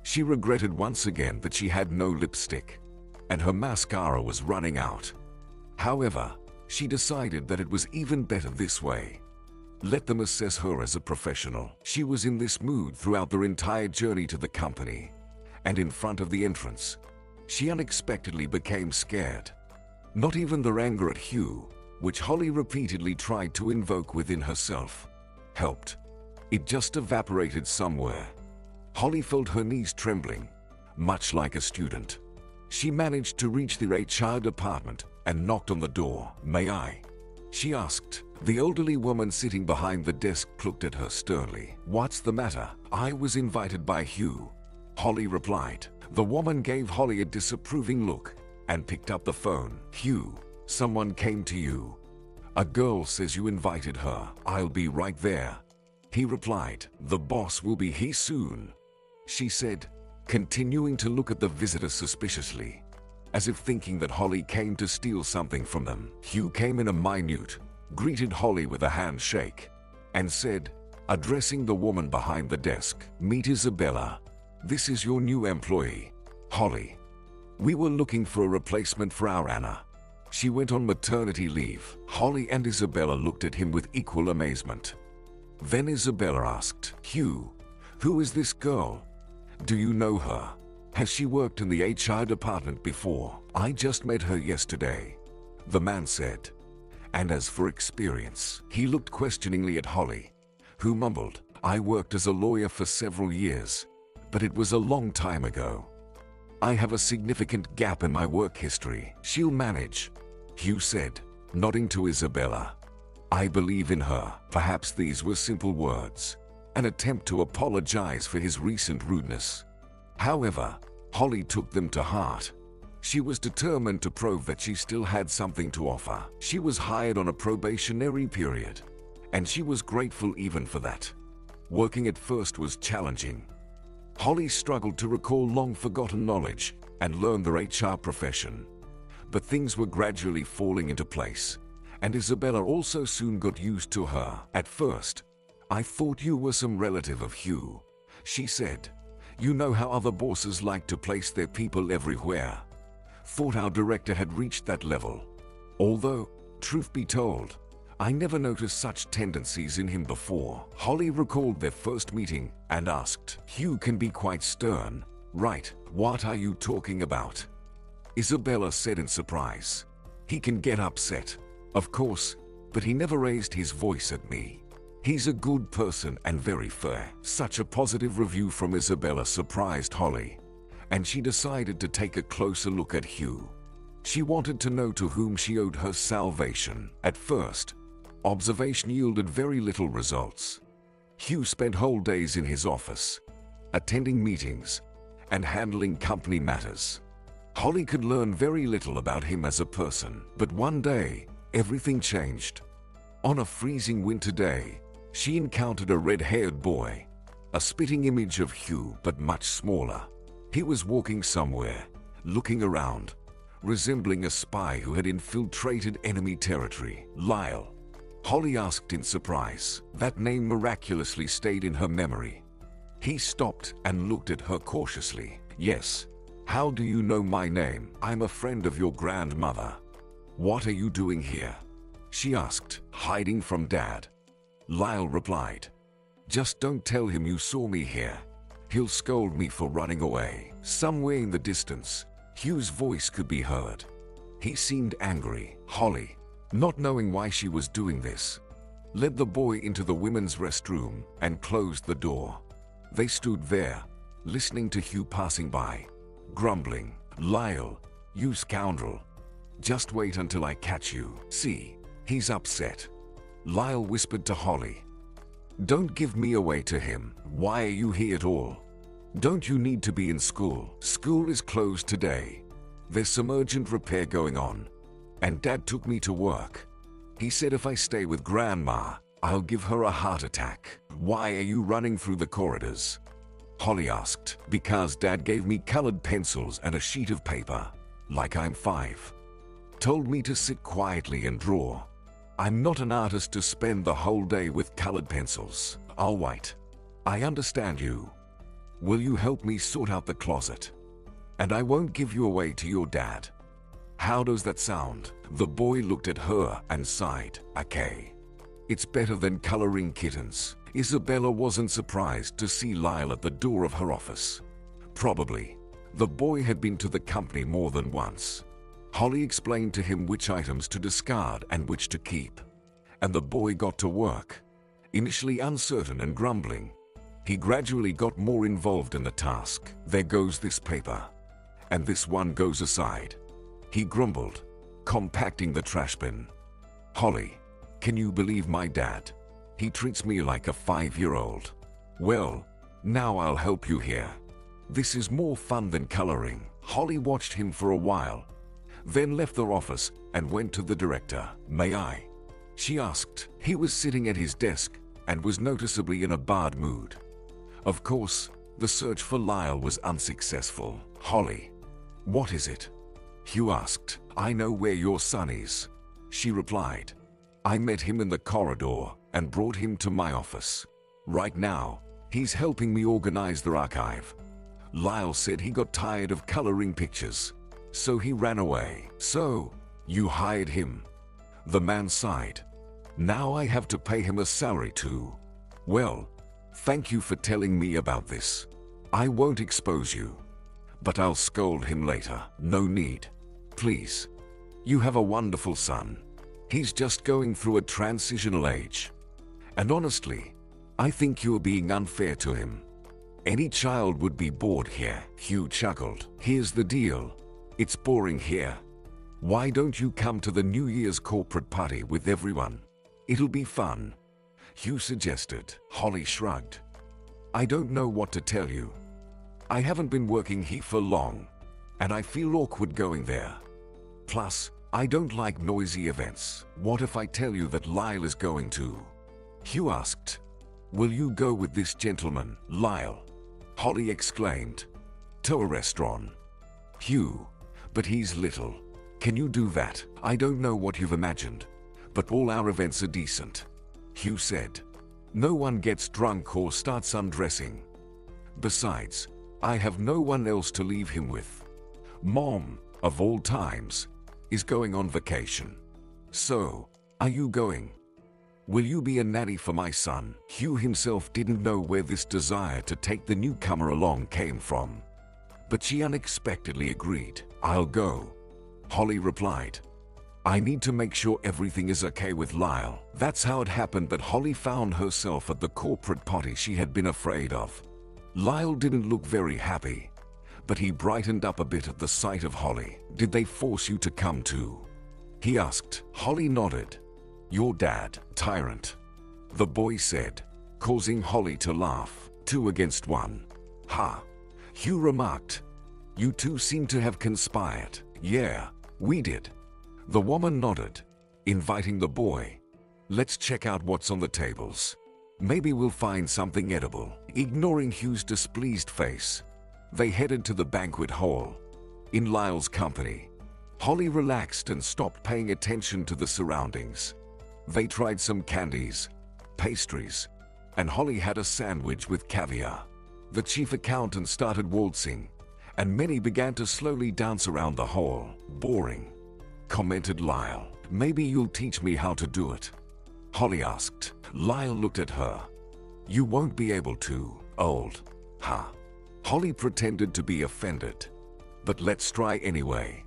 She regretted once again that she had no lipstick, and her mascara was running out. However, she decided that it was even better this way. Let them assess her as a professional. She was in this mood throughout their entire journey to the company, and in front of the entrance, she unexpectedly became scared. Not even their anger at Hugh, which Holly repeatedly tried to invoke within herself, helped. It just evaporated somewhere. Holly felt her knees trembling, much like a student. She managed to reach the HR department and knocked on the door. May I? She asked. The elderly woman sitting behind the desk looked at her sternly. What's the matter? I was invited by Hugh, Holly replied. The woman gave Holly a disapproving look and picked up the phone. Hugh, someone came to you. A girl says you invited her. I'll be right there, he replied. The boss will be here soon, she said, continuing to look at the visitor suspiciously, as if thinking that Holly came to steal something from them. Hugh came in a minute, greeted Holly with a handshake, and said, addressing the woman behind the desk, Meet Isabella. This is your new employee, Holly. We were looking for a replacement for our Anna. She went on maternity leave. Holly and Isabella looked at him with equal amazement. Then Isabella asked, Hugh, who is this girl? Do you know her? Has she worked in the HR department before? I just met her yesterday, the man said. And as for experience, he looked questioningly at Holly, who mumbled, I worked as a lawyer for several years, but it was a long time ago. I have a significant gap in my work history. She'll manage, Hugh said, nodding to Isabella. I believe in her. Perhaps these were simple words, an attempt to apologize for his recent rudeness. However, Holly took them to heart. She was determined to prove that she still had something to offer. She was hired on a probationary period, and she was grateful even for that. Working at first was challenging. Holly struggled to recall long-forgotten knowledge and learn their HR profession. But things were gradually falling into place, and Isabella also soon got used to her. At first, I thought you were some relative of Hugh, she said. You know how other bosses like to place their people everywhere. Thought our director had reached that level. Although, truth be told, I never noticed such tendencies in him before. Holly recalled their first meeting and asked, Hugh can be quite stern, right? What are you talking about? Isabella said in surprise. He can get upset, of course, but he never raised his voice at me. He's a good person and very fair. Such a positive review from Isabella surprised Holly, and she decided to take a closer look at Hugh. She wanted to know to whom she owed her salvation. At first, observation yielded very little results. Hugh spent whole days in his office, attending meetings and handling company matters. Holly could learn very little about him as a person, but one day, everything changed. On a freezing winter day, she encountered a red-haired boy, a spitting image of Hugh but much smaller. He was walking somewhere, looking around, resembling a spy who had infiltrated enemy territory. Lyle. Holly asked in surprise. That name miraculously stayed in her memory. He stopped and looked at her cautiously. Yes. How do you know my name? I'm a friend of your grandmother. What are you doing here? She asked, hiding from Dad. Lyle replied, just don't tell him you saw me here. He'll scold me for running away. Somewhere in the distance, Hugh's voice could be heard. He seemed angry. Holly, not knowing why she was doing this, led the boy into the women's restroom and closed the door. They stood there, listening to Hugh passing by, grumbling, Lyle, you scoundrel. Just wait until I catch you. See, he's upset. Lyle whispered to Holly. Don't give me away to him. Why are you here at all? Don't you need to be in school? School is closed today. There's some urgent repair going on, and Dad took me to work. He said if I stay with Grandma, I'll give her a heart attack. Why are you running through the corridors? Holly asked. Because Dad gave me colored pencils and a sheet of paper, like I'm 5. Told me to sit quietly and draw. I'm not an artist to spend the whole day with colored pencils. I'll wait. I understand you. Will you help me sort out the closet? And I won't give you away to your dad. How does that sound? The boy looked at her and sighed. Okay. It's better than coloring kittens. Isabella wasn't surprised to see Lyle at the door of her office. Probably, the boy had been to the company more than once. Holly explained to him which items to discard and which to keep, and the boy got to work. Initially uncertain and grumbling, he gradually got more involved in the task. There goes this paper, and this one goes aside, he grumbled, compacting the trash bin. Holly, can you believe my dad? He treats me like a 5-year-old. Well, now I'll help you here. This is more fun than coloring. Holly watched him for a while, then left their office and went to the director. May I? She asked. He was sitting at his desk and was noticeably in a bad mood. Of course, the search for Lyle was unsuccessful. Holly, what is it? Hugh asked. I know where your son is, she replied. I met him in the corridor and brought him to my office. Right now, he's helping me organize the archive. Lyle said he got tired of coloring pictures, so he ran away. So, you hired him? The man sighed. Now I have to pay him a salary too. Well, thank you for telling me about this. I won't expose you, but I'll scold him later. No need. Please. You have a wonderful son. He's just going through a transitional age. And honestly, I think you're being unfair to him. Any child would be bored here. Hugh chuckled. Here's the deal. It's boring here. Why don't you come to the New Year's corporate party with everyone? It'll be fun, Hugh suggested. Holly shrugged. I don't know what to tell you. I haven't been working here for long, and I feel awkward going there. Plus, I don't like noisy events. What if I tell you that Lyle is going to? Hugh asked. Will you go with this gentleman, Lyle? Holly exclaimed. To a restaurant. Hugh, but he's little. Can you do that? I don't know what you've imagined, but all our events are decent, Hugh said. No one gets drunk or starts undressing. Besides, I have no one else to leave him with. Mom, of all times, is going on vacation. So, are you going? Will you be a nanny for my son? Hugh himself didn't know where this desire to take the newcomer along came from, but she unexpectedly agreed. I'll go, Holly replied. I need to make sure everything is okay with Lyle. That's how it happened that Holly found herself at the corporate party she had been afraid of. Lyle didn't look very happy, but he brightened up a bit at the sight of Holly. Did they force you to come too? He asked. Holly nodded. Your dad, tyrant, the boy said, causing Holly to laugh. 2 against 1. Ha! Hugh remarked. You two seem to have conspired. Yeah, we did. The woman nodded, inviting the boy. Let's check out what's on the tables. Maybe we'll find something edible. Ignoring Hugh's displeased face, they headed to the banquet hall. In Lyle's company, Holly relaxed and stopped paying attention to the surroundings. They tried some candies, pastries, and Holly had a sandwich with caviar. The chief accountant started waltzing, and many began to slowly dance around the hall. Boring, commented Lyle. Maybe you'll teach me how to do it, Holly asked. Lyle looked at her. You won't be able to, old. Huh? Holly pretended to be offended. But let's try anyway.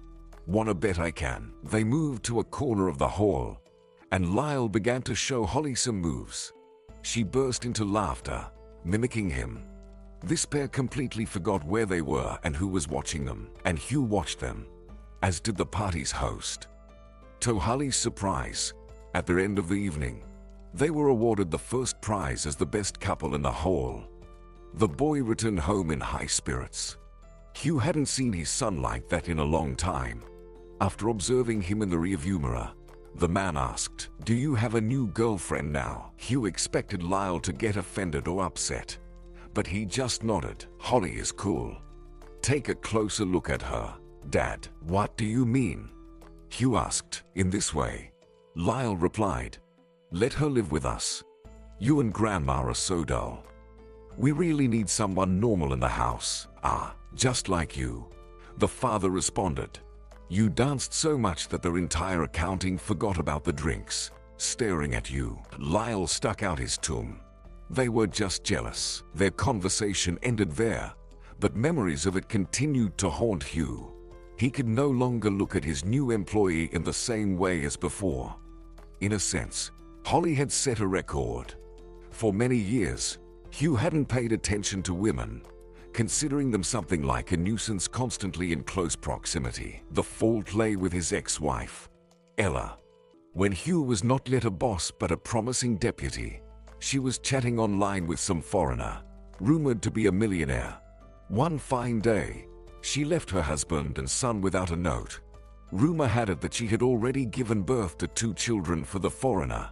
Wanna bet I can? They moved to a corner of the hall, and Lyle began to show Holly some moves. She burst into laughter, mimicking him. This pair completely forgot where they were and who was watching them, and Hugh watched them, as did the party's host. To Holly's surprise, at the end of the evening, they were awarded the first prize as the best couple in the hall. The boy returned home in high spirits. Hugh hadn't seen his son like that in a long time. After observing him in the rearview mirror, the man asked, Do you have a new girlfriend now? Hugh expected Lyle to get offended or upset, but he just nodded. Holly is cool. Take a closer look at her. Dad, what do you mean? Hugh asked. In this way, Lyle replied. Let her live with us. You and Grandma are so dull. We really need someone normal in the house. Ah, just like you, the father responded. You danced so much that their entire accounting forgot about the drinks. Staring at you, Lyle stuck out his tongue. They were just jealous. Their conversation ended there, but memories of it continued to haunt Hugh. He could no longer look at his new employee in the same way as before. In a sense, Holly had set a record. For many years, Hugh hadn't paid attention to women, considering them something like a nuisance constantly in close proximity. The fault lay with his ex-wife, Ella. When Hugh was not yet a boss but a promising deputy, she was chatting online with some foreigner, rumored to be a millionaire. One fine day, she left her husband and son without a note. Rumor had it that she had already given birth to 2 children for the foreigner,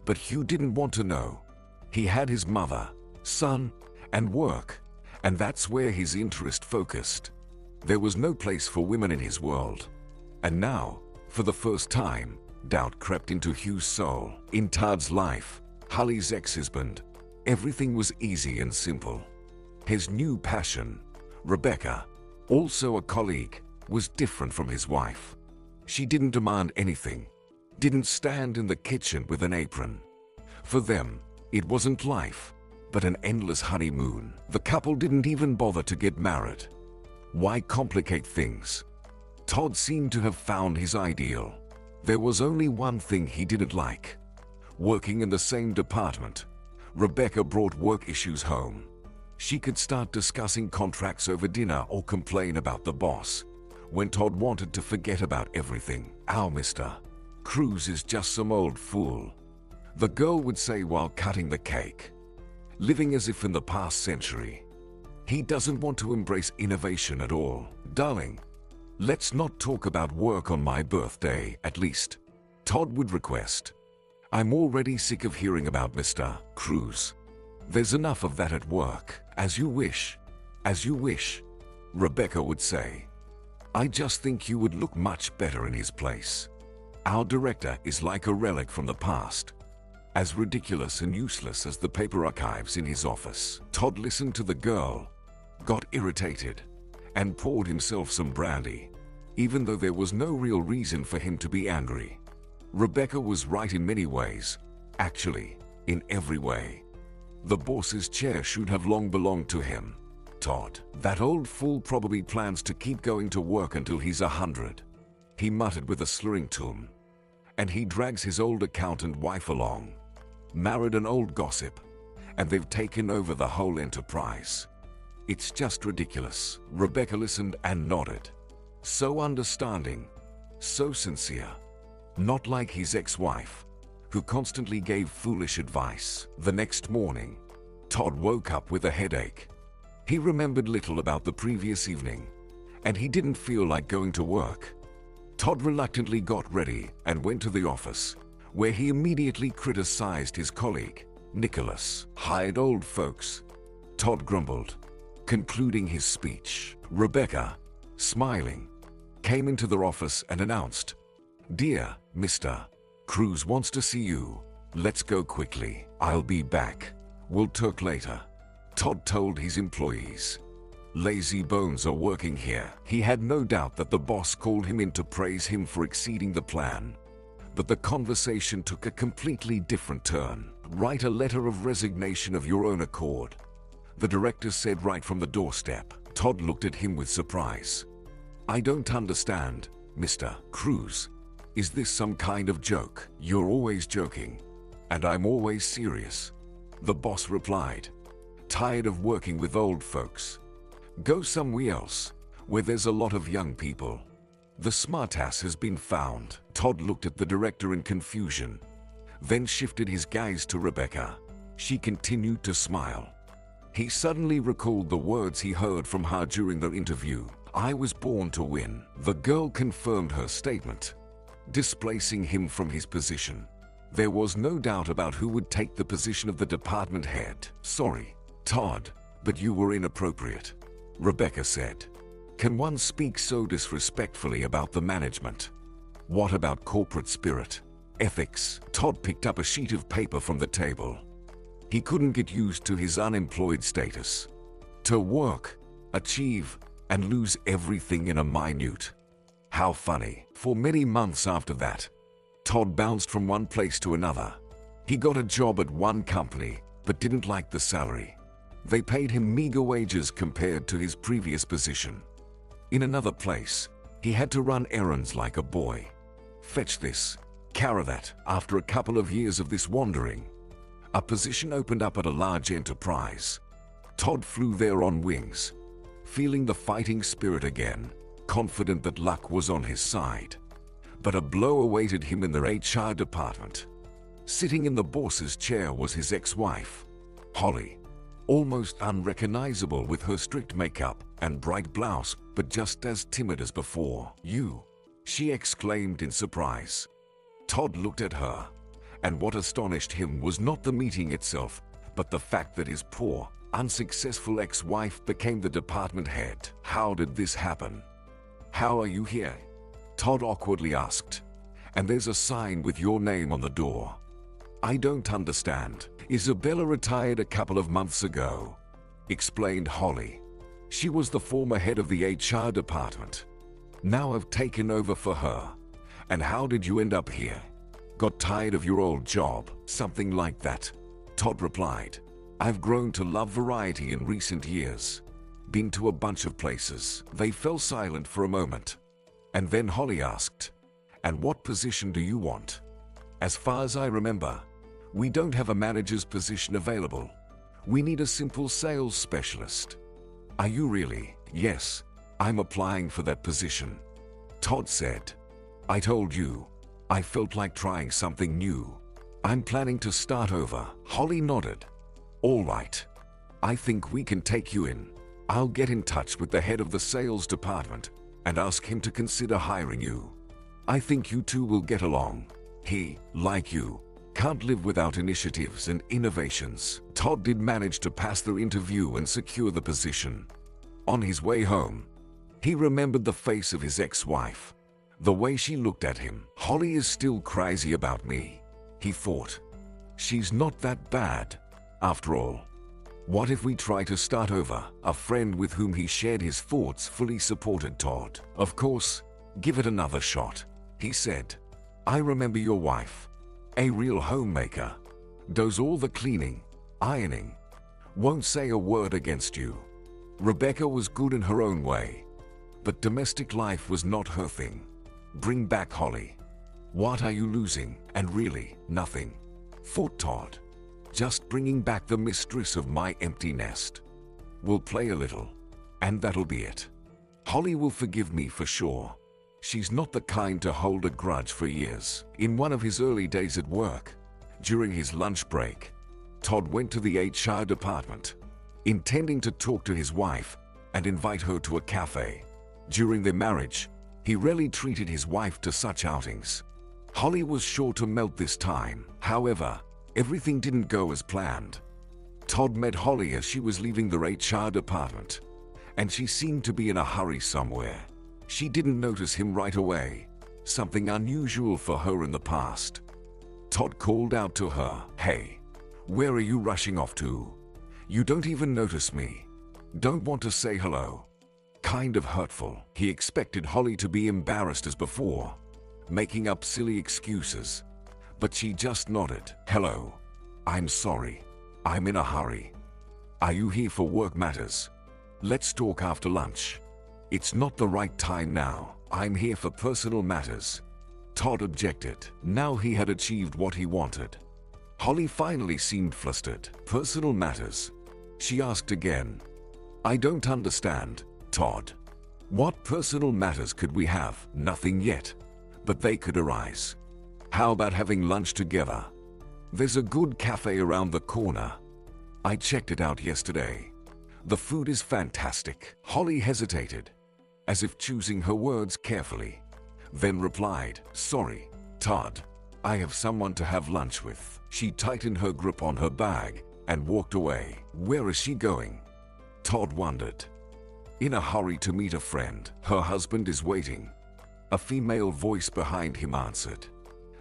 but Hugh didn't want to know. He had his mother, son, and work, and that's where his interest focused. There was no place for women in his world. And now, for the first time, doubt crept into Hugh's soul. In Todd's life, Holly's ex-husband, everything was easy and simple. His new passion, Rebecca, also a colleague, was different from his wife. She didn't demand anything, didn't stand in the kitchen with an apron. For them, it wasn't life, but an endless honeymoon. The couple didn't even bother to get married. Why complicate things? Todd seemed to have found his ideal. There was only one thing he didn't like. Working in the same department, Rebecca brought work issues home. She could start discussing contracts over dinner or complain about the boss, when Todd wanted to forget about everything. "Our Mr. Cruz is just some old fool," the girl would say while cutting the cake, living as if in the past century. "He doesn't want to embrace innovation at all. Darling, let's not talk about work on my birthday, at least," Todd would request. "I'm already sick of hearing about Mr. Cruz. There's enough of that at work." "As you wish. As you wish," Rebecca would say. "I just think you would look much better in his place. Our director is like a relic from the past, as ridiculous and useless as the paper archives in his office." Todd listened to the girl, got irritated, and poured himself some brandy, even though there was no real reason for him to be angry. Rebecca was right in many ways, actually, in every way. The boss's chair should have long belonged to him. Todd, that old fool probably plans to keep going to work until he's 100, he muttered with a slurring tone. and he drags his old accountant wife along. Married an old gossip, and they've taken over the whole enterprise. It's just ridiculous. Rebecca listened and nodded. So understanding, so sincere. Not like his ex-wife, who constantly gave foolish advice. The next morning, Todd woke up with a headache. He remembered little about the previous evening, and he didn't feel like going to work. Todd reluctantly got ready and went to the office, where he immediately criticized his colleague, Nicholas. Hired old folks, Todd grumbled, concluding his speech. Rebecca, smiling, came into their office and announced, "Dear Mr. Cruz wants to see you. Let's go quickly. I'll be back. We'll talk later." Todd told his employees, "Lazy bones are working here." He had no doubt that the boss called him in to praise him for exceeding the plan. But the conversation took a completely different turn. "Write a letter of resignation of your own accord," the director said right from the doorstep. Todd looked at him with surprise. "I don't understand, Mr. Cruz. Is this some kind of joke?" "You're always joking, and I'm always serious," the boss replied. "Tired of working with old folks? Go somewhere else, where there's a lot of young people." "The smartass has been found." Todd looked at the director in confusion, then shifted his gaze to Rebecca. She continued to smile. He suddenly recalled the words he heard from her during their interview. "I was born to win." The girl confirmed her statement, displacing him from his position. There was no doubt about who would take the position of the department head. "Sorry, Todd, but you were inappropriate," Rebecca said. "Can one speak so disrespectfully about the management? What about corporate spirit, ethics?" Todd picked up a sheet of paper from the table. He couldn't get used to his unemployed status. To work, achieve, and lose everything in a minute. How funny. For many months after that, Todd bounced from one place to another. He got a job at one company, but didn't like the salary. They paid him meager wages compared to his previous position. In another place, he had to run errands like a boy. Fetch this, carry that. After a couple of years of this wandering, a position opened up at a large enterprise. Todd flew there on wings, feeling the fighting spirit again, confident that luck was on his side. But a blow awaited him in the HR department. Sitting in the boss's chair was his ex-wife, Holly, almost unrecognizable with her strict makeup and bright blouse, but just as timid as before. "You," she exclaimed in surprise. Todd looked at her, and what astonished him was not the meeting itself, but the fact that his poor, unsuccessful ex-wife became the department head. "How did this happen? How are you here?" Todd awkwardly asked. "And there's a sign with your name on the door." "I don't understand. Isabella retired a couple of months ago," explained Holly. "She was the former head of the HR department. Now I've taken over for her. And how did you end up here? Got tired of your old job?" "Something like that," Todd replied. "I've grown to love variety in recent years. Been to a bunch of places." They fell silent for a moment. And then Holly asked, "And what position do you want?" "As far as I remember, we don't have a manager's position available. We need a simple sales specialist." "Are you really?" "Yes, I'm applying for that position," Todd said. "I told you, I felt like trying something new. I'm planning to start over." Holly nodded. "All right. I think we can take you in. I'll get in touch with the head of the sales department and ask him to consider hiring you. I think you two will get along. He, like you, can't live without initiatives and innovations." Todd did manage to pass the interview and secure the position. On his way home, he remembered the face of his ex-wife, the way she looked at him. "Holly is still crazy about me," he thought. "She's not that bad, after all. What if we try to start over?" A friend with whom he shared his thoughts fully supported Todd. "Of course, give it another shot," he said. "I remember your wife. A real homemaker. Does all the cleaning, ironing. Won't say a word against you. Rebecca was good in her own way, but domestic life was not her thing. Bring back Holly." What are you losing? And really, nothing, thought Todd. Just bringing back the mistress of my empty nest. We'll play a little, and that'll be it. Holly will forgive me for sure. She's not the kind to hold a grudge for years. In one of his early days at work, during his lunch break, Todd went to the HR department, intending to talk to his wife and invite her to a cafe. During their marriage, he rarely treated his wife to such outings. Holly was sure to melt this time. However, everything didn't go as planned. Todd met Holly as she was leaving the HR department, and she seemed to be in a hurry somewhere. She didn't notice him right away, something unusual for her in the past. Todd called out to her, "Hey, where are you rushing off to? You don't even notice me. Don't want to say hello?" Kind of hurtful. He expected Holly to be embarrassed as before, making up silly excuses, but she just nodded. "Hello. I'm sorry. I'm in a hurry. Are you here for work matters? Let's talk after lunch." "It's not the right time now. I'm here for personal matters." Todd objected. Now he had achieved what he wanted. Holly finally seemed flustered. "Personal matters?" she asked again. "I don't understand, Todd. What personal matters could we have?" "Nothing yet, but they could arise. How about having lunch together? There's a good cafe around the corner. I checked it out yesterday. The food is fantastic." Holly hesitated, as if choosing her words carefully, then replied, "Sorry, Todd. I have someone to have lunch with." She tightened her grip on her bag and walked away. Where is she going? Todd wondered. "In a hurry to meet a friend. Her husband is waiting." A female voice behind him answered.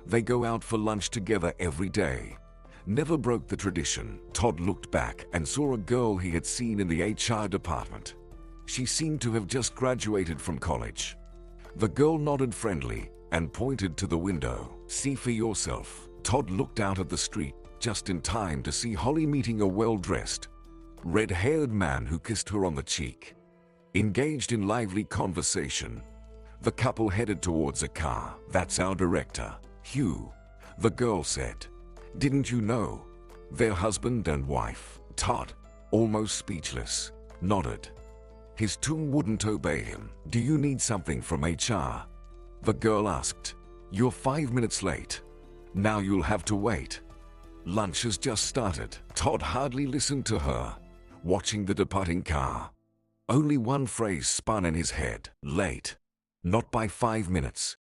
"They go out for lunch together every day. Never broke the tradition." Todd looked back and saw a girl he had seen in the HR department. She seemed to have just graduated from college. The girl nodded friendly and pointed to the window. "See for yourself." Todd looked out at the street just in time to see Holly meeting a well-dressed, red-haired man who kissed her on the cheek. Engaged in lively conversation, the couple headed towards a car. "That's our director, Hugh," the girl said. "Didn't you know? They're husband and wife." Todd, almost speechless, nodded. His tongue wouldn't obey him. "Do you need something from HR?" the girl asked. "You're 5 minutes late. Now you'll have to wait. Lunch has just started." Todd hardly listened to her, watching the departing car. Only one phrase spun in his head. "Late. Not by 5 minutes.